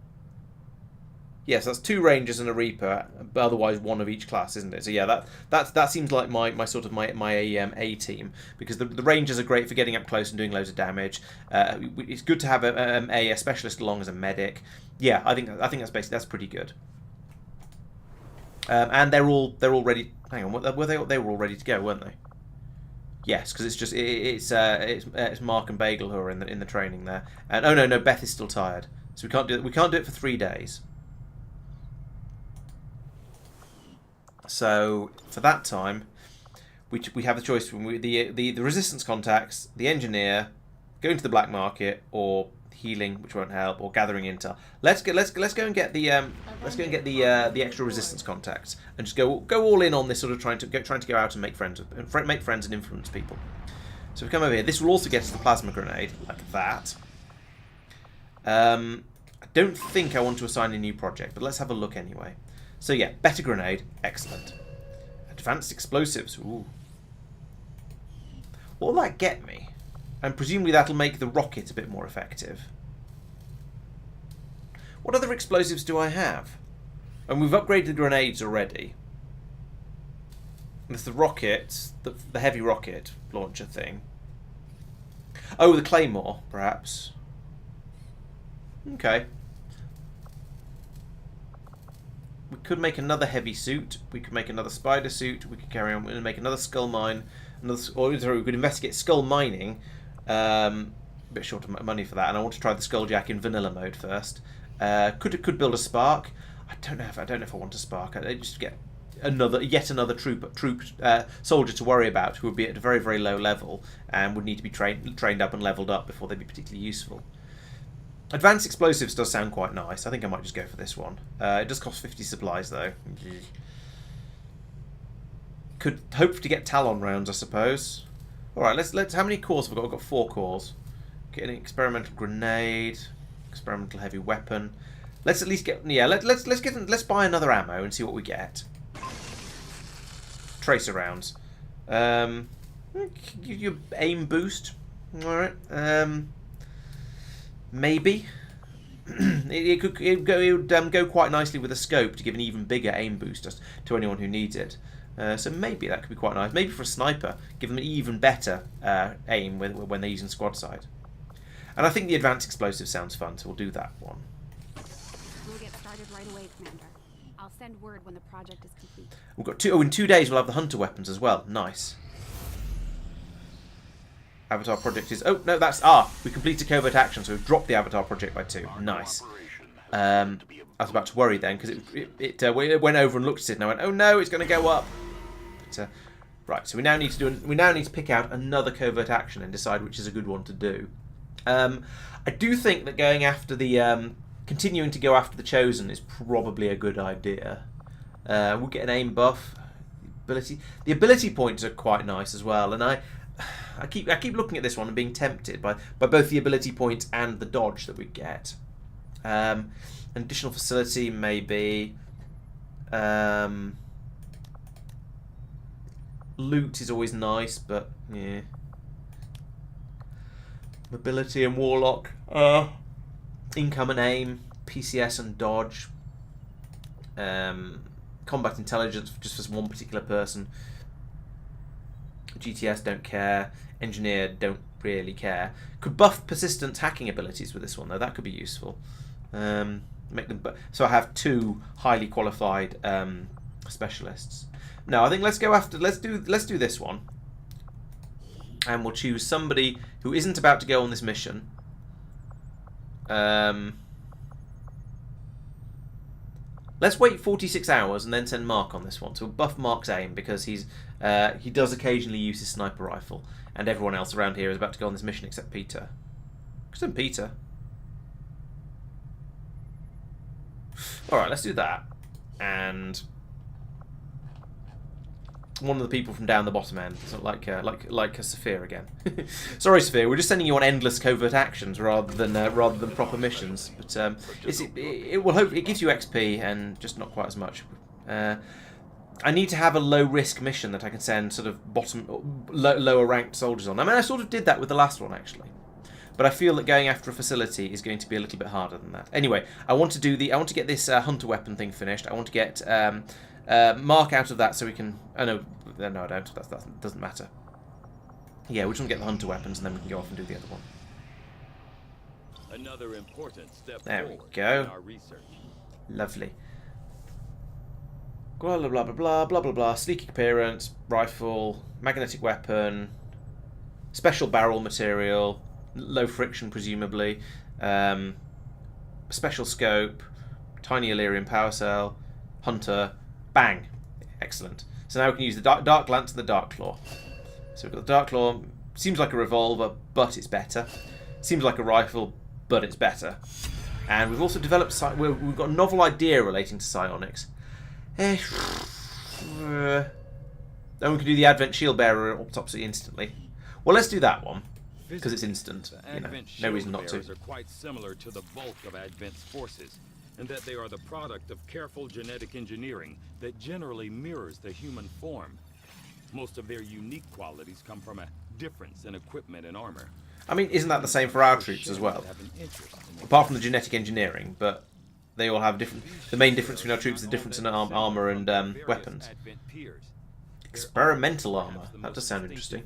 Speaker 1: Yes, that's 2 Rangers and a Reaper. But otherwise, one of each class, isn't it? So yeah, that seems like my sort of my A team, because the Rangers are great for getting up close and doing loads of damage. It's good to have a Specialist along as a medic. Yeah, I think that's pretty good. And they're all ready. Hang on, they were all ready to go, weren't they? Yes, because it's Mark and Bagel who are in the training there. And oh no, Beth is still tired, so we can't do it. We can't do it for 3 days. So for that time, we have the choice between the resistance contacts, the engineer, going to the black market, or healing, which won't help, or gathering intel. Let's go and get the extra resistance contacts, and just go all in on this sort of trying to go out and make friends and influence people. So if we come over here, this will also get us the plasma grenade like that. I don't think I want to assign a new project, but let's have a look anyway. So yeah, better grenade, excellent. Advanced explosives, ooh. What will that get me? And presumably that'll make the rocket a bit more effective. What other explosives do I have? And we've upgraded the grenades already. There's the rocket, the heavy rocket launcher thing. Oh, the Claymore, perhaps. Okay. We could make another heavy suit. We could make another spider suit. We could carry on and make another skull mine. Or we could investigate skull mining. A bit short of money for that, and I want to try the Skulljack in vanilla mode first. Could build a spark. I don't know if I want a spark. I just get yet another soldier to worry about, who would be at a very, very low level and would need to be trained up and leveled up before they'd be particularly useful. Advanced explosives does sound quite nice. I think I might just go for this one. It does cost 50 supplies though. Could hope to get Talon rounds, I suppose. All right, let's. How many cores have I got? I've got 4 cores. Get an experimental grenade, experimental heavy weapon. Let's at least get. Yeah, let's buy another ammo and see what we get. Tracer rounds. Give you aim boost. All right. Maybe. it would go quite nicely with a scope to give an even bigger aim boost to anyone who needs it. So maybe that could be quite nice. Maybe for a sniper, give them an even better aim when they're using squad side. And I think the advanced explosive sounds fun, so we'll do that one.
Speaker 6: We'll get started right away, Commander. I'll send word when the project is complete.
Speaker 1: We've got 2. Oh, in 2 days we'll have the hunter weapons as well. Nice. Avatar project is... Oh, no, that's... we completed covert action, so we've dropped the Avatar project by 2. Nice. I was about to worry then, because it went over and looked at it, and I went, oh no, it's going to go up. But, right, so we now need to pick out another covert action and decide which is a good one to do. I do think that going after the... continuing to go after the Chosen is probably a good idea. We'll get an aim buff. The ability points are quite nice as well, and I keep looking at this one and being tempted by both the ability points and the dodge that we get. An additional facility maybe. Loot is always nice, but yeah. Mobility and Warlock. Income and aim. PCS and dodge. Combat intelligence just for one particular person. GTS don't care. Engineer don't really care. Could buff persistent hacking abilities with this one though. That could be useful. Make them. So I have 2 highly qualified specialists. No, I think let's go after. Let's do this one. And we'll choose somebody who isn't about to go on this mission. Let's wait 46 hours and then send Mark on this one. So we'll buff Mark's aim because he does occasionally use his sniper rifle, and everyone else around here is about to go on this mission except Peter. Except Peter. All right, let's do that. And one of the people from down the bottom end, so like a Sophia again. Sorry, Sophia, we're just sending you on endless covert actions rather than proper missions. But it gives you XP and just not quite as much. I need to have a low risk mission that I can send sort of lower ranked soldiers on. I mean, I sort of did that with the last one actually, but I feel that going after a facility is going to be a little bit harder than that. Anyway, I want to get this hunter weapon thing finished. I want to get Mark out of that so we can... Oh, no, I don't. That doesn't matter. Yeah, we just want to get the hunter weapons and then we can go off and do the other one.
Speaker 4: Another important step
Speaker 1: there we
Speaker 4: forward
Speaker 1: go.
Speaker 4: in our research.
Speaker 1: Lovely. Blah, blah, blah, blah, blah, blah, blah, blah. Sleek appearance, rifle, magnetic weapon, special barrel material, low friction presumably, special scope, tiny Illyrian power cell, hunter... Bang! Excellent. So now we can use the dark lance and the dark claw. So we've got the dark claw. Seems like a revolver, but it's better. Seems like a rifle, but it's better. And we've also developed... We've got a novel idea relating to psionics. Then we can do the Advent Shield Bearer autopsy instantly. Well, let's do that one because it's instant. You know, no reason not to.
Speaker 4: Are quite similar to the bulk of Advent's forces, and that they are the product of careful genetic engineering that generally mirrors the human form. Most of their unique qualities come from a difference in equipment and armor.
Speaker 1: I mean, isn't that the same for our troops as well? Apart from the genetic engineering, but they all have different... The main difference between our troops is the difference in armor and weapons. Experimental armor. That does sound interesting.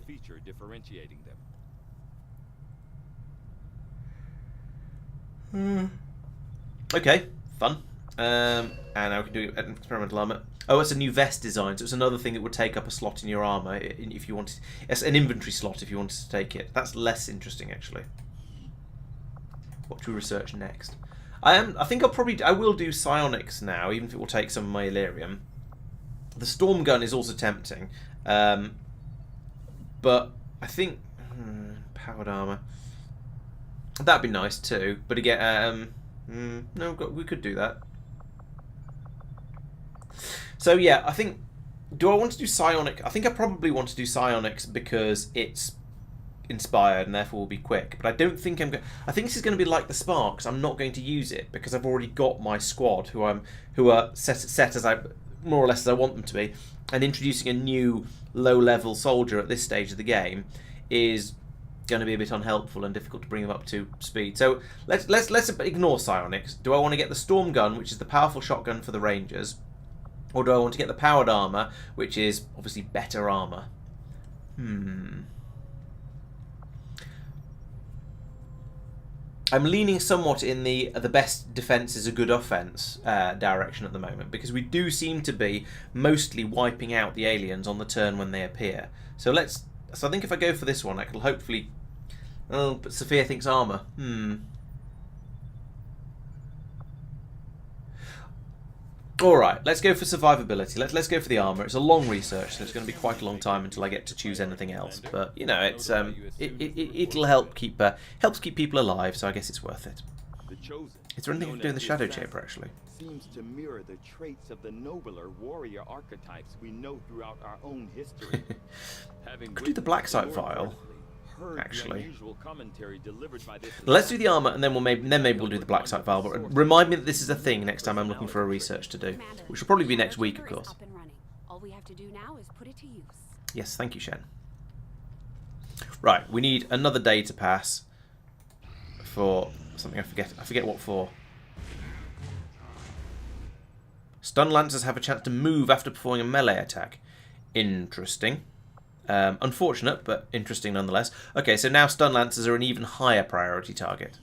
Speaker 1: Okay, fun. And now we can do experimental armor. Oh, it's a new vest design, so it's another thing that would take up a slot in your armor if you wanted. It's an inventory slot if you wanted to take it. That's less interesting, actually. What to research next? I think I will do psionics now, even if it will take some of my Illyrium. The storm gun is also tempting, but I think powered armor. That'd be nice too. But again, no, we could do that. So yeah, I think. Do I want to do psionic? I think I probably want to do psionics because it's inspired and therefore will be quick. But I don't think I'm going. I think this is going to be like the Sparks. I'm not going to use it because I've already got my squad who are set as I more or less as I want them to be, and introducing a new low-level soldier at this stage of the game is going to be a bit unhelpful and difficult to bring them up to speed. So let's ignore psionics. Do I want to get the storm gun, which is the powerful shotgun for the Rangers, or do I want to get the powered armor, which is obviously better armor? I'm leaning somewhat in the best defense is a good offense direction at the moment, because we do seem to be mostly wiping out the aliens on the turn when they appear. So I think if I go for this one, I can hopefully. Oh, but Sophia thinks armor. All right, let's go for survivability. Let's go for the armor. It's a long research, so it's going to be quite a long time until I get to choose anything else. But you know, it's it'll help helps keep people alive. So I guess it's worth it.
Speaker 4: The Chosen,
Speaker 1: Is there anything I can do in the shadow chamber actually?
Speaker 4: seems to mirror the traits of the nobler warrior archetypes we know throughout our own history.
Speaker 1: Could do the blacksite vial. Actually,
Speaker 4: let's
Speaker 1: do the armor, and then maybe we'll do the blacksite vial. But remind me that this is a thing next time I'm looking for a research to do, which will probably be next week, of course.
Speaker 6: All we have to do now is put it to use.
Speaker 1: Yes, thank you, Shen. Right, we need another day to pass for something I forget what for. Stun Lancers have a chance to move after performing a melee attack. Interesting. Unfortunate, but interesting nonetheless. Okay, so now Stun Lancers are an even higher priority target.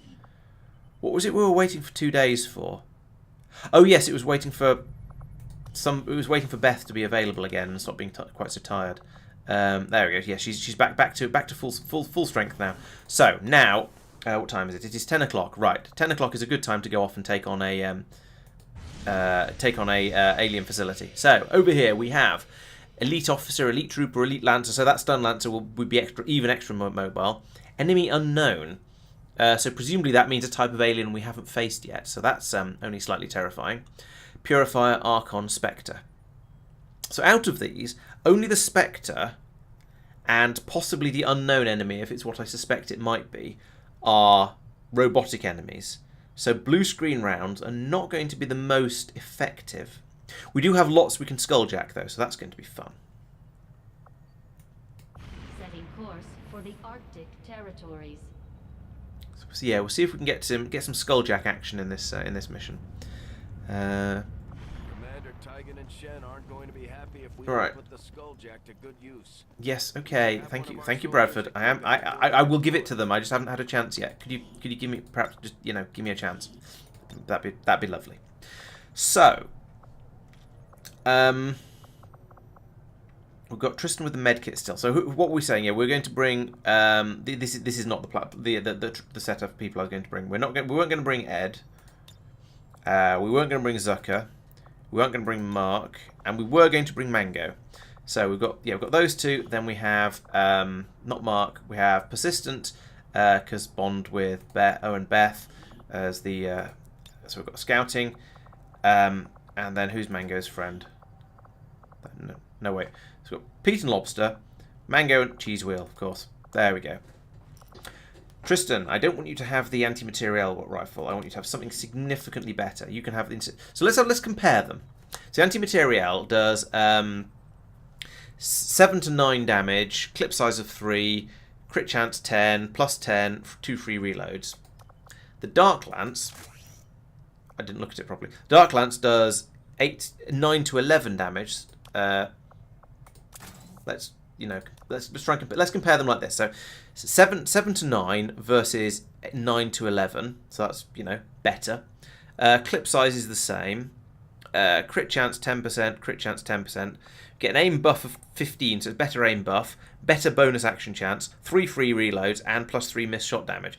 Speaker 1: What was it we were waiting for 2 days for? Oh yes, it was waiting for Beth to be available again and stop being quite so tired. There we go. Yeah, she's back to full strength now. So now, what time is it? It is 10 o'clock. Right, 10 o'clock is a good time to go off and take on a alien facility. So over here we have Elite Officer, Elite Trooper, Elite Lancer. So that Stun Lancer would be extra mobile. Enemy Unknown. So presumably that means a type of alien we haven't faced yet. So that's only slightly terrifying. Purifier, Archon, Spectre. So out of these, only the Spectre and possibly the unknown enemy, if it's what I suspect it might be, are robotic enemies. So blue screen rounds are not going to be the most effective. We do have lots we can skulljack though, so that's going to be fun.
Speaker 5: Setting course for the Arctic territories.
Speaker 1: So yeah, we'll see if we can get some skulljack action in this mission.
Speaker 3: Commander Tygan and Shen aren't going to be happy if we
Speaker 1: Right.
Speaker 3: put the skulljack to good use.
Speaker 1: Yes, okay. Thank you, Bradford. I will give it to them. I just haven't had a chance yet. Could you give me perhaps just give me a chance? That'd be lovely. So, we've got Tristan with the medkit still. So what were we saying? Yeah, we're going to bring. This is not the set of people I was going to bring. We weren't going to bring Ed. We weren't going to bring Zucker. We weren't going to bring Mark, and we were going to bring Mango. So we've got those two. Then we have not Mark. We have Persistent, because Bond with Owen Beth as the. So we've got Scouting, and then who's Mango's friend? No wait. So we've got Pete and Lobster, Mango and Cheese Wheel, of course. There we go. Tristan, I don't want you to have the anti-materiel rifle. I want you to have something significantly better. You can have the... So let's compare them. So anti-materiel does 7 to 9 damage, clip size of 3, crit chance 10, plus 10, 2 free reloads. The Dark Lance... I didn't look at it properly. Dark Lance does 9 to 11 damage. Let's try and let's compare them like this. So 7 to 9 versus 9 to 11. So that's better. Clip size is the same. Crit chance 10%. Crit chance 10%. Get an aim buff of 15, so it's better aim buff. Better bonus action chance. 3 free reloads and plus 3 missed shot damage.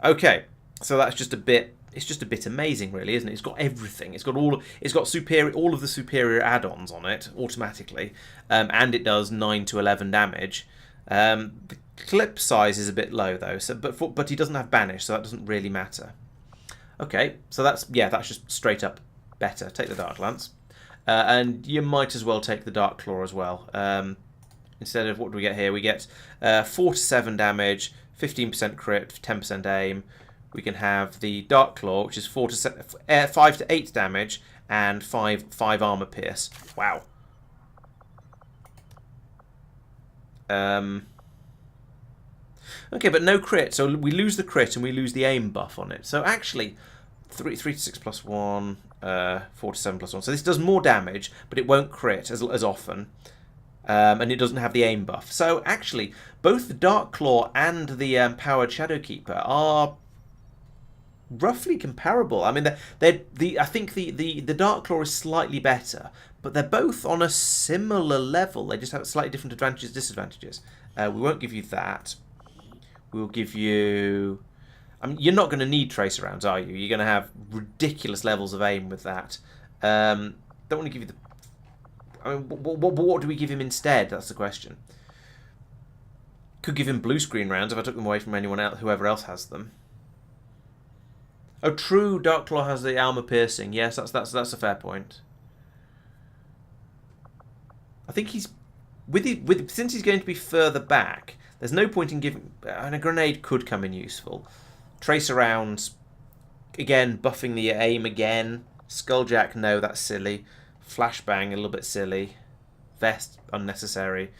Speaker 1: Okay, so that's just a bit. It's just a bit amazing, really, isn't it? It's got everything. It's got all of the superior add-ons on it automatically, and it does 9 to 11 damage. The clip size is a bit low though, so but he doesn't have banish, so that doesn't really matter. Okay, so that's just straight up better. Take the Dark Lance, and you might as well take the Dark Claw as well. instead of, what do we get here? We get 4 to 7 damage, 15% crit, 10% aim. We can have the Dark Claw, which is 5 to 8 damage and 5 armor pierce. Wow. Okay, but no crit, so we lose the crit and we lose the aim buff on it. So actually, 3 to 6 plus 1, 4 to 7 plus 1. So this does more damage, but it won't crit as often. And it doesn't have the aim buff. So actually, both the Dark Claw and the Powered Shadowkeeper are roughly comparable. I mean, I think the Dark Claw is slightly better, but they're both on a similar level. They just have slightly different advantages, disadvantages. We won't give you that. We'll give you... I mean, you're not going to need tracer rounds, are you? You're going to have ridiculous levels of aim with that. Don't want to give you the... I mean, what do we give him instead? That's the question. Could give him blue screen rounds if I took them away from anyone else, whoever else has them. Oh, true. Dark Claw has the armor piercing. Yes, that's a fair point. I think he's since he's going to be further back. There's no point in giving... And a grenade could come in useful. Tracer rounds, again, buffing the aim again. Skulljack, no, that's silly. Flashbang, a little bit silly. Vest, unnecessary.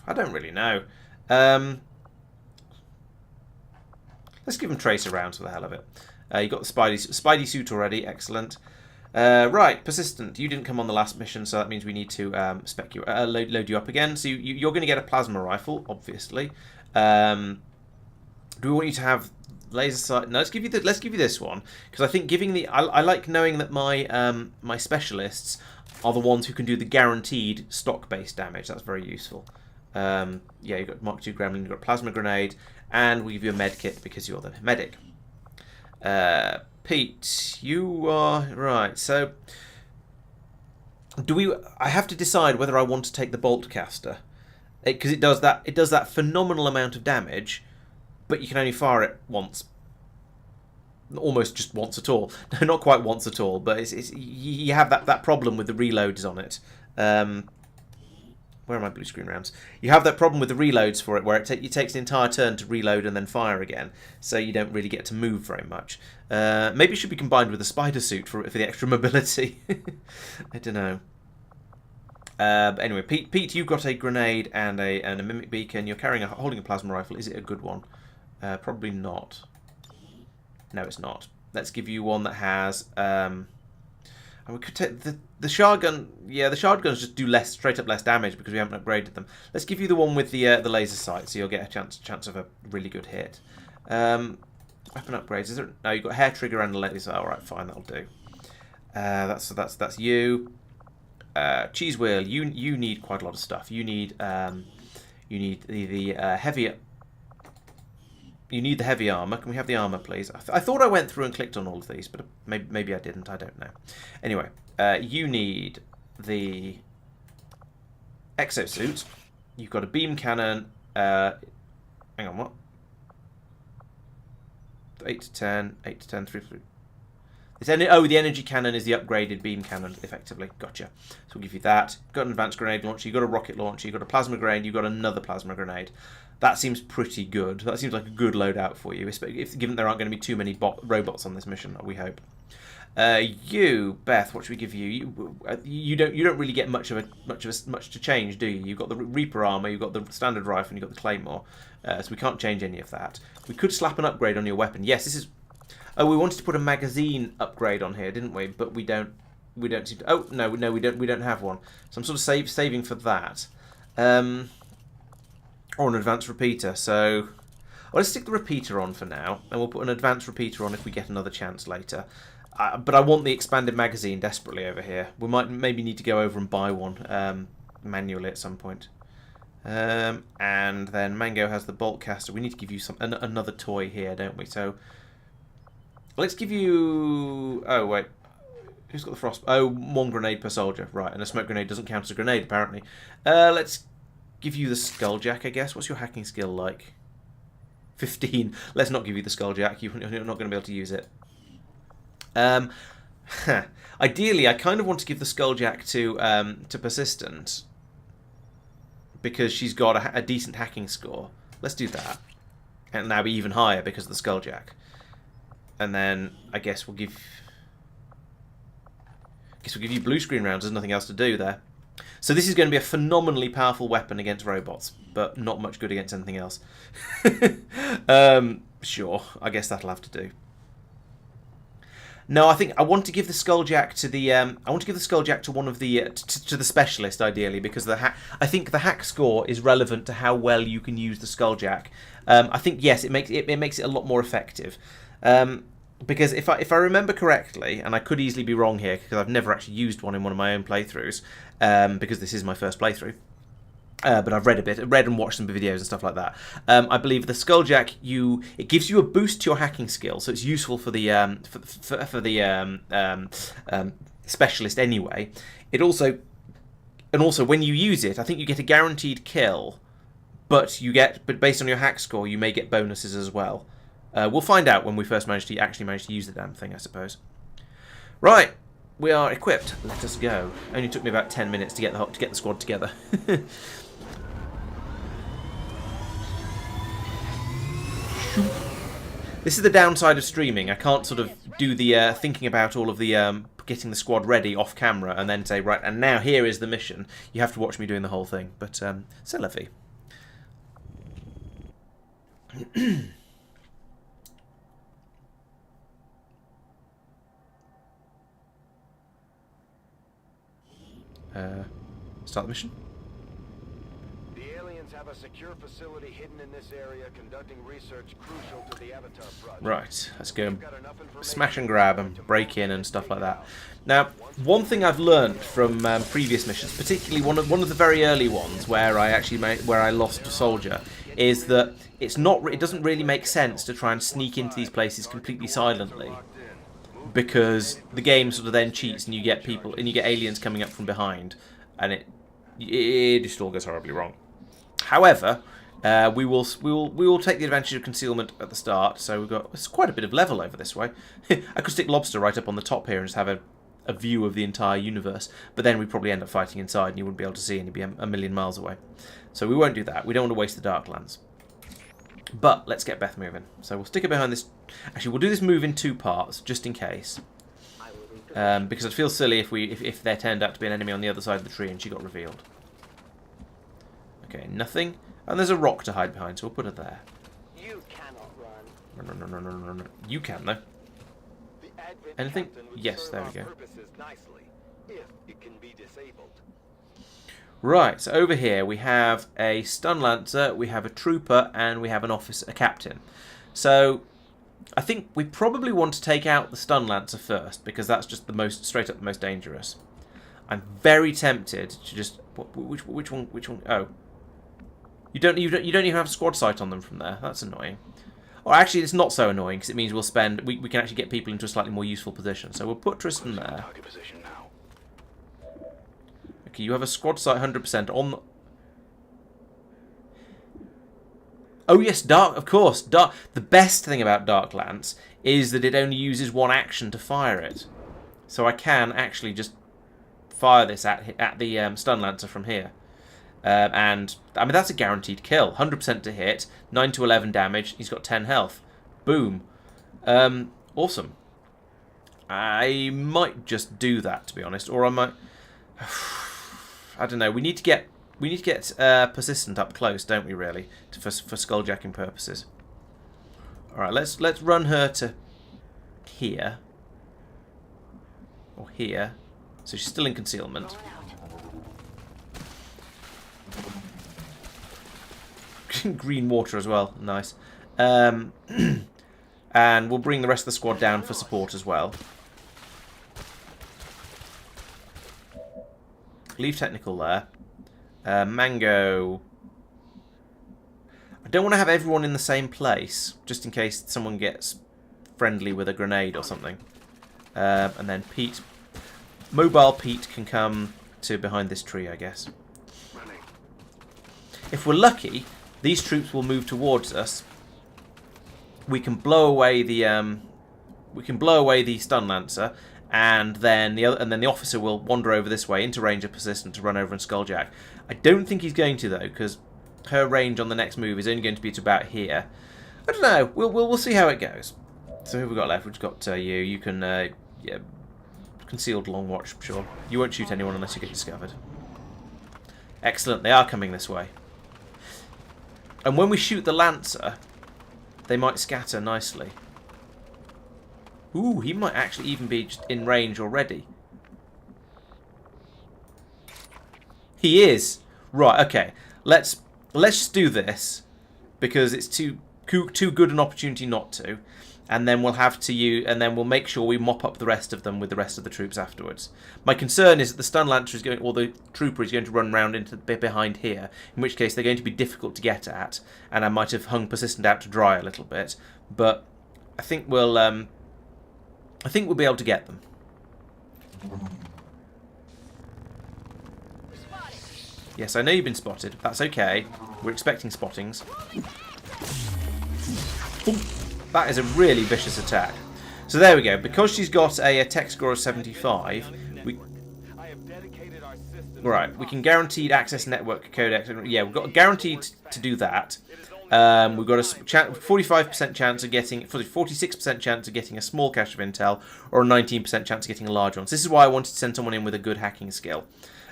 Speaker 1: I don't really know. Let's give him tracer rounds for the hell of it. You got the Spidey suit already, excellent. Right, persistent. You didn't come on the last mission, so that means we need to load you up again. So you're going to get a plasma rifle, obviously. Do we want you to have laser sight? No, let's give you this one, because I think giving the I like knowing that my specialists are the ones who can do the guaranteed stock-based damage. That's very useful. Yeah, you've got Mark II Gremlin, you've got plasma grenade, and we give you a med kit because you're the medic. Pete, you are right. So, I have to decide whether I want to take the bolt caster, because it does that phenomenal amount of damage, but you can only fire it once. Almost just once at all. No, not quite once at all, but you have that problem with the reloads on it. Where are my blue screen rounds? You have that problem with the reloads for it, where it takes the entire turn to reload and then fire again, so you don't really get to move very much. Maybe it should be combined with a spider suit for the extra mobility. I don't know. But anyway, Pete, you've got a grenade and a mimic beacon. You're holding a plasma rifle. Is it a good one? Probably not. No, it's not. Let's give you one that has... and we could take the shotgun. Yeah, the shotguns just do straight up less damage because we haven't upgraded them. Let's give you the one with the laser sight, so you'll get a chance of a really good hit. Weapon upgrades. Is there? No, you've got hair trigger and a laser. All right, fine, that'll do. That's you. Cheese wheel. You need quite a lot of stuff. You need the heavy. You need the heavy armor. Can we have the armor, please? I thought I went through and clicked on all of these, but maybe I didn't. I don't know. Anyway, you need the exosuit. You've got a beam cannon. Hang on, what? 8 to 10, 8 to 10, 3. The energy cannon is the upgraded beam cannon, effectively. Gotcha. So we'll give you that. You've got an advanced grenade launcher. You've got a rocket launcher. You've got a plasma grenade. You've got another plasma grenade. That seems pretty good. That seems like a good loadout for you, given there aren't going to be too many robots on this mission, we hope. You, Beth, what should we give you? You don't really get much to change, do you? You've got the Reaper armor, you've got the standard rifle, and you've got the Claymore. So we can't change any of that. We could slap an upgrade on your weapon. Yes, this is. Oh, we wanted to put a magazine upgrade on here, didn't we? But we don't seem to. Oh no, we don't have one. So I'm sort of saving for that. Or an advanced repeater. So well, let's stick the repeater on for now, and we'll put an advanced repeater on if we get another chance later. But I want the expanded magazine desperately over here. We might maybe need to go over and buy one manually at some point. And then Mango has the bolt caster. We need to give you another toy here, don't we? So let's give you... Oh, wait. Who's got the frost? Oh, 1 grenade per soldier. Right, and a smoke grenade doesn't count as a grenade, apparently. Let's give you the Skulljack, I guess. What's your hacking skill like? 15. Let's not give you the Skulljack. You're not going to be able to use it. Ideally, I kind of want to give the Skulljack to Persistent. because she's got a decent hacking score. Let's do that. And now be even higher because of the Skulljack. And then I guess we'll give you blue screen rounds. There's nothing else to do there. So this is going to be a phenomenally powerful weapon against robots, but not much good against anything else. Sure, I guess that'll have to do. No, I think I want to give the Skulljack to the I want to give the Skulljack to one of the to the specialist ideally, because I think the hack score is relevant to how well you can use the Skulljack. I think yes, it makes it a lot more effective. Because if I remember correctly, and I could easily be wrong here because I've never actually used one in one of my own playthroughs, because this is my first playthrough. But I've read and watched some videos and stuff like that. I believe the Skulljack, it gives you a boost to your hacking skill, so it's useful for the specialist anyway. It also when you use it, I think you get a guaranteed kill, but based on your hack score, you may get bonuses as well. We'll find out when we first manage to use the damn thing, I suppose. Right, we are equipped. Let us go. Only took me about 10 minutes to get the squad together. This is the downside of streaming. I can't sort of do the thinking about all of the getting the squad ready off camera and then say, right, and now here is the mission. You have to watch me doing the whole thing. But c'est la vie. Start the mission.
Speaker 2: The aliens have a secure facility hidden in this area conducting research crucial to the Avatar project.
Speaker 1: Right, let's go and smash and grab and break in and stuff like that. Now, one thing I've learned from previous missions, particularly one of the very early ones where I lost a soldier, is that it doesn't really make sense to try and sneak into these places completely silently, because the game sort of then cheats and you get aliens coming up from behind, and it just all goes horribly wrong. However, we will take the advantage of concealment at the start. So it's quite a bit of level over this way. I could stick Lobster right up on the top here and just have a view of the entire universe, but then we'd probably end up fighting inside and you wouldn't be able to see and you'd be a million miles away. So we won't do that. We don't want to waste the Darklands. But let's get Beth moving. So we'll stick her behind this. Actually, we'll do this move in 2 parts, just in case. Because I'd feel silly if there turned out to be an enemy on the other side of the tree and she got revealed. Okay, nothing. And there's a rock to hide behind, so we'll put her there.
Speaker 2: You cannot run.
Speaker 1: No. You can, though. Anything? Yes, there we go.
Speaker 2: Nicely, if it can be disabled.
Speaker 1: Right, so over here we have a stun lancer, we have a trooper, and we have a captain. So I think we probably want to take out the stun lancer first, because that's just straight up the most dangerous. I'm very tempted to just which one? Oh, you don't even have a squad sight on them from there. That's annoying. Or actually, it's not so annoying because it means we can actually get people into a slightly more useful position. So we'll put Tristan there. Okay, you have a squad sight 100% on. Oh yes, Dark. Of course, Dark. The best thing about Dark Lance is that it only uses one action to fire it. So I can actually just fire this at the stun lancer from here. And I mean that's a guaranteed kill. 100% to hit, 9 to 11 damage. He's got 10 health. Boom. Awesome. I might just do that, to be honest, or I might. I don't know. We need to get persistent up close, don't we? Really, for skulljacking purposes. All right, let's run her to here or here. So she's still in concealment. Green water as well, nice. And we'll bring the rest of the squad down for support as well. Leave technical there. Mango. I don't want to have everyone in the same place, just in case someone gets friendly with a grenade or something. And then Pete. Mobile Pete can come to behind this tree, I guess. If we're lucky, these troops will move towards us. We can blow away the stun lancer, and then the officer will wander over this way into range of Persistent to run over and skulljack. I don't think he's going to though, because her range on the next move is only going to be to about here. I don't know. We'll see how it goes. So who have we got left? We've got you. You can yeah, concealed long watch. Sure, you won't shoot anyone unless you get discovered. Excellent. They are coming this way. And when we shoot the Lancer, they might scatter nicely. Ooh, he might actually even be just in range already. He is. Right, okay. Let's just do this, because it's too good an opportunity not to. And then we'll have to and then we'll make sure we mop up the rest of them with the rest of the troops afterwards. My concern is that the stun lancer is going, or the trooper is going to run round into the bit behind here, in which case they're going to be difficult to get at, and I might have hung Persistent out to dry a little bit. But I think we'll be able to get them. Yes, I know you've been spotted. That's okay. We're expecting spottings. Ooh. That is a really vicious attack. So there we go. Because she's got a tech score of 75, right, we can guaranteed access network codex. Yeah, we've got guaranteed to do that. We've got a 45% chance of getting, 46% chance of getting a small cache of intel, or a 19% chance of getting a large one. So this is why I wanted to send someone in with a good hacking skill.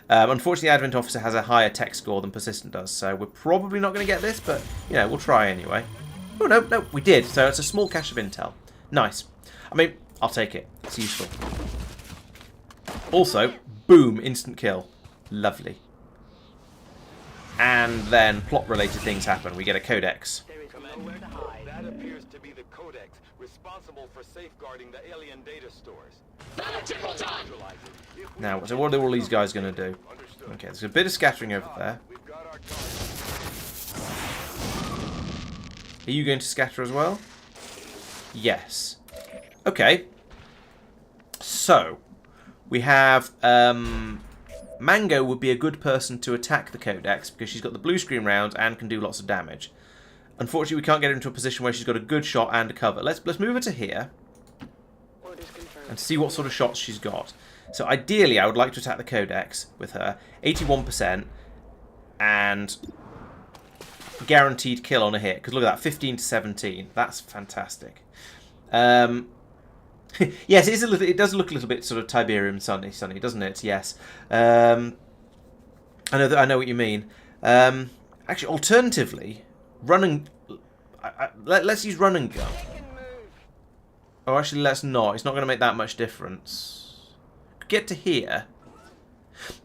Speaker 1: Unfortunately, Advent Officer has a higher tech score than Persistent does, so we're probably not going to get this, but you know, we'll try anyway. Oh, no, we did. So it's a small cache of intel. Nice. I mean, I'll take it. It's useful. Also, boom, instant kill. Lovely. And then plot-related things happen. We get a codex.
Speaker 2: Commander, that appears to be the codex responsible for safeguarding the alien data stores.
Speaker 1: Now, so what are all these guys going to do? Okay, there's a bit of scattering over there. Are you going to scatter as well? Yes. Okay. So, we have... Mango would be a good person to attack the Codex, because she's got the blue screen rounds and can do lots of damage. Unfortunately, we can't get her into a position where she's got a good shot and a cover. Let's move her to here and see what sort of shots she's got. So, ideally, I would like to attack the Codex with her. 81%. And... guaranteed kill on a hit, because look at that, 15 to 17. That's fantastic. Yes, it does look a little bit sort of Tiberium sunny, doesn't it? Yes. I know what you mean. Actually, alternatively, let's use run and gun. Oh, actually, let's not. It's not going to make that much difference. Get to here.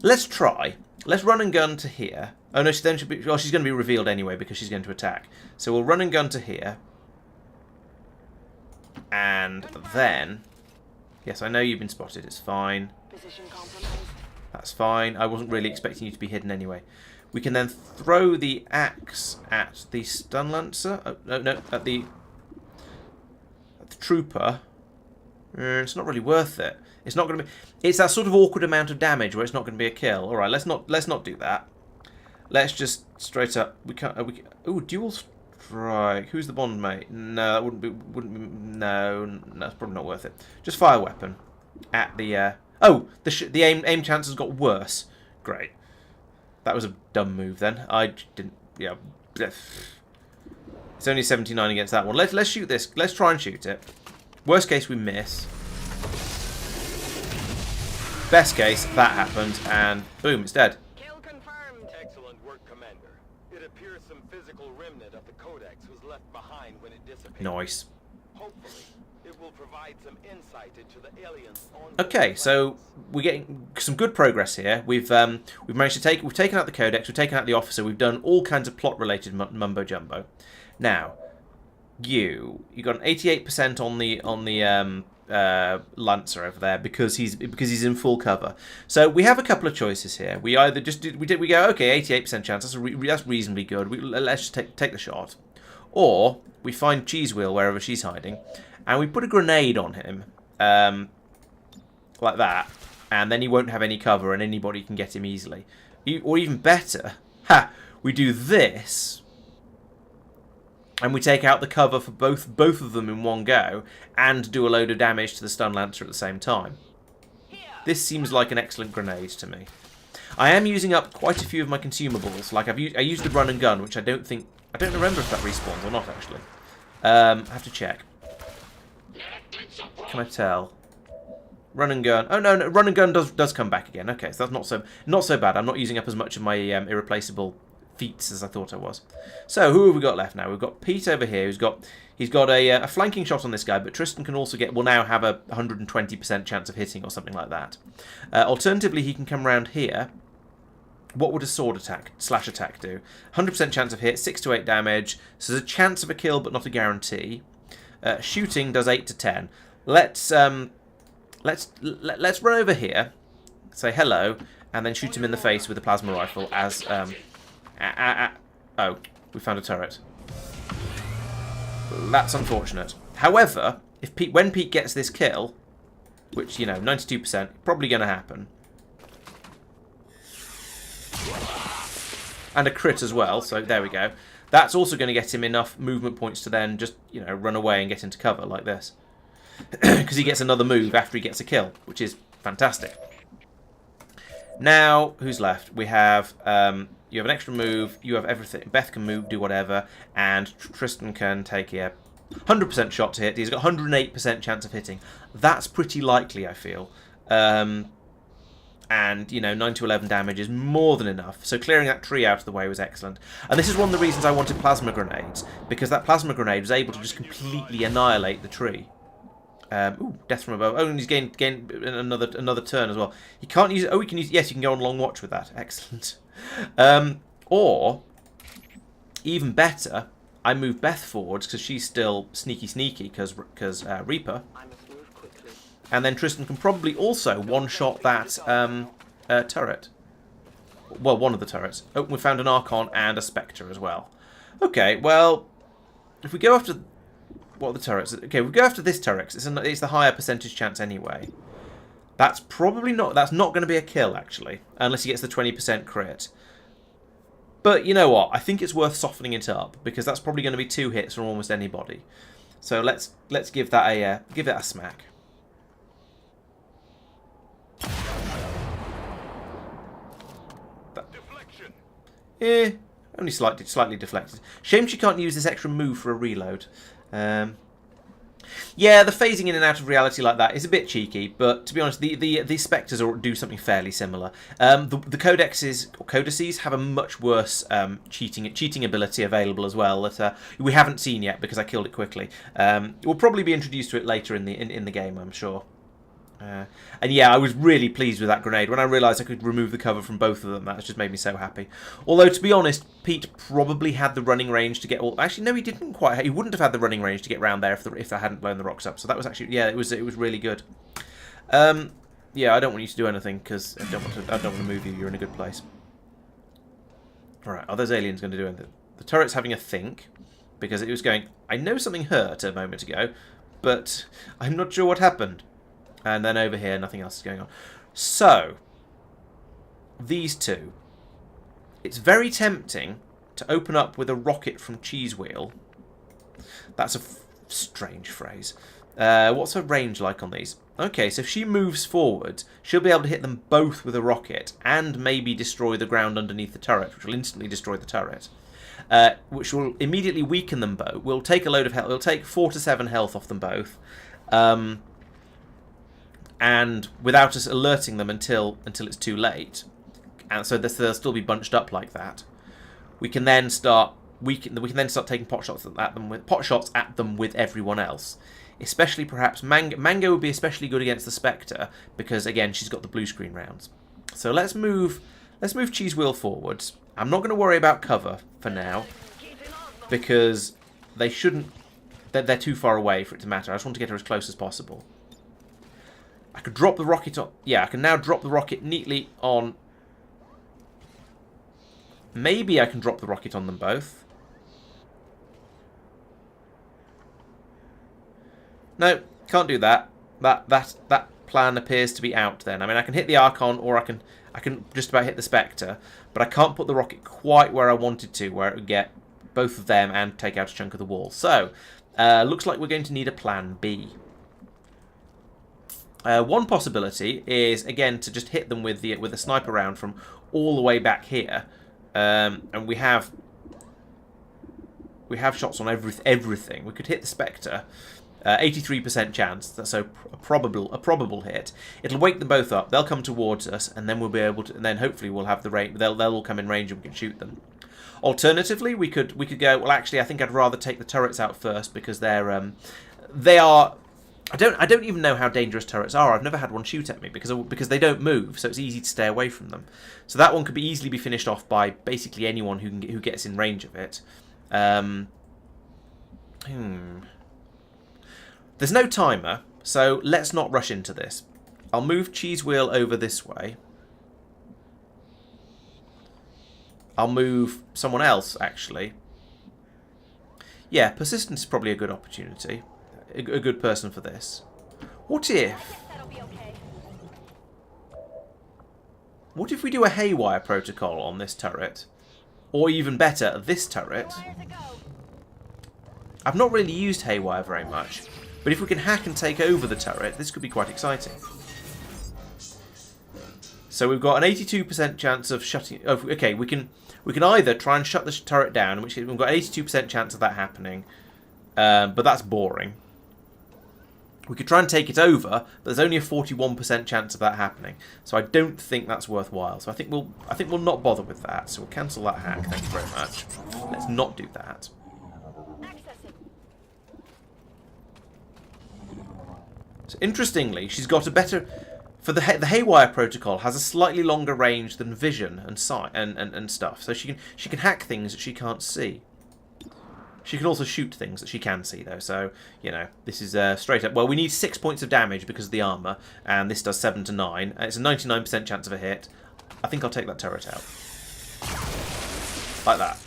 Speaker 1: Let's try. Let's run and gun to here. Oh no, she's going to be revealed anyway because she's going to attack. So we'll run and gun to here. And then... Yes, I know you've been spotted. It's fine. That's fine. I wasn't really expecting you to be hidden anyway. We can then throw the axe at the stun lancer. Oh, no, at the trooper. It's not really worth it. It's not going to be... It's that sort of awkward amount of damage where it's not going to be a kill. All right, let's not do that. Let's just straight up. We can't. Ooh, dual strike. Who's the bond mate? No, that wouldn't be. No, that's probably not worth it. Just fire weapon at the. Oh, the aim chance has got worse. Great. That was a dumb move then. I didn't. Yeah. It's only 79 against that one. Let's shoot this. Let's try and shoot it. Worst case, we miss. Best case, that happened, and boom, it's dead.
Speaker 2: Kill confirmed. Excellent work, Commander. It appears some physical remnant of the Codex was left behind when it disappeared.
Speaker 1: Nice.
Speaker 2: Hopefully, it will provide some insight into the aliens.
Speaker 1: Okay, so we're getting some good progress here. We've managed to we've taken out the Codex, we've taken out the officer, we've done all kinds of plot-related mumbo jumbo. Now, you got an 88% on the Lancer over there because he's in full cover. So we have a couple of choices here. We either we go, okay, 88% chance, that's reasonably good. Let's just take the shot, or we find Cheese Wheel wherever she's hiding, and we put a grenade on him, like that, and then he won't have any cover, and anybody can get him easily. Or even better, we do this. And we take out the cover for both of them in one go, and do a load of damage to the stun lancer at the same time. This seems like an excellent grenade to me. I am using up quite a few of my consumables. Like I used the run and gun, which I don't remember if that respawns or not actually. I have to check. Can I tell? Run and gun. Oh no, run and gun does come back again. Okay, so that's not so bad. I'm not using up as much of my irreplaceable feats as I thought I was. So who have we got left now? We've got Pete over here. He's got a flanking shot on this guy, but Tristan can also will now have a 120% chance of hitting or something like that. Alternatively, he can come around here. What would a sword attack slash attack do? 100% chance of hit, 6 to 8 damage. So there's a chance of a kill, but not a guarantee. Shooting does 8 to 10. Let's run over here, say hello, and then shoot him in the face with a plasma rifle. As oh, we found a turret. That's unfortunate. However, when Pete gets this kill, which 92%, probably going to happen. And a crit as well, so there we go. That's also going to get him enough movement points to then just, run away and get into cover like this. Because he gets another move after he gets a kill, which is fantastic. Now, who's left? We have, you have an extra move, you have everything. Beth can move, do whatever, and Tristan can take a 100% shot to hit. He's got 108% chance of hitting. That's pretty likely, I feel. And 9 to 11 damage is more than enough. So clearing that tree out of the way was excellent. And this is one of the reasons I wanted plasma grenades, because that plasma grenade was able to just completely annihilate the tree. Ooh, death from above. Oh, and he's gained another turn as well. He can't use. Oh, he can use. Yes, you can go on long watch with that. Excellent. Or even better, I move Beth forwards because she's still sneaky because Reaper. And then Tristan can probably also one-shot that turret. Well, one of the turrets. Oh, we found an Archon and a Spectre as well. Okay, well, if we go after... What are the turrets? Okay, we go after this turret. It's the higher percentage chance anyway. That's probably not... That's not going to be a kill, actually. Unless he gets the 20% crit. But you know what? I think it's worth softening it up. Because that's probably going to be 2 hits from almost anybody. So let's give that a smack. Only slightly deflected. Shame she can't use this extra move for a reload. Yeah, the phasing in and out of reality like that is a bit cheeky, but to be honest, the Spectres do something fairly similar. The codices have a much worse cheating ability available as well that we haven't seen yet because I killed it quickly. We'll probably be introduced to it later in the game, I'm sure. And yeah, I was really pleased with that grenade. When I realised I could remove the cover from both of them, that just made me so happy. Although, to be honest, Pete probably had the running range to get all... Actually, no, he didn't quite. He wouldn't have had the running range to get round there if I hadn't blown the rocks up. So that was actually... Yeah, it was really good. Yeah, I don't want you to do anything, because I don't want to move you. You're in a good place. Alright, are those aliens going to do anything? The turret's having a think, because it was going... I know something hurt a moment ago, but I'm not sure what happened. And then over here, nothing else is going on. So, these two. It's very tempting to open up with a rocket from Cheese Wheel. That's a strange phrase. What's her range like on these? Okay, so if she moves forward, she'll be able to hit them both with a rocket and maybe destroy the ground underneath the turret, which will instantly destroy the turret. Which will immediately weaken them both. We'll take a load of health. We'll take 4 to 7 health off them both. And without us alerting them until it's too late, and so they'll still be bunched up like that. We can then start taking pot shots at them with everyone else. Especially perhaps Mango would be especially good against the Spectre because again she's got the blue screen rounds. So let's move Cheese Wheel forwards. I'm not going to worry about cover for now because they shouldn't. They're too far away for it to matter. I just want to get her as close as possible. I could drop the rocket on... Yeah, I can now drop the rocket neatly on... Maybe I can drop the rocket on them both. No, can't do that. That plan appears to be out then. I mean, I can hit the Archon or I can just about hit the Spectre, but I can't put the rocket quite where I wanted to, where it would get both of them and take out a chunk of the wall. So, looks like we're going to need a plan B. One possibility is, again, to just hit them with a sniper round from all the way back here. And we have shots on everything. We could hit the Spectre. 83% chance. That's a probable hit. It'll wake them both up. They'll come towards us, and then we'll be able to. And then hopefully we'll have the range. They'll all come in range, and we can shoot them. Alternatively, we could go. Well, actually, I think I'd rather take the turrets out first because they are. I don't even know how dangerous turrets are. I've never had one shoot at me because they don't move, so it's easy to stay away from them. So that one could easily be finished off by basically anyone who gets in range of it. There's no timer, so let's not rush into this. I'll move Cheese Wheel over this way. I'll move someone else, actually. Yeah, Persistence is probably a good opportunity. A good person for this. What if we do a haywire protocol on this turret? Or even better, this turret. I've not really used haywire very much, but if we can hack and take over the turret, this could be quite exciting. So we've got an 82% chance of shutting. Oh, okay, we can either try and shut the turret down, which we've got 82% chance of that happening, but that's boring. We could try and take it over, but there's only a 41% chance of that happening. So I don't think that's worthwhile. So I think we'll not bother with that. So we'll cancel that hack. Thank you very much. Let's not do that. So interestingly, she's got a better. For the haywire protocol has a slightly longer range than vision and sight and stuff. So she can hack things that she can't see. She can also shoot things that she can see, though. So, you know, this is straight up. Well, we need 6 points of damage because of the armour, and this does 7 to 9. It's a 99% chance of a hit. I think I'll take that turret out. Like that.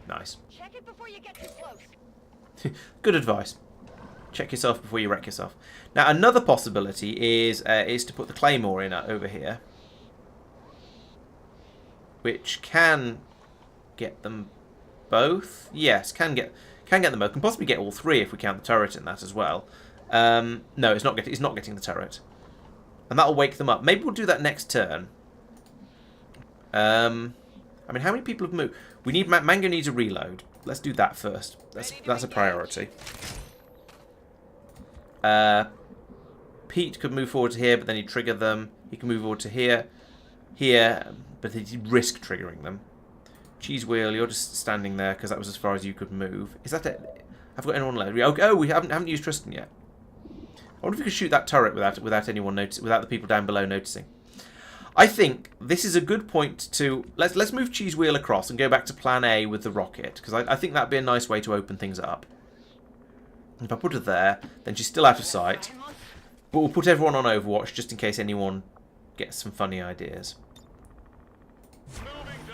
Speaker 1: Nice.
Speaker 6: Check it before you get too close.
Speaker 1: Good advice. Check yourself before you wreck yourself. Now, another possibility is to put the Claymore in over here, which can get them both. Yes, can get them both. Can possibly get all three if we count the turret in that as well. No, it's not getting the turret, and that'll wake them up. Maybe we'll do that next turn. I mean, how many people have moved? We need Mango needs a reload. Let's do that first. That's a priority. Pete could move forward to here, but then he'd trigger them. He can move forward to here, but he'd risk triggering them. Cheese Wheel, you're just standing there because that was as far as you could move. Is that it? I've got anyone left. Oh, we haven't used Tristan yet. I wonder if we could shoot that turret without anyone noticing, without the people down below noticing. I think this is a good point to let's move Cheese Wheel across and go back to Plan A with the rocket, because I think that'd be a nice way to open things up. If I put her there, then she's still out of sight. But we'll put everyone on Overwatch just in case anyone gets some funny ideas.
Speaker 2: Moving to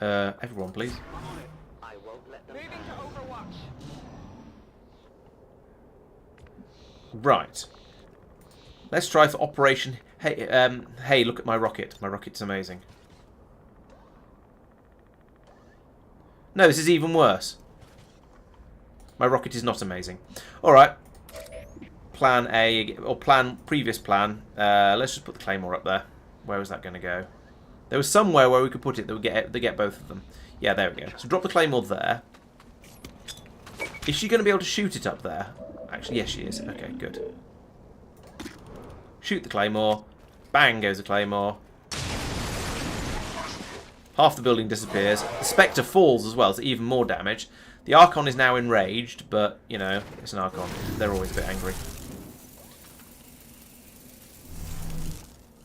Speaker 2: Overwatch.
Speaker 1: Everyone, please.
Speaker 2: I won't let them. Moving to Overwatch.
Speaker 1: Right. Let's try for Operation. Hey, look at my rocket. My rocket's amazing. No, this is even worse. My rocket is not amazing. All right. Plan A or previous plan. Let's just put the Claymore up there. Where was that going to go? There was somewhere where we could put it that would get both of them. Yeah, there we go. So drop the Claymore there. Is she going to be able to shoot it up there? Actually, yes, she is. Okay, good. Shoot the Claymore. Bang goes the Claymore. Half the building disappears. The Spectre falls as well, so even more damage. The Archon is now enraged, but, you know, it's an Archon. They're always a bit angry.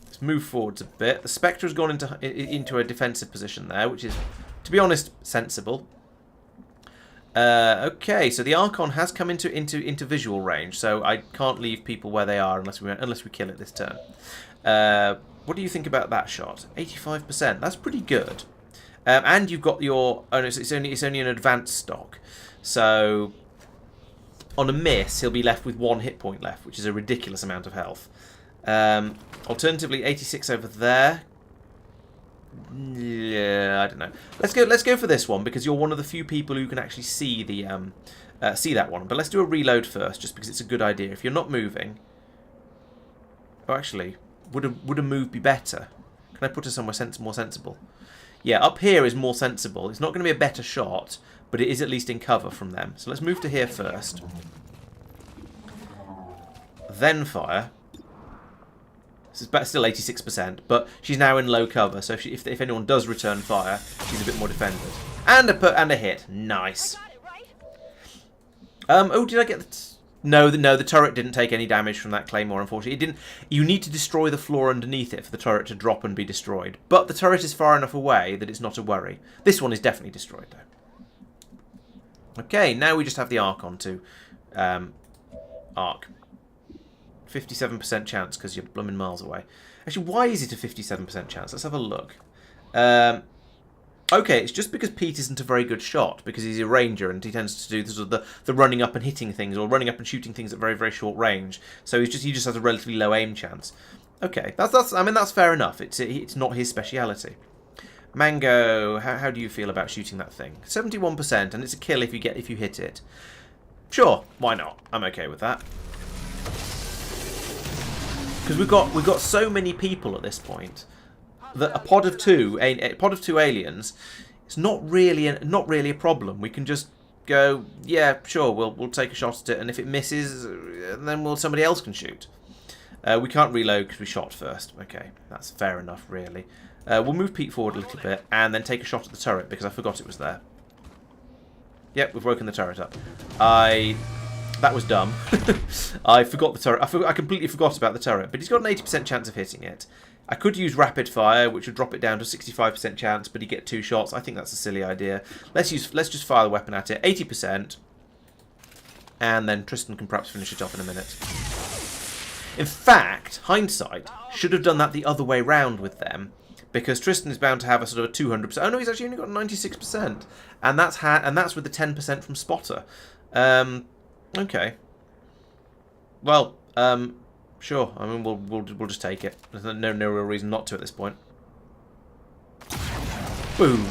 Speaker 1: Let's move forwards a bit. The Spectre has gone into a defensive position there, which is, to be honest, sensible. Okay, so the Archon has come into visual range, so I can't leave people where they are unless we kill it this turn. What do you think about that shot? 85%. That's pretty good. And you've got your. Oh no, it's only an advanced stock. So on a miss, he'll be left with 1 hit point left, which is a ridiculous amount of health. Alternatively, 86 over there. Yeah, I don't know. Let's go for this one because you're one of the few people who can actually see the see that one. But let's do a reload first, just because it's a good idea. If you're not moving, oh, actually, would a move be better? Can I put her somewhere more sensible? Yeah, up here is more sensible. It's not going to be a better shot, but it is at least in cover from them. So let's move to here first. Then fire. This is still 86%, but she's now in low cover, so if anyone does return fire, she's a bit more defended. And a hit. Nice. Oh, did I get the... No, the turret didn't take any damage from that claymore, unfortunately. It didn't. You need to destroy the floor underneath it for the turret to drop and be destroyed. But the turret is far enough away that it's not a worry. This one is definitely destroyed, though. Okay, now we just have the arc on to arc. 57% chance because you're blooming miles away. Actually, why is it a 57% chance? Let's have a look. Okay, it's just because Pete isn't a very good shot, because he's a ranger and he tends to do the running up and hitting things, or running up and shooting things at very, very short range. So he just has a relatively low aim chance. Okay, I mean that's fair enough. It's not his speciality. Mango, how do you feel about shooting that thing? 71%, and it's a kill if you hit it. Sure, why not? I'm okay with that. Because we've got so many people at this point that a pod of two aliens, it's not really a problem. We can just go, yeah, sure, we'll take a shot at it, and if it misses, then somebody else can shoot. We can't reload because we shot first. Okay, that's fair enough, really. We'll move Pete forward a little bit and then take a shot at the turret because I forgot it was there. Yep, we've woken the turret up. That was dumb. I forgot the turret. I completely forgot about the turret, but he's got an 80% chance of hitting it. I could use rapid fire, which would drop it down to 65% chance, but he'd get 2 shots. I think that's a silly idea. Let's just fire the weapon at it. 80%. And then Tristan can perhaps finish it off in a minute. In fact, hindsight, should have done that the other way round with them, because Tristan is bound to have a sort of a 200%. Oh no, he's actually only got 96%. And that's with the 10% from Spotter. Okay. Well, sure. I mean, we'll just take it. There's no real reason not to at this point. Boom.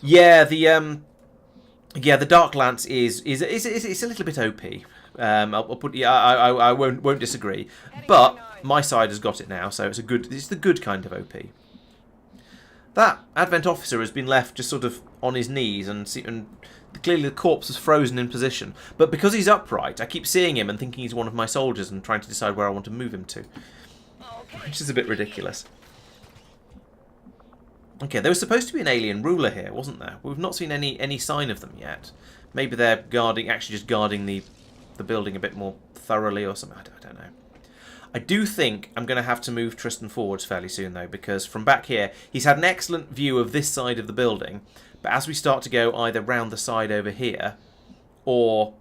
Speaker 1: Yeah, the Dark Lance is a little bit OP. I'll put I won't disagree, but my side has got it now, so it's the good kind of OP. That Advent officer has been left just sort of on his knees, and clearly the corpse is frozen in position. But because he's upright, I keep seeing him and thinking he's one of my soldiers and trying to decide where I want to move him to. Which is a bit ridiculous. Okay, there was supposed to be an alien ruler here, wasn't there? We've not seen any sign of them yet. Maybe they're actually just guarding the building a bit more thoroughly or something. I don't know. I do think I'm going to have to move Tristan forwards fairly soon, though, because from back here, he's had an excellent view of this side of the building, but as we start to go either round the side over here or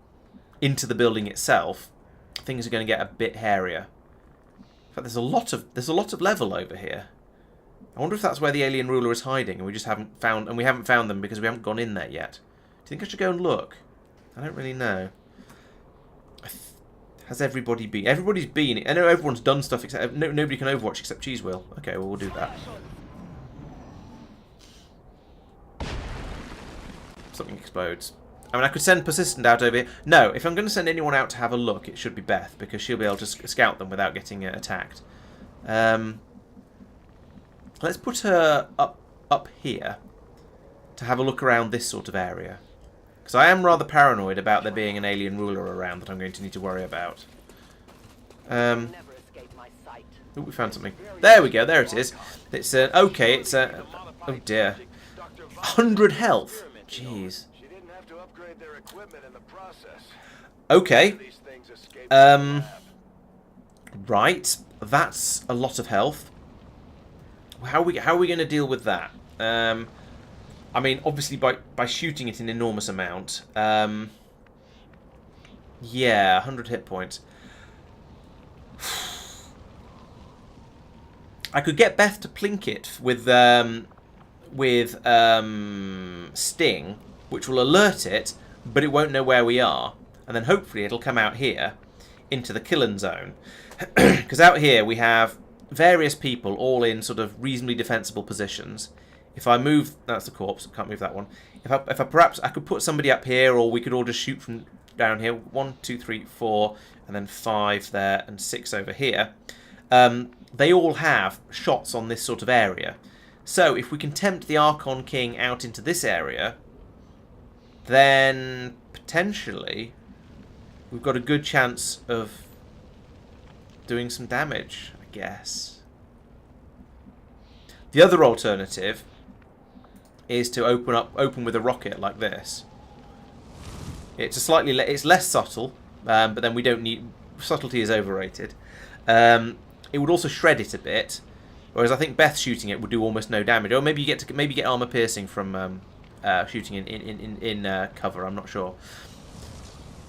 Speaker 1: into the building itself, things are going to get a bit hairier. In fact, there's a lot of level over here. I wonder if that's where the alien ruler is hiding, and we haven't found them because we haven't gone in there yet. Do you think I should go and look? I don't really know. Has everybody been? Everybody's been. I know everyone's done stuff except nobody can Overwatch except Cheese Will. Okay, well we'll do that. Something explodes. I mean, I could send Persistent out over here. No, if I'm going to send anyone out to have a look, it should be Beth, because she'll be able to scout them without getting attacked. Let's put her up here to have a look around this sort of area. Because I am rather paranoid about there being an alien ruler around that I'm going to need to worry about. Oh, we found something. There we go, there it is. It's okay, it's a... Oh dear. 100 health. Jeez. Okay. Right. That's a lot of health. How are we going to deal with that? I mean, obviously by shooting it an enormous amount. Yeah, 100 hit points. I could get Beth to plink it with Sting, which will alert it, but it won't know where we are. And then hopefully it'll come out here into the killing zone. Because out here we have various people all in sort of reasonably defensible positions. If I move, that's the corpse. I can't move that one. If I perhaps I could put somebody up here, or we could all just shoot from down here. 1, 2, 3, 4, and then 5 there, and 6 over here. They all have shots on this sort of area. So if we can tempt the Archon King out into this area, then potentially we've got a good chance of doing some damage, I guess. The other alternative is to open with a rocket like this. It's a slightly it's less subtle, but then we don't need subtlety is overrated. It would also shred it a bit, whereas I think Beth shooting it would do almost no damage. Or maybe you get armor piercing from shooting in cover. I'm not sure.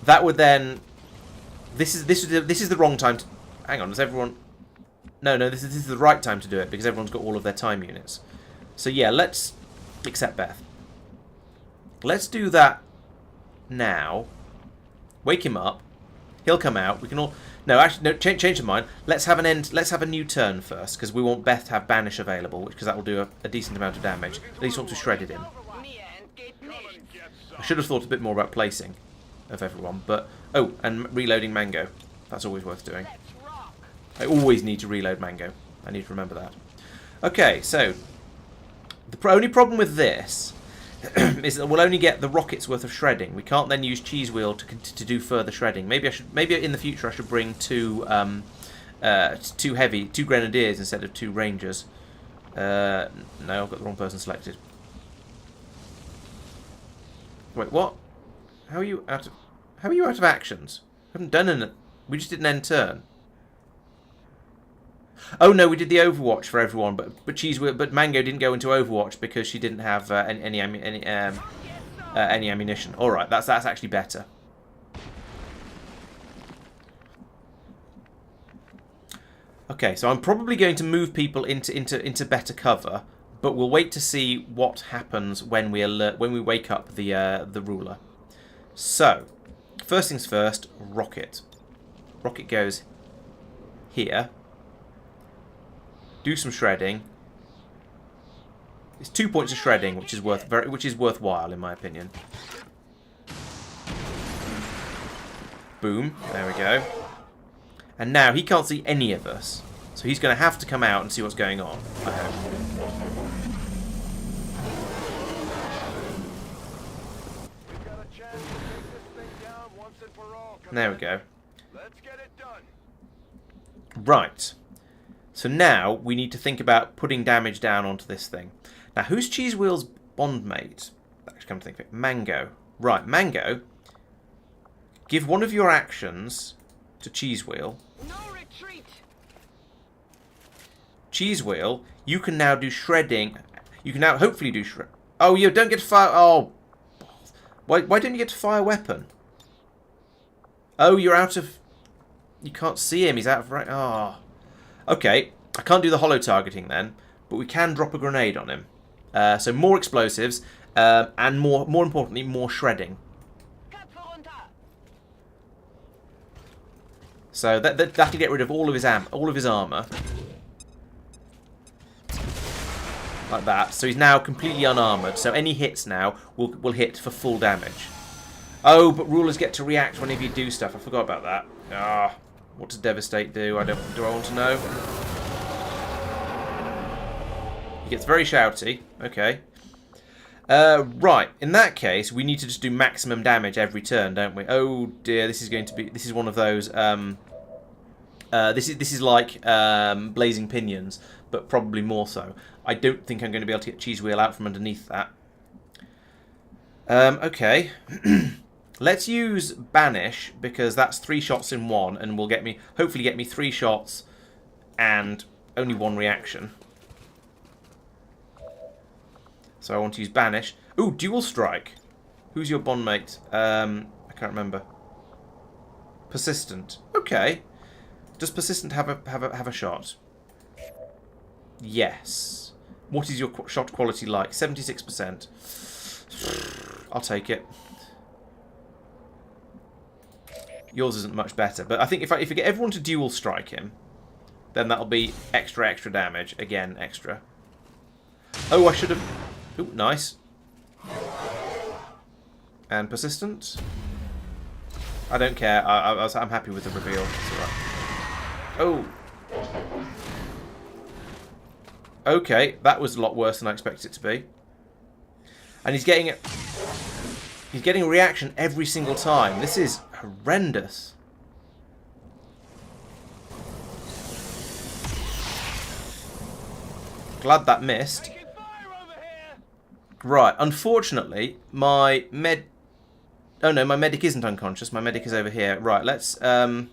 Speaker 1: That would then. This is the wrong time to. Hang on, does everyone? No, this is the right time to do it because everyone's got all of their time units. So yeah, let's except Beth. Let's do that now. Wake him up. He'll come out. We can all. No, actually, no. Change of mind. Let's have an end. Let's have a new turn first because we want Beth to have banish available, because that will do a decent amount of damage. At least once we shredded him. I should have thought a bit more about placing of everyone, but oh, and reloading Mango. That's always worth doing. I always need to reload Mango. I need to remember that. Okay, so the only problem with this is that we'll only get the rocket's worth of shredding. We can't then use Cheese Wheel to do further shredding. Maybe in the future I should bring two grenadiers instead of 2 rangers. No, I've got the wrong person selected. Wait, what? How are you out of actions? We haven't done an. We just did an end turn. Oh no, we did the Overwatch for everyone, but Mango didn't go into Overwatch because she didn't have any ammunition. All right, that's actually better. Okay, so I'm probably going to move people into better cover, but we'll wait to see what happens when we wake up the ruler. So, first things first, rocket. Rocket goes here. Do some shredding. It's 2 points of shredding, which is worthwhile in my opinion. Boom. There we go. And now he can't see any of us, so he's going to have to come out and see what's going on. I hope. There we go.
Speaker 2: Let's get it done.
Speaker 1: Right. So now we need to think about putting damage down onto this thing. Now, who's Cheese Wheel's bondmate? Actually, come to think of it. Mango. Right, Mango. Give one of your actions to Cheese Wheel.
Speaker 2: No retreat.
Speaker 1: Cheese Wheel, you can now do shredding. You can now hopefully do shred. Oh, you don't get to fire. Oh, why don't you get to fire a weapon? Oh, you're out of. You can't see him. He's out of right. Oh. Okay, I can't do the hollow targeting then, but we can drop a grenade on him. So more explosives, and more importantly, more shredding. So that'll get rid of all of his armor, like that. So he's now completely unarmored. So any hits now will hit for full damage. Oh, but rulers get to react whenever you do stuff. I forgot about that. Ah. What does Devastate do? Do I want to know? He gets very shouty. Okay. Right. In that case, we need to just do maximum damage every turn, don't we? Oh dear, this is one of those. This is like Blazing Pinions, but probably more so. I don't think I'm going to be able to get Cheese Wheel out from underneath that. Okay. Let's use Banish, because that's 3 shots in 1, and will hopefully get me 3 shots and only 1 reaction. So I want to use Banish. Ooh, Dual Strike. Who's your bondmate? I can't remember. Persistent. Okay. Does Persistent have a shot? Yes. What is your shot quality like? 76%. I'll take it. Yours isn't much better, but I think if I get everyone to dual strike him, then that'll be extra damage. Again, extra. Oh, I should have... Oh, nice. And persistent. I don't care. I'm happy with the reveal. It's alright. Oh. Okay, that was a lot worse than I expected it to be. And he's getting it. He's getting a reaction every single time. This is horrendous. Glad that missed. Right, unfortunately, my med... Oh no, my medic isn't unconscious. My medic is over here. Right, let's... Do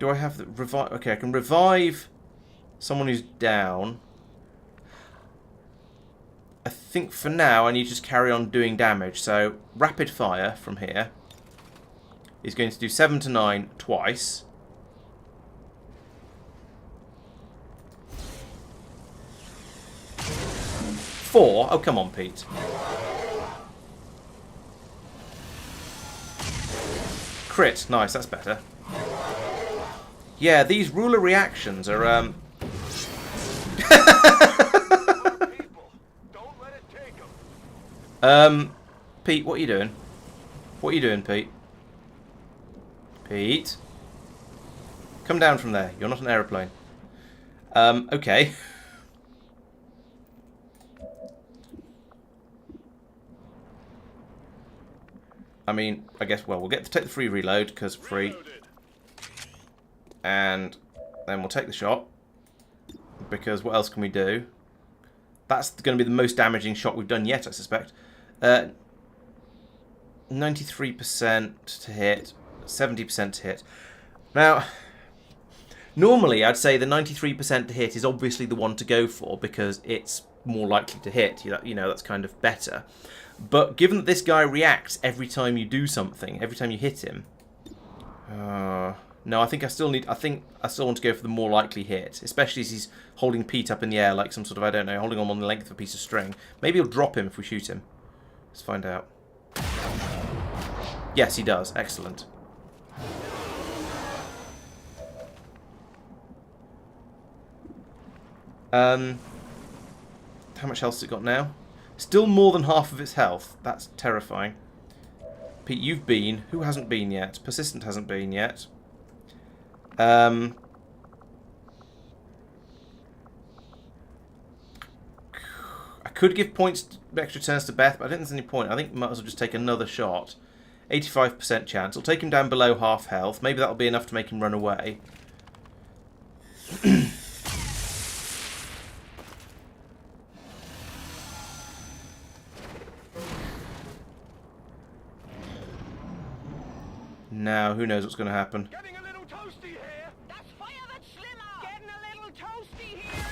Speaker 1: I have the revive... Okay, I can revive someone who's down. I think for now I need to just carry on doing damage. So, rapid fire from here is going to do 7 to 9 twice. Four? Oh, come on, Pete. Crit. Nice, that's better. Yeah, these ruler reactions are, Pete, what are you doing? What are you doing, Pete? Pete? Come down from there. You're not an aeroplane. Okay. I mean, I guess, well, we'll get to take the free reload, because free. And then we'll take the shot. Because what else can we do? That's going to be the most damaging shot we've done yet, I suspect. 93% to hit, 70% to hit. Now, normally I'd say the 93% to hit is obviously the one to go for, because it's more likely to hit. You know, that's kind of better. But given that this guy reacts every time you do something, every time you hit him, no, I think I still want to go for the more likely hit, especially as he's holding Pete up in the air like some sort of, I don't know, holding on the length of a piece of string. Maybe he'll drop him if we shoot him. Let's find out. Yes, he does. Excellent. How much health has it got now? Still more than half of its health. That's terrifying. Pete, you've been. Who hasn't been yet? Persistent hasn't been yet. I could give points, extra turns to Beth, but I don't think there's any point. I think we might as well just take another shot. 85% chance. It'll take him down below half health. Maybe that'll be enough to make him run away. Now, who knows what's going to happen.
Speaker 2: Getting a little toasty here. That's fire that's slimmer. Getting a little toasty here.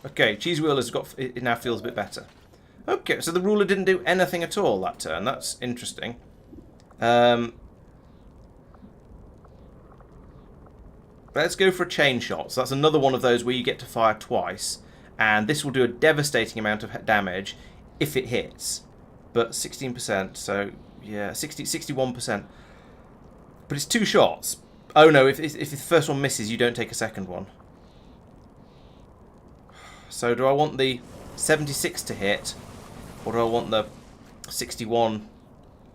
Speaker 1: Okay, Cheese Wheel has got. It now feels a bit better. Okay, so the ruler didn't do anything at all that turn. That's interesting. Let's go for a chain shot. So that's another one of those where you get to fire twice, and this will do a devastating amount of damage if it hits. But 16%, so yeah, 61%. But it's two shots. Oh no, if the first one misses, you don't take a second one. So do I want the 76 to hit, or do I want the 61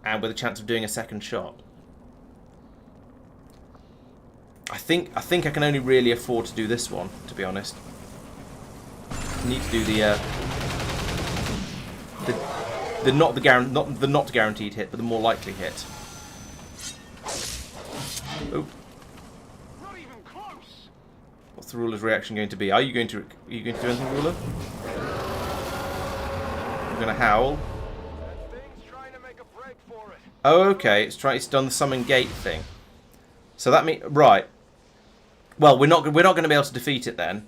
Speaker 1: and with a chance of doing a second shot? I think I can only really afford to do this one, to be honest. I need to do the not guaranteed hit, but the more likely hit. Oh.
Speaker 2: Not even close.
Speaker 1: What's the ruler's reaction going to be? Are you going to do anything, ruler? You're going to howl.
Speaker 2: That thing's trying to make a break for it.
Speaker 1: Oh, okay. It's done the summon gate thing. So that means right. Well, we're not going to be able to defeat it then,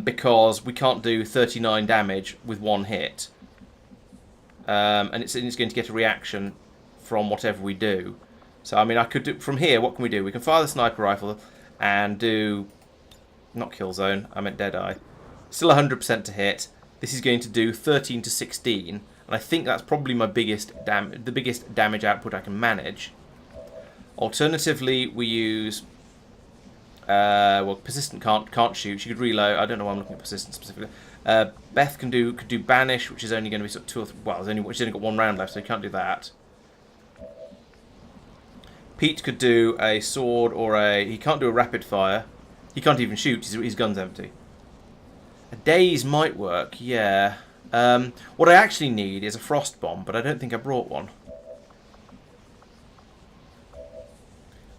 Speaker 1: because we can't do 39 damage with one hit. And it's going to get a reaction from whatever we do. So, I mean, I could do... From here, what can we do? We can fire the sniper rifle and do... Not kill zone, I meant Deadeye. Still 100% to hit. This is going to do 13 to 16. And I think that's probably my biggest the biggest damage output I can manage. Alternatively, we use Well, persistent can't shoot. She could reload. I don't know why I'm looking at persistent specifically. Beth could do banish, which is only going to be sort of 2 or 3. Well, she's only got 1 round left, so you can't do that. Pete could do a sword or a. He can't do a rapid fire. He can't even shoot. His gun's empty. A daze might work. Yeah. What I actually need is a frost bomb, but I don't think I brought one.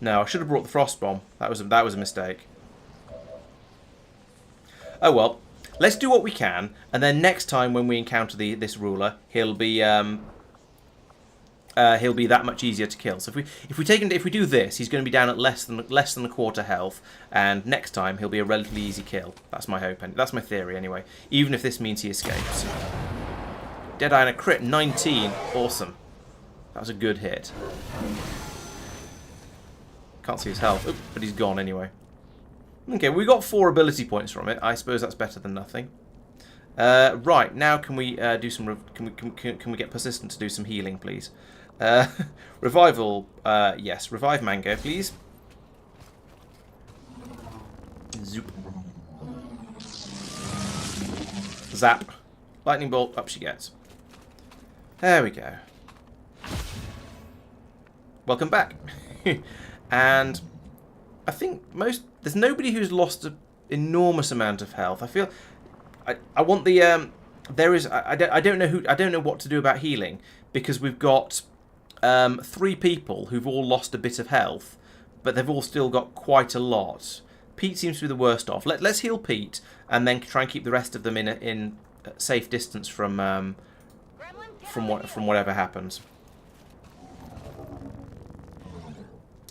Speaker 1: No, I should have brought the frost bomb. That was a mistake. Oh well, let's do what we can, and then next time when we encounter this ruler, he'll be that much easier to kill. So if we do this, he's going to be down at less than a quarter health, and next time he'll be a relatively easy kill. That's my hope, and that's my theory anyway. Even if this means he escapes. Deadeye and a crit, 19, awesome. That was a good hit. Can't see his health, oops, but he's gone anyway. Okay, we got 4 ability points from it. I suppose that's better than nothing. Right, now can we do some? Can we get persistent to do some healing, please? Revival, yes. Revive Mango, please. Zoop. Zap. Lightning bolt. Up she gets. There we go. Welcome back. And I think there's nobody who's lost an enormous amount of health. I feel I want the I don't know what to do about healing, because we've got 3 people who've all lost a bit of health, but they've all still got quite a lot. Pete seems to be the worst off. Let's heal Pete and then try and keep the rest of them in safe distance from whatever happens.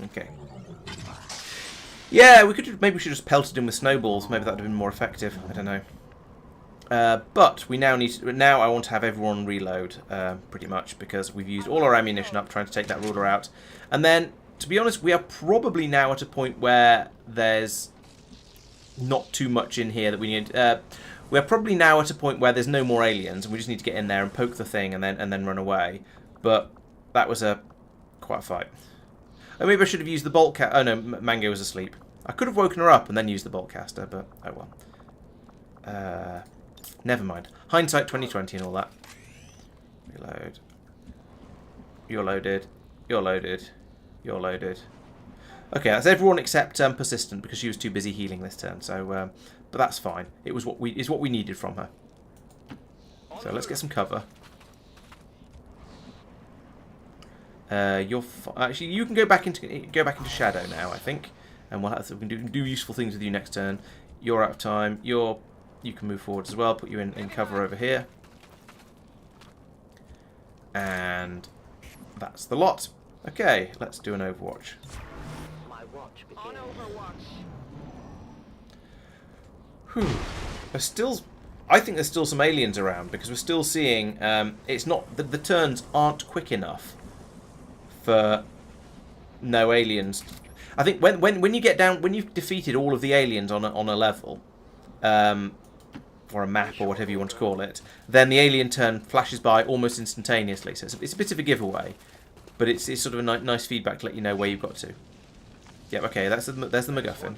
Speaker 1: Okay. Yeah, maybe we should just pelted him with snowballs. Maybe that would have been more effective. I don't know. But we now I want to have everyone reload, pretty much, because we've used all our ammunition up trying to take that ruler out. And then, to be honest, we are probably now at a point where there's not too much in here that we need. We're probably now at a point where there's no more aliens, and we just need to get in there and poke the thing and then run away. But that was quite a fight. Oh, maybe I should have used the bolt caster. Oh no, Mango was asleep. I could have woken her up and then used the bolt caster, but oh well. Never mind. Hindsight 2020 and all that. Reload. You're loaded. You're loaded. You're loaded. Okay, that's everyone except Persistent, because she was too busy healing this turn. So, but that's fine. It was what we needed from her. So let's get some cover. Actually, you can go back into shadow now, I think, and we can do useful things with you next turn. You're out of time. You can move forward as well. Put you in cover over here, and that's the lot. Okay, let's do an Overwatch.
Speaker 2: My watch begins. On Overwatch.
Speaker 1: Whew. I think there's still some aliens around, because we're still seeing. It's not the turns aren't quick enough for no aliens. I think when you get down, when you've defeated all of the aliens on a level, or a map or whatever you want to call it, then the alien turn flashes by almost instantaneously. So it's a bit of a giveaway, but it's sort of a nice feedback to let you know where you've got to. Yep. Okay. There's the MacGuffin.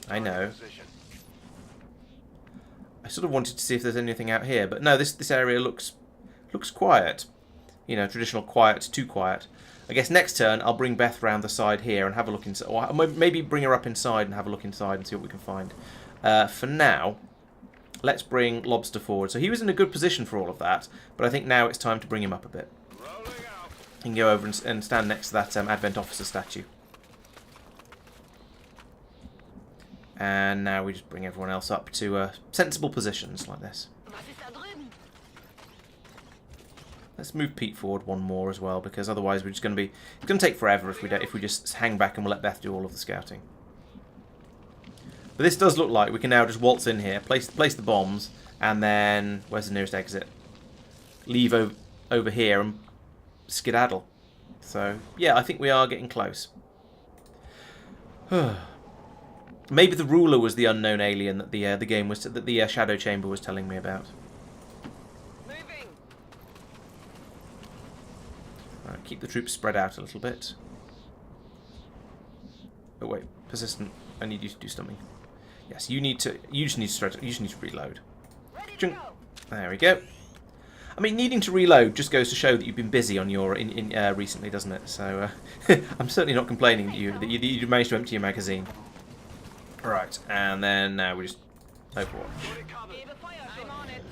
Speaker 1: I know. I sort of wanted to see if there's anything out here, but no. This area looks quiet. You know, traditional quiet, too quiet. I guess next turn I'll bring Beth round the side here and have a look inside, or maybe bring her up inside and have a look inside and see what we can find. For now, let's bring Lobster forward. So he was in a good position for all of that, but I think now it's time to bring him up a bit. He can go over and stand next to that Advent Officer statue. And now we just bring everyone else up to sensible positions like this. Let's move Pete forward one more as well, because otherwise we're just going to be. It's going to take forever if we just hang back and we'll let Beth do all of the scouting. But this does look like we can now just waltz in here, place the bombs, and then where's the nearest exit? Leave over here and skedaddle. So yeah, I think we are getting close. Maybe the ruler was the unknown alien that the Shadow Chamber was telling me about. Right, keep the troops spread out a little bit. Oh wait, Persistent. I need you to do something. Yes, you need to. You just need to reload. Chunk. There we go. I mean, needing to reload just goes to show that you've been busy on your recently, doesn't it? So I'm certainly not complaining that you managed to empty your magazine. Right, and then now we just Overwatch.
Speaker 2: I'm on it.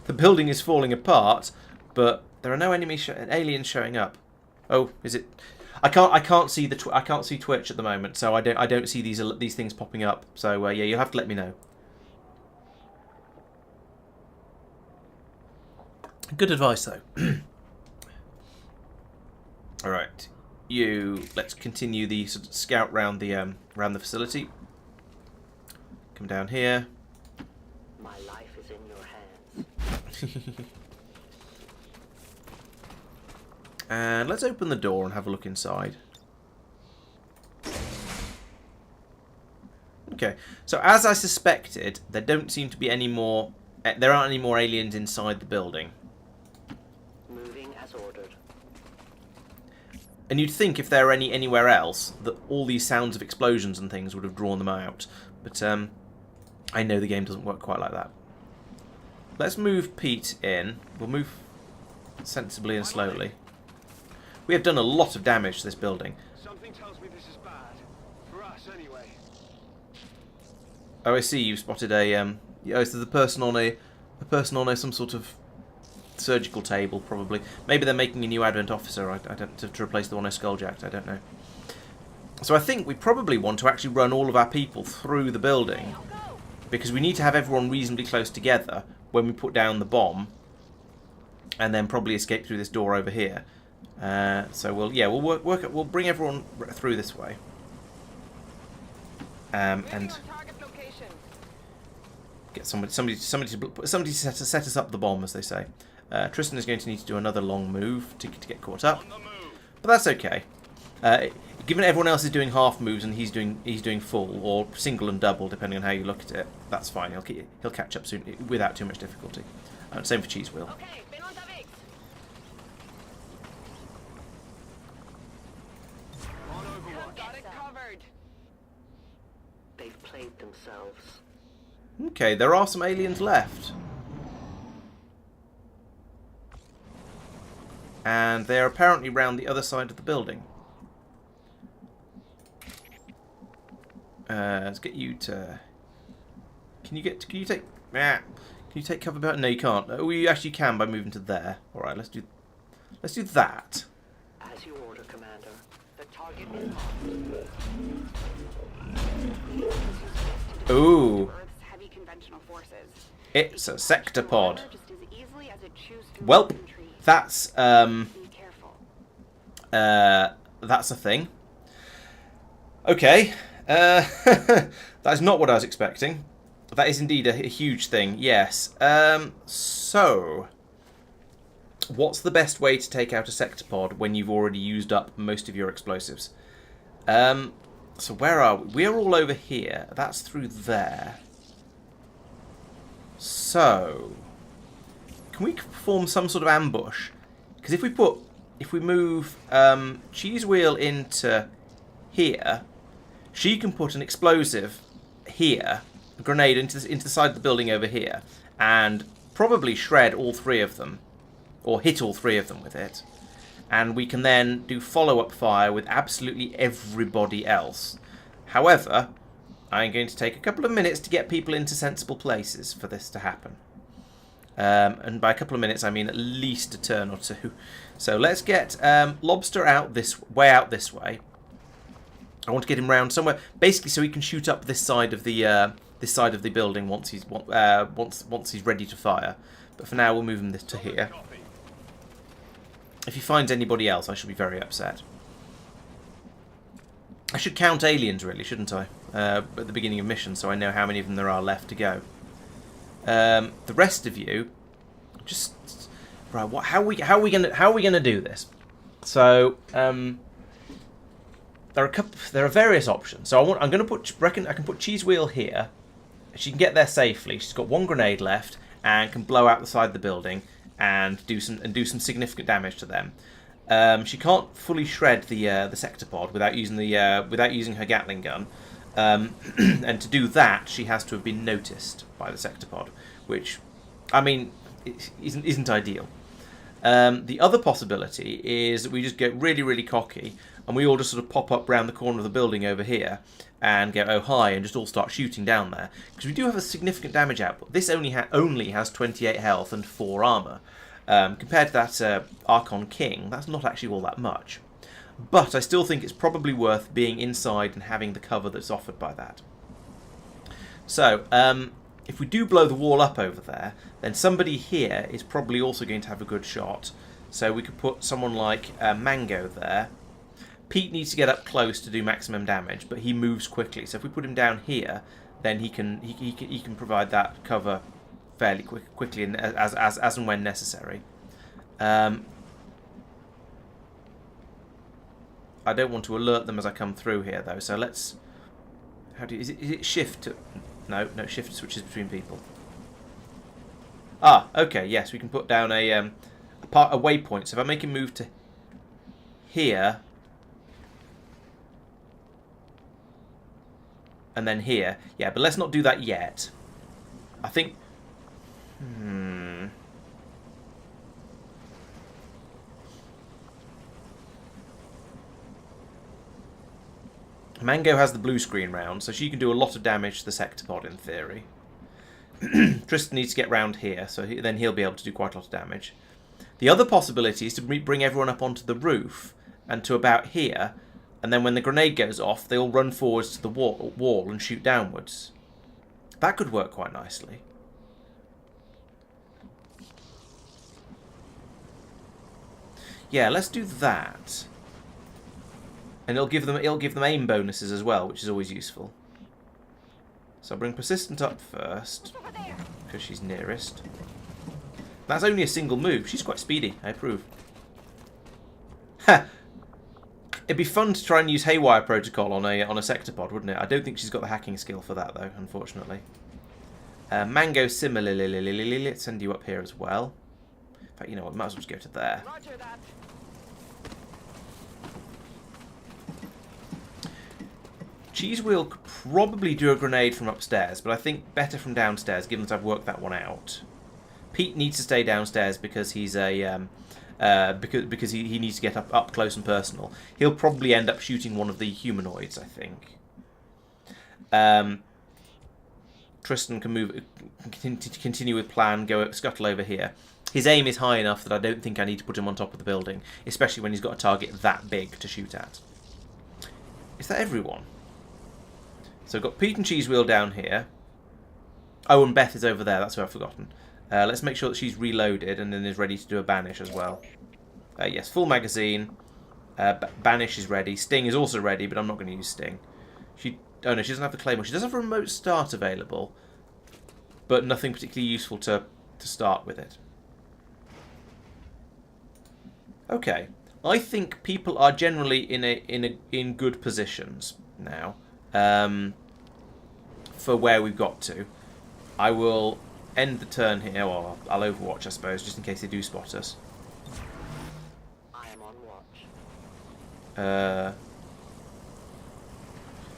Speaker 1: The building is falling apart, but there are no aliens showing up. Oh, is it? I can't see I can't see Twitch at the moment, so I don't see these things popping up. So yeah, you'll have to let me know. Good advice though. All right, let's continue the sort of scout round the facility. Come down here.
Speaker 2: My life is in your hands.
Speaker 1: And let's open the door and have a look inside. Okay, so as I suspected, there don't seem to be any more. There aren't any more aliens inside the building.
Speaker 2: Moving as ordered.
Speaker 1: And you'd think if there were anywhere else that all these sounds of explosions and things would have drawn them out. But I know the game doesn't work quite like that. Let's move Pete in. We'll move sensibly and slowly. We have done a lot of damage to this building.
Speaker 3: Something tells me this is bad. For us, anyway.
Speaker 1: Oh, I see. You spotted a. Oh, so the person on some sort of surgical table, probably. Maybe they're making a new Advent officer. I don't to replace the one I skulljacked. I don't know. So I think we probably want to actually run all of our people through the building, because we need to have everyone reasonably close together when we put down the bomb, and then probably escape through this door over here. So we'll bring everyone through this way, and get somebody to set us up the bomb, as they say. Tristan is going to need to do another long move to get caught up, but that's okay. Given everyone else is doing half moves and he's doing full or single and double, depending on how you look at it, that's fine. He'll catch up soon without too much difficulty. Same for Cheese Wheel.
Speaker 2: Okay, been on the mix. Got it covered. They've played themselves.
Speaker 1: Okay, there are some aliens left. And they're apparently round the other side of the building. Let's get you to... Can you take cover behind? No, you can't. Oh, you actually can by moving to there. Alright, let's do that.
Speaker 2: As you order, Commander. The target is
Speaker 1: Ooh.
Speaker 6: Earth's heavy conventional forces.
Speaker 1: It's a sector pod.
Speaker 6: Just as easily as it chooses to
Speaker 1: Welp,
Speaker 6: infantry.
Speaker 1: that's
Speaker 6: Be careful.
Speaker 1: that's a thing. Okay. That is not what I was expecting. That is indeed a huge thing, yes. So, what's the best way to take out a sector pod when you've already used up most of your explosives? So where are we? We're all over here. That's through there. So, can we perform some sort of ambush? Because if we move Cheese Wheel into here, she can put an explosive here, a grenade into the side of the building over here, and probably shred all three of them, or hit all three of them with it. And we can then do follow-up fire with absolutely everybody else. However, I'm going to take a couple of minutes to get people into sensible places for this to happen. And by a couple of minutes, I mean at least a turn or two. So let's get Lobster out this way. I want to get him round somewhere, basically, so he can shoot up this side of the building once he's ready to fire. But for now, we'll move him to here. If he finds anybody else, I shall be very upset. I should count aliens, really, shouldn't I? At the beginning of missions, so I know how many of them there are left to go. The rest of you, just right. How are we gonna do this? So there are various options. So I can put Cheese Wheel here. She can get there safely. She's got one grenade left and can blow out the side of the building and do some significant damage to them. She can't fully shred the sector pod without using her Gatling gun, and to do that, she has to have been noticed by the sector pod, which, I mean, isn't ideal. The other possibility is that we just get really, really cocky, and we all just sort of pop up round the corner of the building over here and go, oh hi, and just all start shooting down there, because we do have a significant damage output. This only has 28 health and 4 armour. Compared to that Archon King, that's not actually all that much. But I still think it's probably worth being inside and having the cover that's offered by that. So, if we do blow the wall up over there, then somebody here is probably also going to have a good shot. So we could put someone like Mango there. Pete needs to get up close to do maximum damage, but he moves quickly. So if we put him down here, then he can provide that cover fairly quickly and as and when necessary. I don't want to alert them as I come through here though, so let's... Is it shift to... No, shift switches between people. Ah, okay, yes, we can put down a waypoint. So if I make him move to here, and then here, yeah, but let's not do that yet. I think... Mango has the blue screen round, so she can do a lot of damage to the sector pod in theory. Tristan needs to get round here, so then he'll be able to do quite a lot of damage. The other possibility is to bring everyone up onto the roof and to about here, and then when the grenade goes off, they all run forwards to the wall and shoot downwards. That could work quite nicely. Yeah, let's do that. And it'll give them aim bonuses as well, which is always useful. So I'll bring Persistent up first, because she's nearest. That's only a single move. She's quite speedy. I approve. Ha! It'd be fun to try and use Haywire Protocol on a sector pod, wouldn't it? I don't think she's got the hacking skill for that though, unfortunately. Mango similarly. Let's send you up here as well. In fact, you know what? Might as well just go to there.
Speaker 2: Roger that.
Speaker 1: Cheesewheel could probably do a grenade from upstairs, but I think better from downstairs, given that I've worked that one out. Pete needs to stay downstairs because he's a because he needs to get up close and personal. He'll probably end up shooting one of the humanoids, I think. Tristan can continue with plan, scuttle over here. His aim is high enough that I don't think I need to put him on top of the building, especially when he's got a target that big to shoot at. Is that everyone? So I've got Pete and Cheesewheel down here. Oh, and Beth is over there. That's who I've forgotten. Let's make sure that she's reloaded and then is ready to do a banish as well. Yes, full magazine. Banish is ready. Sting is also ready, but I'm not going to use Sting. Oh no, she doesn't have the Claymore. She does have a remote start available, but nothing particularly useful to start with it. Okay, I think people are generally in good positions now. For where we've got to. I will end the turn here, or I'll overwatch, I suppose, just in case they do spot us.
Speaker 2: I am on watch.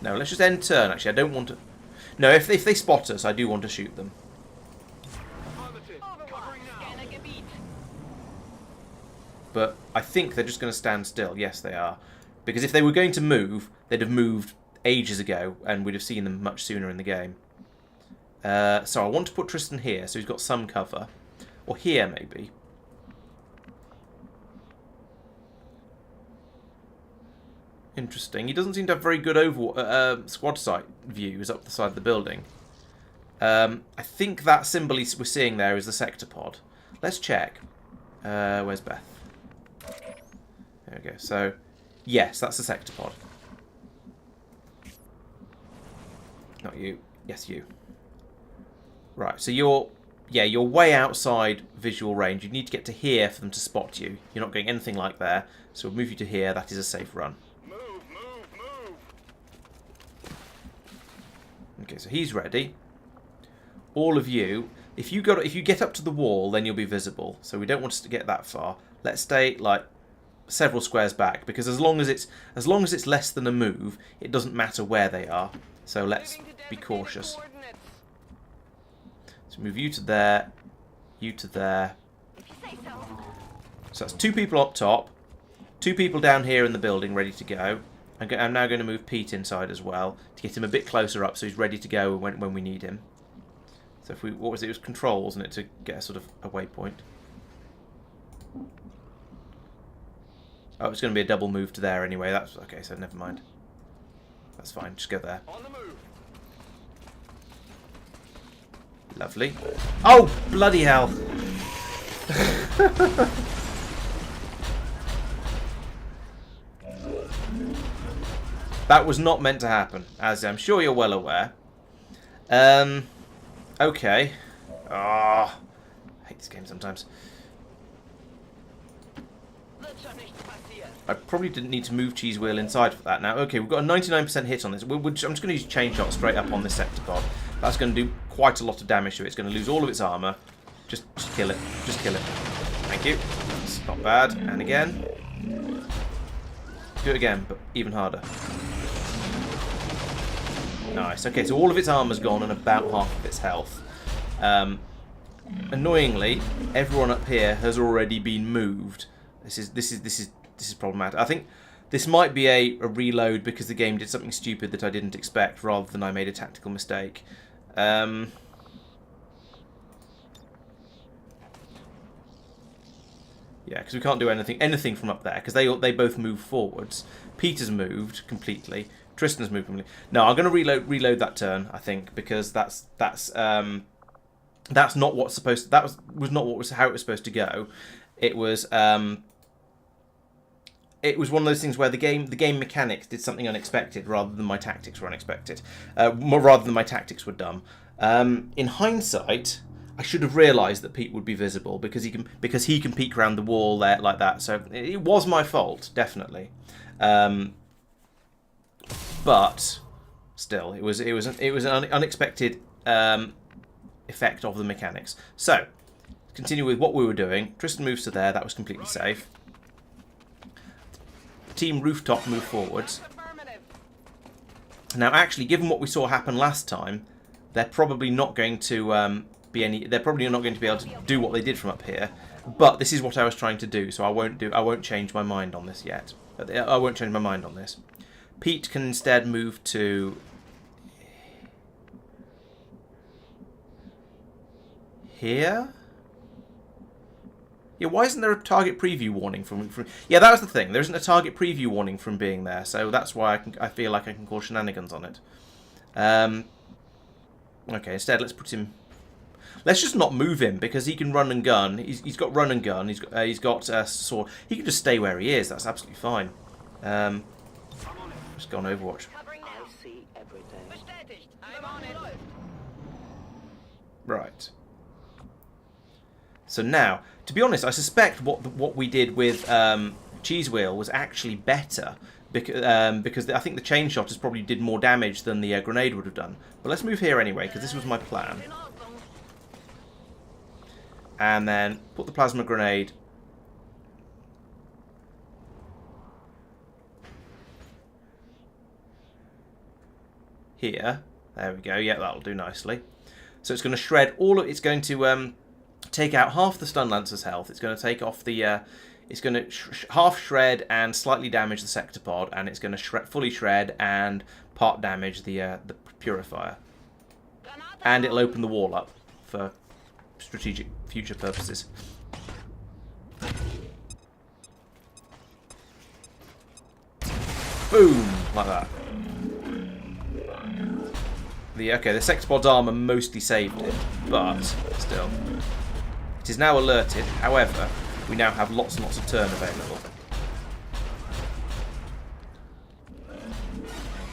Speaker 1: No, let's just end turn, actually. I don't want to... No, if they spot us, I do want to shoot them. But I think they're just going to stand still. Yes, they are. Because if they were going to move, they'd have moved ages ago, and we'd have seen them much sooner in the game. So I want to put Tristan here, so he's got some cover. Or here, maybe. Interesting. He doesn't seem to have very good squad sight views up the side of the building. I think that symbol we're seeing there is the sector pod. Let's check. Where's Beth? There we go. So, yes, that's the sector pod. Not you. Yes, you. Right, so you're way outside visual range. You need to get to here for them to spot you. You're not going anything like there, so we'll move you to here. That is a safe run.
Speaker 2: Move.
Speaker 1: Okay, so he's ready. All of you, if you get up to the wall, then you'll be visible. So we don't want us to get that far. Let's stay like several squares back, because as long as it's less than a move, it doesn't matter where they are. So let's be cautious. So move you to there, you to there. So that's 2 people up top, 2 people down here in the building ready to go. I'm now going to move Pete inside as well to get him a bit closer up so he's ready to go when we need him. So if we, what was it? It was control, wasn't it, to get a sort of a waypoint. Oh, it's going to be a double move to there anyway. That's okay, so never mind. That's fine, just go there.
Speaker 2: On the move.
Speaker 1: Lovely. Oh, bloody hell. That was not meant to happen, as I'm sure you're well aware. Okay. Ah, I hate this game sometimes. I probably didn't need to move Cheese Wheel inside for that now. Okay, we've got a 99% hit on this. I'm just going to use Chain Shot straight up on this sector pod. That's going to do quite a lot of damage to it. It's going to lose all of its armour. Just kill it. Just kill it. Thank you. That's not bad. And again. Do it again, but even harder. Nice. Okay, so all of its armor's gone and about half of its health. Annoyingly, everyone up here has already been moved. This is problematic. I think this might be a reload because the game did something stupid that I didn't expect, rather than I made a tactical mistake. Yeah, because we can't do anything from up there because they both move forwards. Peter's moved completely. Tristan's moved completely. No, I'm going to reload that turn, I think, because that's not what's supposed to, was not how it was supposed to go. It was one of those things where the game mechanics did something unexpected rather than my tactics were unexpected. Rather than my tactics were dumb. In hindsight, I should have realised that Pete would be visible because he can peek around the wall there like that. So it was my fault, definitely. But still, it was an unexpected effect of the mechanics. So continue with what we were doing. Tristan moves to there. That was completely safe. Team Rooftop move forwards. Now, actually, given what we saw happen last time, they're probably not going to They're probably not going to be able to do what they did from up here. But this is what I was trying to do, so I won't change my mind on this yet. I won't change my mind on this. Pete can instead move to here. Yeah, why isn't there a target preview warning from? Yeah, that was the thing. There isn't a target preview warning from being there, so that's why I feel like I can call shenanigans on it. Okay, instead let's put him. Let's just not move him because he can run and gun. He's got run and gun. He's got sword. He can just stay where he is. That's absolutely fine. Just go on Overwatch. Right. So now, to be honest, I suspect what we did with Cheese Wheel was actually better because I think the chain shot probably did more damage than the grenade would have done. But let's move here anyway because this was my plan. And then put the plasma grenade here. There we go. Yeah, that'll do nicely. So it's going to shred all of. It's going to take out half the stun lancer's health. It's going to take off the. It's going to half shred and slightly damage the sector pod, and it's going to fully shred and part damage the purifier. And it'll open the wall up for strategic future purposes. Boom, like that. The sector pod's armor mostly saved it, but still, it is now alerted. However, we now have lots and lots of turn available.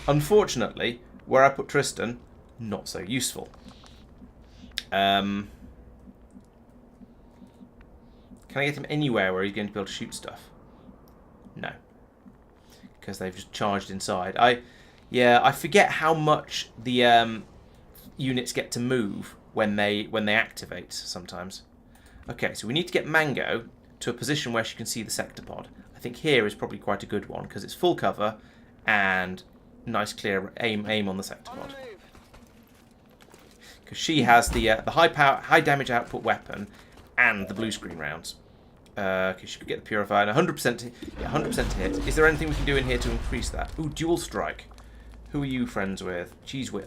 Speaker 1: Unfortunately, where I put Tristan, not so useful. Can I get him anywhere where he's going to be able to shoot stuff? No. Because they've just charged inside. I forget how much the units get to move when they activate sometimes. Okay, so we need to get Mango to a position where she can see the sector pod. I think here is probably quite a good one because it's full cover and nice clear aim on the sector pod. Because she has the high damage output weapon and the blue screen rounds. Because she could get the purifier and 100% 100% to hit. Is there anything we can do in here to increase that? Ooh, dual strike. Who are you friends with? Cheese wheel.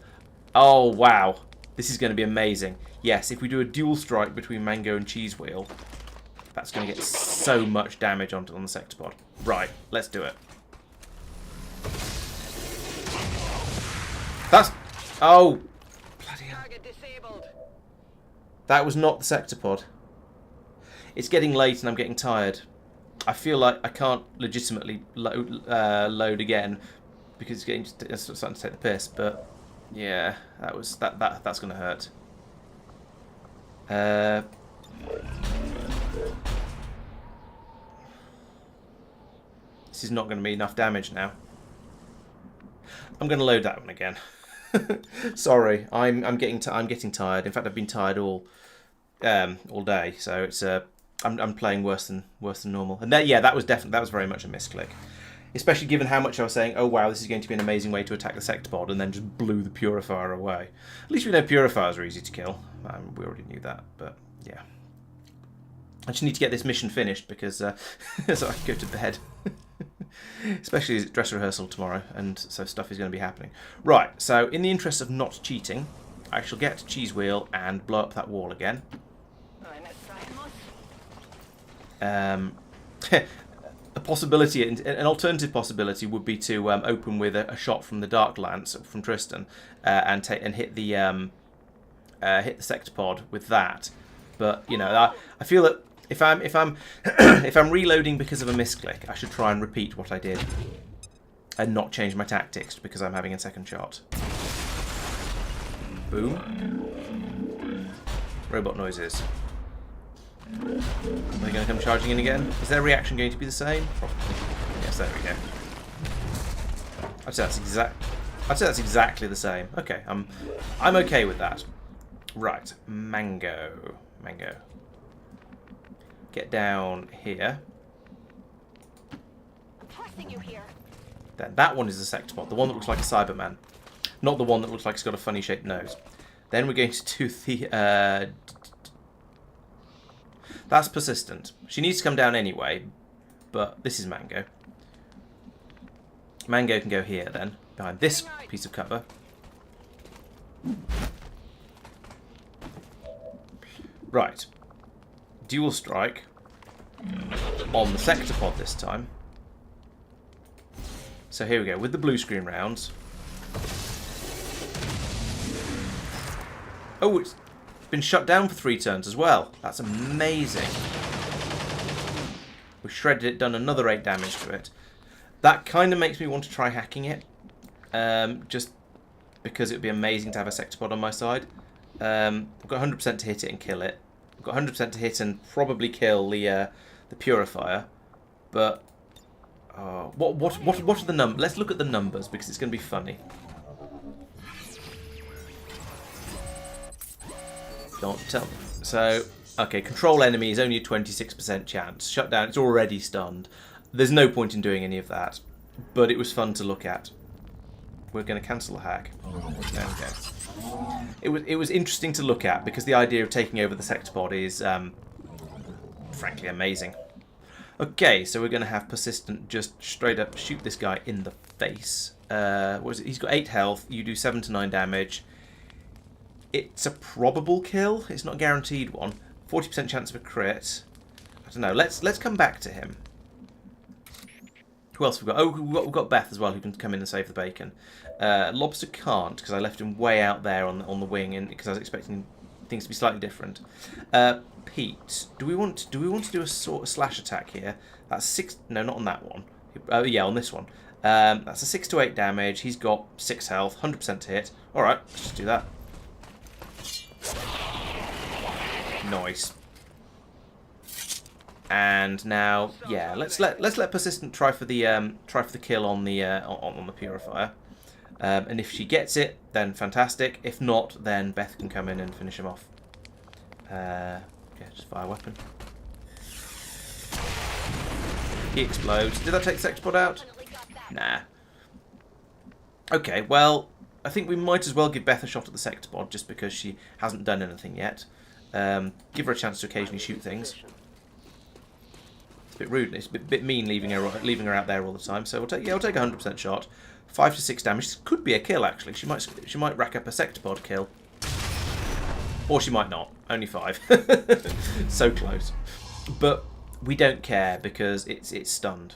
Speaker 1: Oh wow, this is going to be amazing. Yes, if we do a dual strike between Mango and Cheese Wheel, that's going to get so much damage on the sector pod. Right, let's do it. That's... Oh! Bloody hell. That was not the sector pod. It's getting late and I'm getting tired. I feel like I can't legitimately load again because it's starting to take the piss, but yeah, that's going to hurt. This is not going to be enough damage now. I'm going to load that one again. Sorry, I'm getting tired. In fact, I've been tired all day, so it's I'm playing worse than normal. And that was very much a misclick, especially given how much I was saying. Oh wow, this is going to be an amazing way to attack the sector pod, and then just blew the purifier away. At least we know purifiers are easy to kill. We already knew that, but yeah. I just need to get this mission finished because so I can go to bed. Especially as it's dress rehearsal tomorrow, and so stuff is going to be happening. Right, so in the interest of not cheating, I shall get Cheese Wheel and blow up that wall again. A possibility, an alternative possibility, would be to open with a shot from the Dark Lance from Tristan and hit the sector pod with that. But you know, I feel that if I'm if I'm reloading because of a misclick, I should try and repeat what I did and not change my tactics because I'm having a second shot. Boom. Robot noises. Are they going to come charging in again? Is their reaction going to be the same? Probably. Yes, there we go. I'd say that's exactly the same. Okay, I'm okay with that. Right, Mango. Get down here. Then that one is the sector pod, the one that looks like a Cyberman, not the one that looks like it's got a funny shaped nose. Then we're going to do the. That's persistent. She needs to come down anyway, but this is Mango. Mango can go here then, behind this piece of cover. Right. Dual strike on the sector pod this time. So here we go, with the blue screen rounds. Oh, it's been shut down for 3 turns as well. That's amazing. We shredded it, done another 8 damage to it. That kind of makes me want to try hacking it. Just because it would be amazing to have a sector pod on my side. I've got 100% to hit it and kill it. I've got 100% to hit and probably kill the purifier. But what are the numbers? Let's look at the numbers because it's going to be funny. Don't tell me. So, okay, control enemy is only a 26% chance. Shut down, it's already stunned. There's no point in doing any of that. But it was fun to look at. We're going to cancel the hack. There we go. It was interesting to look at because the idea of taking over the sector pod is, frankly, amazing. Okay, so we're going to have persistent just straight up shoot this guy in the face. What is it? He's got 8 health. You do 7 to 9 damage. It's a probable kill. It's not a guaranteed one. 40% chance of a crit. I don't know. Let's come back to him. Who else have we got? Oh, we've got Beth as well, who can come in and save the bacon. Lobster can't because I left him way out there on the wing, and because I was expecting things to be slightly different. Pete, do we want to do a sort of slash attack here? That's 6. No, not on that one. Yeah, on this one. That's a 6 to 8 damage. He's got 6 health, 100% to hit. All right, let's just do that. Nice. And now, yeah, let's let persistent try for the kill on the purifier. And if she gets it, then fantastic. If not, then Beth can come in and finish him off. Yeah, just fire weapon. He explodes. Did that take the sector pod out? Nah. Okay, well, I think we might as well give Beth a shot at the sector pod just because she hasn't done anything yet. Give her a chance to occasionally shoot things. It's a bit rude. It's a bit mean leaving her out there all the time. So we'll take 100% shot. 5 to 6 damage. This could be a kill actually. She might rack up a sector pod kill, or she might not. Only 5. So close. But we don't care because it's stunned.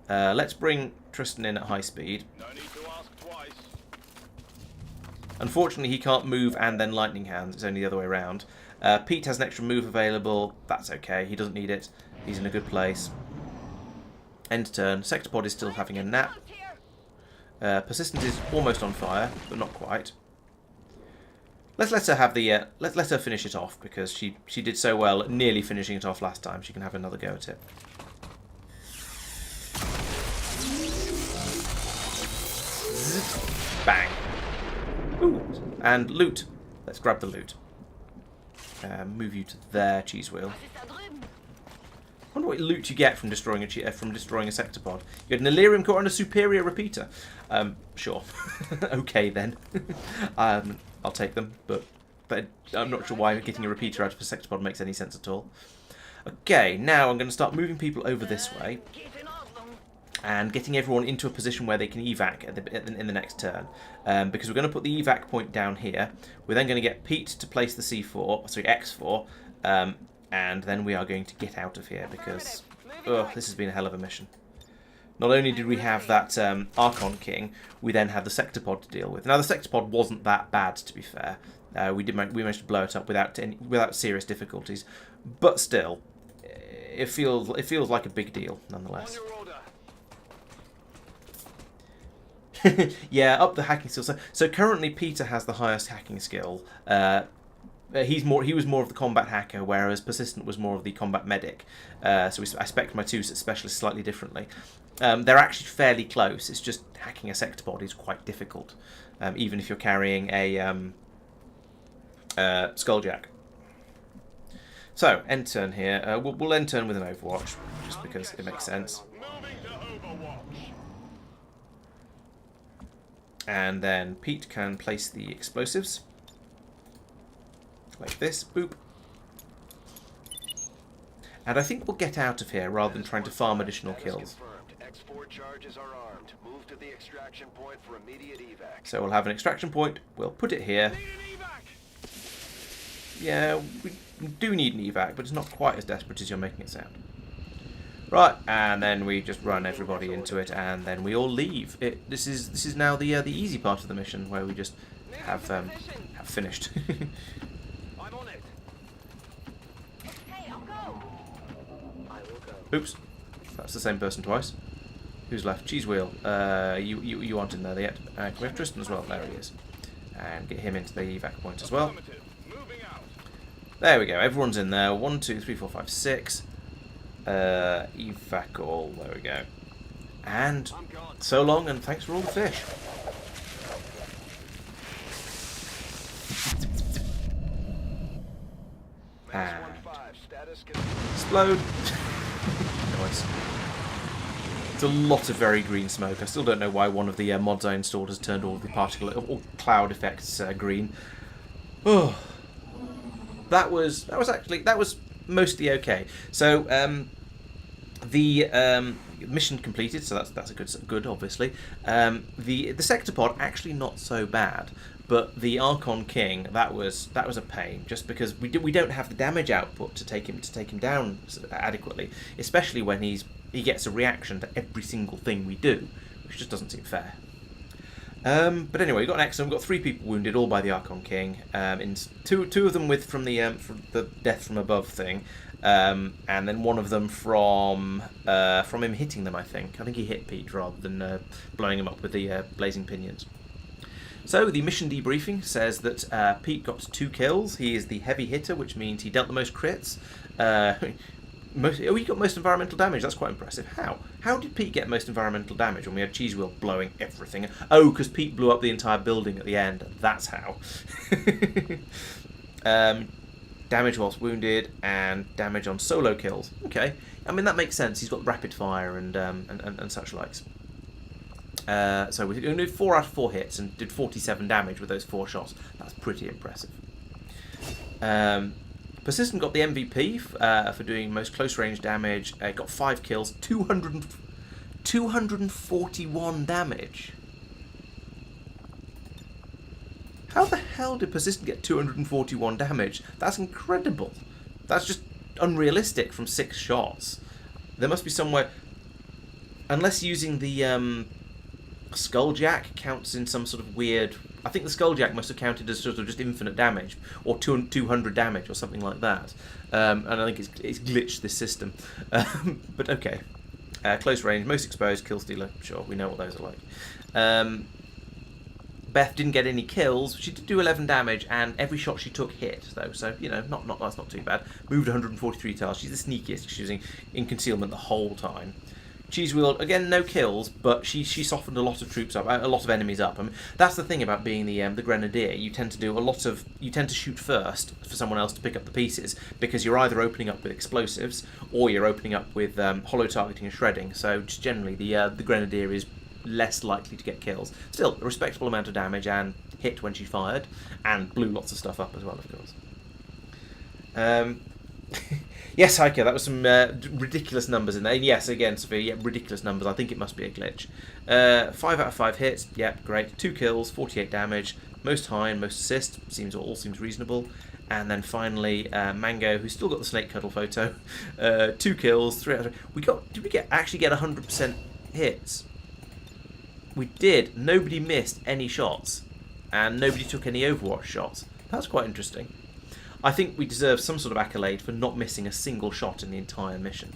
Speaker 1: Let's bring Tristan in at high speed.
Speaker 2: No need to ask twice.
Speaker 1: Unfortunately, he can't move and then lightning hands. It's only the other way around. Pete has an extra move available. That's okay. He doesn't need it. He's in a good place. End turn. Sector pod is still having a nap. Persistent is almost on fire, but not quite. Let's let her have the. Let her finish it off because she did so well at nearly finishing it off last time. She can have another go at it. Bang. Ooh. And loot. Let's grab the loot. Move you to there, cheese wheel. I wonder what loot you get from destroying a sector pod. You get an Illyrium core and a superior repeater. Sure. Okay then. I'll take them, but I'm not sure why getting a repeater out of a sector pod makes any sense at all. Okay, now I'm going to start moving people over this way and getting everyone into a position where they can evac in the next turn. Because we're going to put the evac point down here. We're then going to get Pete to place the X4, and then we are going to get out of here because this has been a hell of a mission. Not only did we have that Archon King, we then had the sector pod to deal with. Now the sector pod wasn't that bad, to be fair. We managed to blow it up without serious difficulties, but still, it feels like a big deal nonetheless. Yeah, up the hacking skill. So currently Peter has the highest hacking skill. He was more of the combat hacker, whereas Persistent was more of the combat medic. So I spec my two specialists slightly differently. They're actually fairly close. It's just hacking a sector pod is quite difficult, even if you're carrying a Skulljack. So end turn here. We'll end turn with an Overwatch, just because it makes sense. And then Pete can place the explosives. Like this, boop. And I think we'll get out of here rather than trying to farm additional kills.
Speaker 2: X4 charges are armed. Move to the extraction point for immediate evac.
Speaker 1: So we'll have an extraction point, we'll put it here. Yeah, we do need an evac, but it's not quite as desperate as you're making it sound. Right, and then we just run everybody into it, and then we all leave. This is now the easy part of the mission, where we just have finished.
Speaker 2: I'm on it.
Speaker 6: Hey, I'll go.
Speaker 2: I will go.
Speaker 1: Oops, that's the same person twice. Who's left? Cheese wheel. You aren't in there yet. Can we have Tristan as well? There he is. And get him into the evac point as well.
Speaker 2: Moving out.
Speaker 1: There we go. Everyone's in there. 1, 2, 3, 4, 5, 6. Evac all. There we go. And so long, and thanks for all the fish. And explode. Nice. It's a lot of very green smoke. I still don't know why one of the mods I installed has turned all the particle or cloud effects green. Oh, that was mostly okay. So the mission completed, so that's a good obviously. The sector pod actually not so bad, but the Archon King that was a pain, just because we don't have the damage output to take him down adequately, especially when he gets a reaction to every single thing we do, which just doesn't seem fair. But anyway, we got an excellent. We've got 3 people wounded, all by the Archon King. In two of them from the death from above thing, and then one of them from him hitting them. I think he hit Pete rather than blowing him up with the blazing pinions. So the mission debriefing says that Pete got 2 kills. He is the heavy hitter, which means he dealt the most crits. He got most environmental damage. That's quite impressive. How did Pete get most environmental damage when we had Cheese Wheel blowing everything? Oh, because Pete blew up the entire building at the end. That's how. damage whilst wounded, and damage on solo kills. Okay, I mean that makes sense. He's got rapid fire and such likes. So we did 4 out of 4 hits and did 47 damage with those 4 shots. That's pretty impressive. Persistent got the MVP for doing most close range damage. Got 5 kills, 241 damage. How the hell did Persistent get 241 damage? That's incredible. That's just unrealistic from 6 shots. There must be somewhere... Unless using the Skulljack counts in some sort of weird... I think the Skulljack must have counted as sort of just infinite damage, or 200 damage, or something like that. And I think it's glitched this system. But okay. Close range, most exposed, kill stealer. Sure, we know what those are like. Beth didn't get any kills. She did do 11 damage, and every shot she took hit, though. So, you know, that's not too bad. Moved 143 tiles. She's the sneakiest. She's using in concealment the whole time. Cheese Wheel, again, no kills, but she softened a lot of troops up, a lot of enemies up. I mean, that's the thing about being the Grenadier. You tend to shoot first for someone else to pick up the pieces, because you're either opening up with explosives or you're opening up with hollow targeting and shredding. So just generally, the Grenadier is less likely to get kills. Still, a respectable amount of damage and hit when she fired, and blew lots of stuff up as well, of course. Yes, Heike, that was some ridiculous numbers in there. And yes, again, Sophia, yeah, ridiculous numbers. I think it must be a glitch. 5 out of 5 hits. Yep, great. 2 kills, 48 damage. Most high and most assist. All seems reasonable. And then finally, Mango, who's still got the snake cuddle photo. 2 kills, 3 out of 5. Did we actually get 100% hits? We did. Nobody missed any shots. And nobody took any Overwatch shots. That's quite interesting. I think we deserve some sort of accolade for not missing a single shot in the entire mission.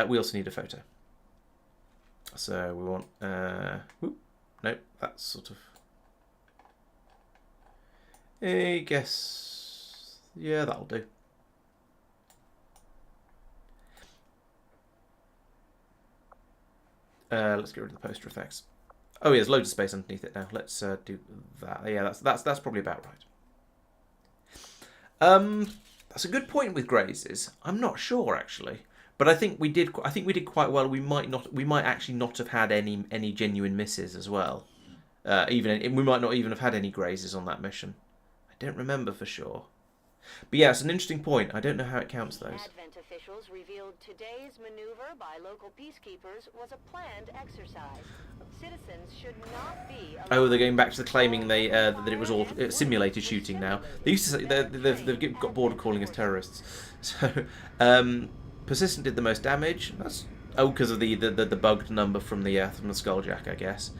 Speaker 1: We also need a photo. So we want... no, that's sort of... I guess... Yeah, that'll do. Let's get rid of the poster effects. Oh, yeah, there's loads of space underneath it now. Let's do that. Yeah, that's probably about right. That's a good point with grazes. I'm not sure actually, but I think we did quite well. We might actually not have had any genuine misses as well. We might not even have had any grazes on that mission. I don't remember for sure. But yeah, it's an interesting point. I don't know how it counts those.
Speaker 7: Advent officials revealed today's maneuver by local peacekeepers was a planned exercise. Citizens should not be...
Speaker 1: Oh, they're going back to the claiming that it was all simulated shooting now. They used to say they've got bored of calling us terrorists. So, Persistent did the most damage. That's because of the bugged number from the Skulljack, I guess.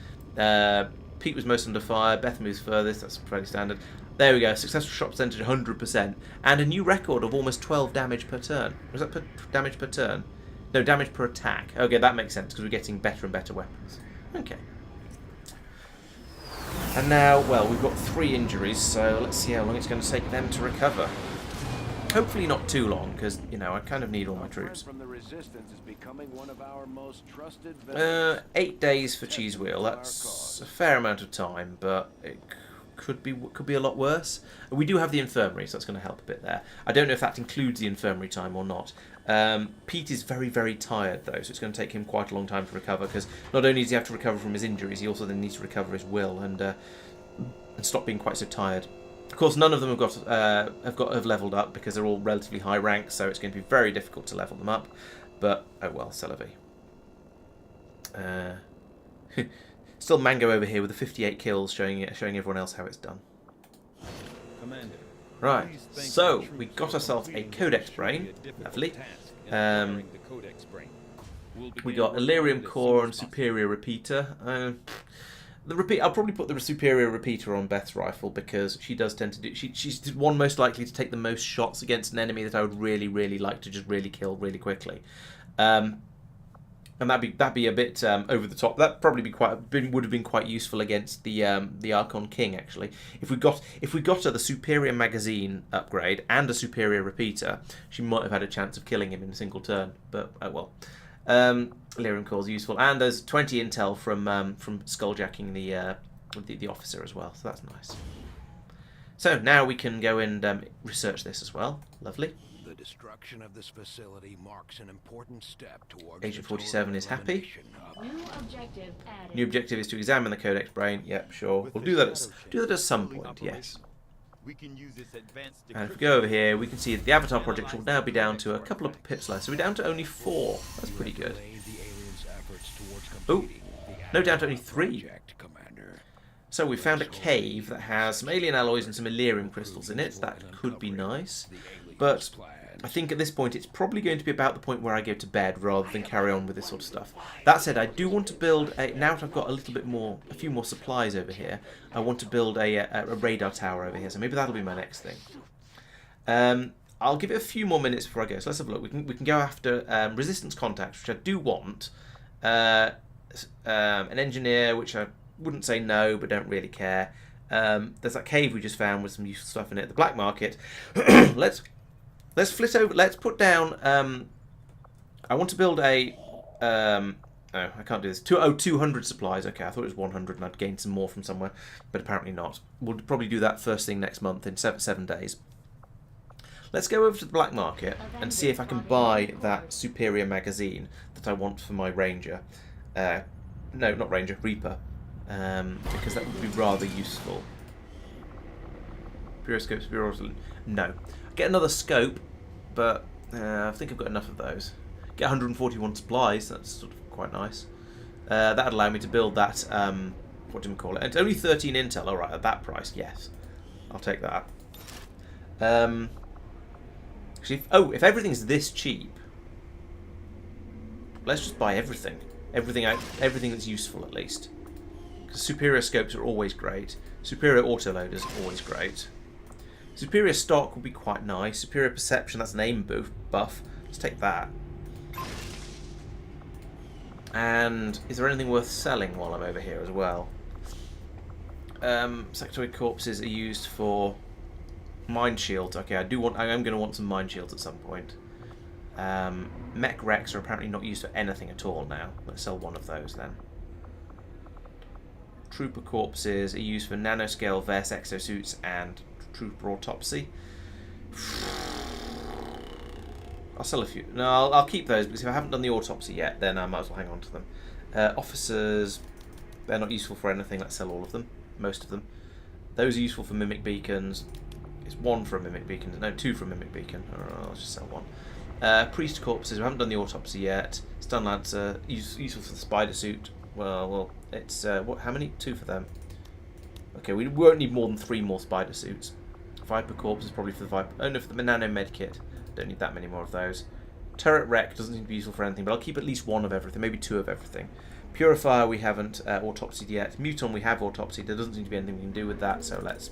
Speaker 1: Pete was most under fire. Beth moves furthest. That's fairly standard. There we go. Successful shot percentage 100%, and a new record of almost 12 damage per turn. Was that damage per turn? No, damage per attack. Okay, that makes sense because we're getting better and better weapons. Okay. And now, well, we've got 3 injuries, so let's see how long it's going to take them to recover. Hopefully not too long, because, you know, I kind of need all my troops.
Speaker 3: From the Resistance is becoming one of our most trusted
Speaker 1: 8 days for Cheese Wheel. That's a fair amount of time, but it could be a lot worse. We do have the infirmary, so that's going to help a bit there. I don't know if that includes the infirmary time or not. Pete is very, very tired, though, so it's going to take him quite a long time to recover, because not only does he have to recover from his injuries, he also then needs to recover his will and stop being quite so tired. Of course, none of them have leveled up because they're all relatively high ranks, so it's going to be very difficult to level them up. But oh well, c'est la vie. Still Mango over here with the 58 kills, showing everyone else how it's done.
Speaker 3: Commander,
Speaker 1: right, so we got ourselves a Codex Brain, lovely. We got Illyrium Core and Superior Repeater. I'll probably put the Superior Repeater on Beth's rifle because she does tend to do. She's the one most likely to take the most shots against an enemy that I would really, really like to just really kill really quickly. And that'd be a bit over the top. That probably would have been quite useful against the Archon King actually. If we got her the Superior Magazine upgrade and a Superior Repeater, she might have had a chance of killing him in a single turn. But oh well. Lyrium Core is useful, and there's 20 intel from skulljacking the officer as well, so that's nice. So now we can go and research this as well. Lovely.
Speaker 3: The destruction of this facility marks an important step towards
Speaker 1: Agent
Speaker 3: the
Speaker 1: 47 is happy.
Speaker 3: elimination of-
Speaker 5: New objective added.
Speaker 1: New objective is to examine the Codex brain. Yep, sure. We'll do that at some point, yes.
Speaker 4: We can use this advanced
Speaker 1: And if we go over here, we can see that the Avatar project will now be down to a couple of pits left. So we're down to only 4. That's pretty good.
Speaker 3: Delayed the aliens' efforts towards
Speaker 1: Oh,
Speaker 3: completing the
Speaker 1: no, down to only
Speaker 3: Avatar
Speaker 1: 3.
Speaker 3: project, Commander.
Speaker 1: So we found a cave that has some alien alloys and some Illyrium crystals in it. That could be nice. But I think at this point it's probably going to be about the point where I go to bed rather than carry on with this sort of stuff. That said, I do want to build a, now that I've got a few more supplies over here, I want to build a radar tower over here, so maybe that'll be my next thing. I'll give it a few more minutes before I go, so let's have a look. We can go after resistance contacts, which I do want. An engineer, which I wouldn't say no, but don't really care. There's that cave we just found with some useful stuff in it. The black market. Let's flit over. Let's put down. I want to build a. Oh, I can't do this. 200 supplies. Okay, I thought it was 100 and I'd gain some more from somewhere, but apparently not. We'll probably do that first thing next month in 7 days. Let's go over to the black market and see if I can buy that superior magazine that I want for my Ranger. No, not Ranger, Reaper. Because that would be rather useful. Periscope, no. Get another scope, but I think I've got enough of those. Get 141 supplies, that's sort of quite nice. That'd allow me to build that, what do we call it? It's only 13 intel, alright, at that price, yes. I'll take that. Actually, if everything's this cheap, let's just buy everything. Everything that's useful, at least. Because superior scopes are always great. Superior autoloaders are always great. Superior stock would be quite nice. Superior perception, that's an aim buff. Let's take that. And is there anything worth selling while I'm over here as well? Sectoid corpses are used for mine shields. Okay, I am going to want some mine shields at some point. Mech wrecks are apparently not used for anything at all now. Let's sell one of those then. Trooper corpses are used for nanoscale VES exosuits and trooper autopsy. I'll sell a few. No, I'll keep those because if I haven't done the autopsy yet, then I might as well hang on to them. Officers, they're not useful for anything. Let's sell all of them. Most of them. Those are useful for mimic beacons. It's 1 for a mimic beacon. No, 2 for a mimic beacon. I'll just sell 1. Priest corpses, we haven't done the autopsy yet. Stun lancer, useful for the spider suit. Well, it's how many? 2 for them. Okay, we won't need more than 3 more spider suits. Viper corpse is probably for the Viper. Oh no, for the nano med kit. Don't need that many more of those. Turret wreck doesn't seem to be useful for anything, but I'll keep at least 1 of everything, maybe 2 of everything. Purifier we haven't autopsied yet. Muton we have autopsied. There doesn't seem to be anything we can do with that, so let's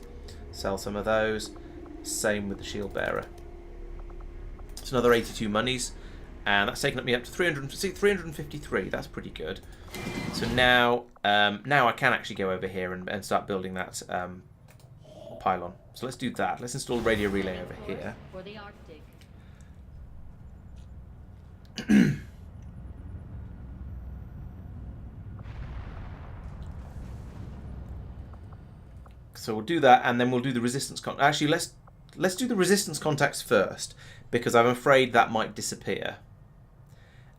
Speaker 1: sell some of those. Same with the shield bearer. It's another 82 monies, and that's taken me up to 353. That's pretty good. So now I can actually go over here and start building that pylon. So let's do that. Let's install a radio relay over here.
Speaker 5: For the Arctic.
Speaker 1: So we'll do that, and then we'll do the resistance actually, let's do the resistance contacts first, because I'm afraid that might disappear.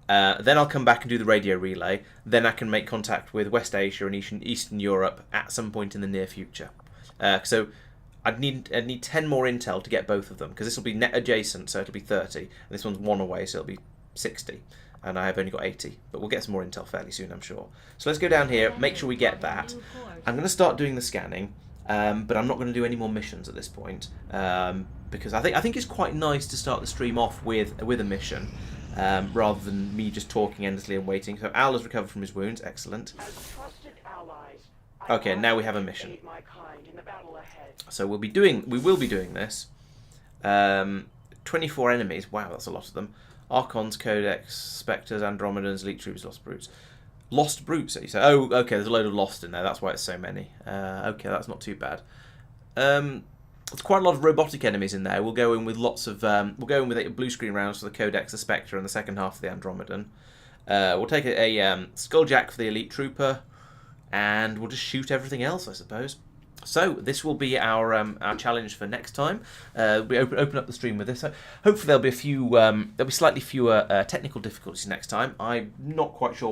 Speaker 1: Then I'll come back and do the radio relay. Then I can make contact with West Asia and Eastern Europe at some point in the near future. So I'd need 10 more intel to get both of them, because this will be net adjacent, so it'll be 30, and this one's 1 away, so it'll be 60, and I have only got 80. But we'll get some more intel fairly soon, I'm sure. So let's go down here, make sure we get that. I'm going to start doing the scanning. But I'm not going to do any more missions at this point, because I think it's quite nice to start the stream off with a mission, rather than me just talking endlessly and waiting. So Al has recovered from his wounds, excellent. Okay, now we have a mission. So we will be doing this. 24 enemies. Wow, that's a lot of them. Archons, Codex, Spectres, Andromedans, Elite Troopers, Lost Brutes. Lost Brutes, you say? Oh, okay, there's a load of Lost in there, that's why it's so many. Okay, that's not too bad. There's quite a lot of robotic enemies in there. We'll go in with lots of... we'll go in with blue screen rounds for the Codex, the Spectre, and the second half of the Andromedan. We'll take a Skulljack for the Elite Trooper, and we'll just shoot everything else, I suppose. So this will be our challenge for next time. We open up the stream with this. So hopefully there'll be there'll be slightly fewer technical difficulties next time. I'm not quite sure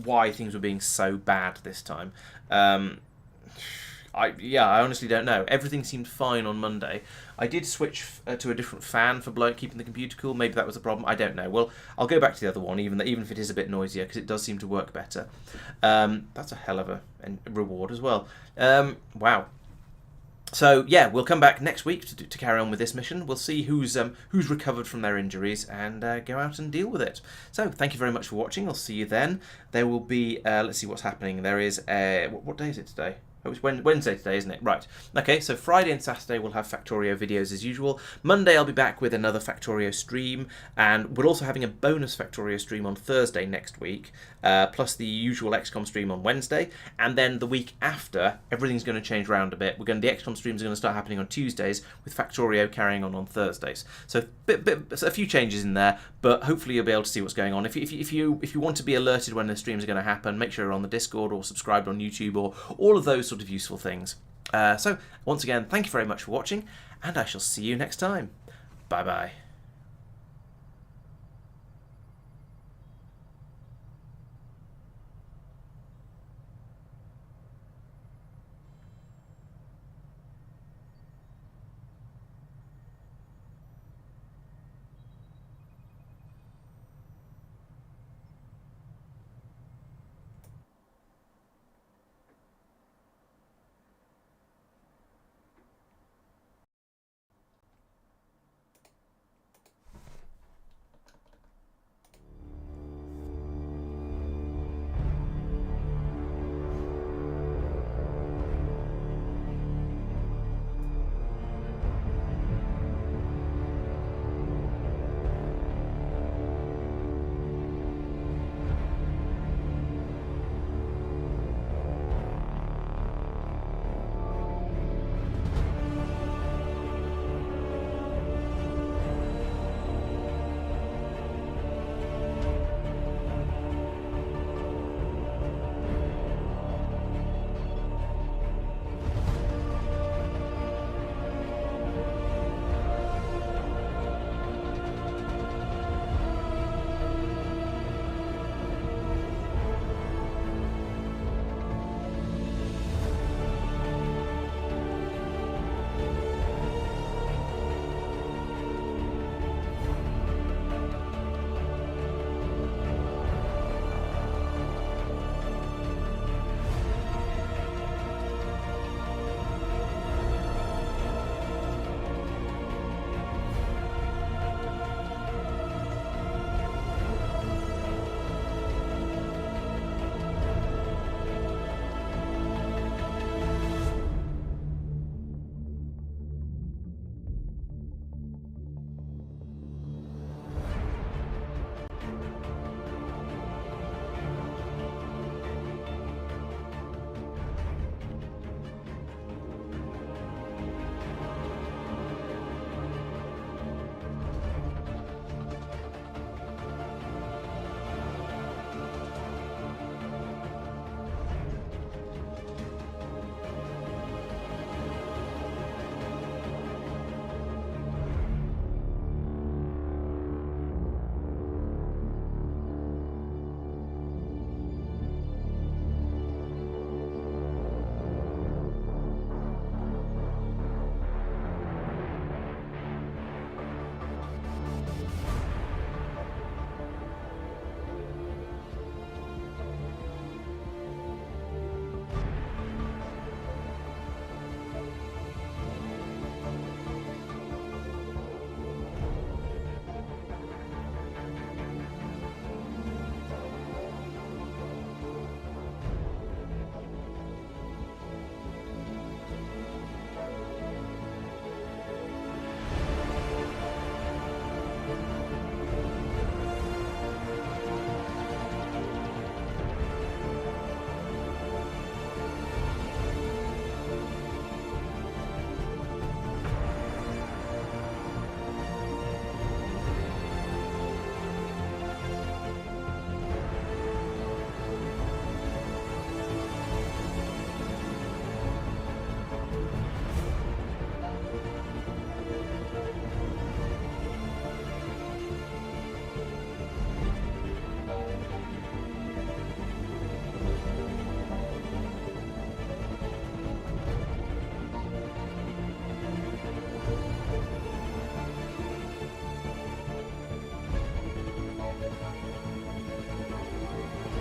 Speaker 1: why things were being so bad this time. I honestly don't know. Everything seemed fine on Monday. I did switch to a different fan for keeping the computer cool. Maybe that was a problem. I don't know. Well, I'll go back to the other one, even if it is a bit noisier, because it does seem to work better. That's a hell of a reward as well. Wow. So yeah, we'll come back next week to carry on with this mission. We'll see who's recovered from their injuries and go out and deal with it. So thank you very much for watching. I'll see you then. There will be let's see what's happening. There is what day is it today? Oh, it's Wednesday today, isn't it? Right. Okay, so Friday and Saturday we'll have Factorio videos as usual. Monday I'll be back with another Factorio stream, and we're also having a bonus Factorio stream on Thursday next week, plus the usual XCOM stream on Wednesday, and then the week after, everything's going to change around a bit. The XCOM streams are going to start happening on Tuesdays, with Factorio carrying on Thursdays. So a few changes in there, but hopefully you'll be able to see what's going on. If you want to be alerted when the streams are going to happen, make sure you're on the Discord or subscribed on YouTube or all of those sort of useful things. So once again, thank you very much for watching, and I shall see you next time. Bye bye.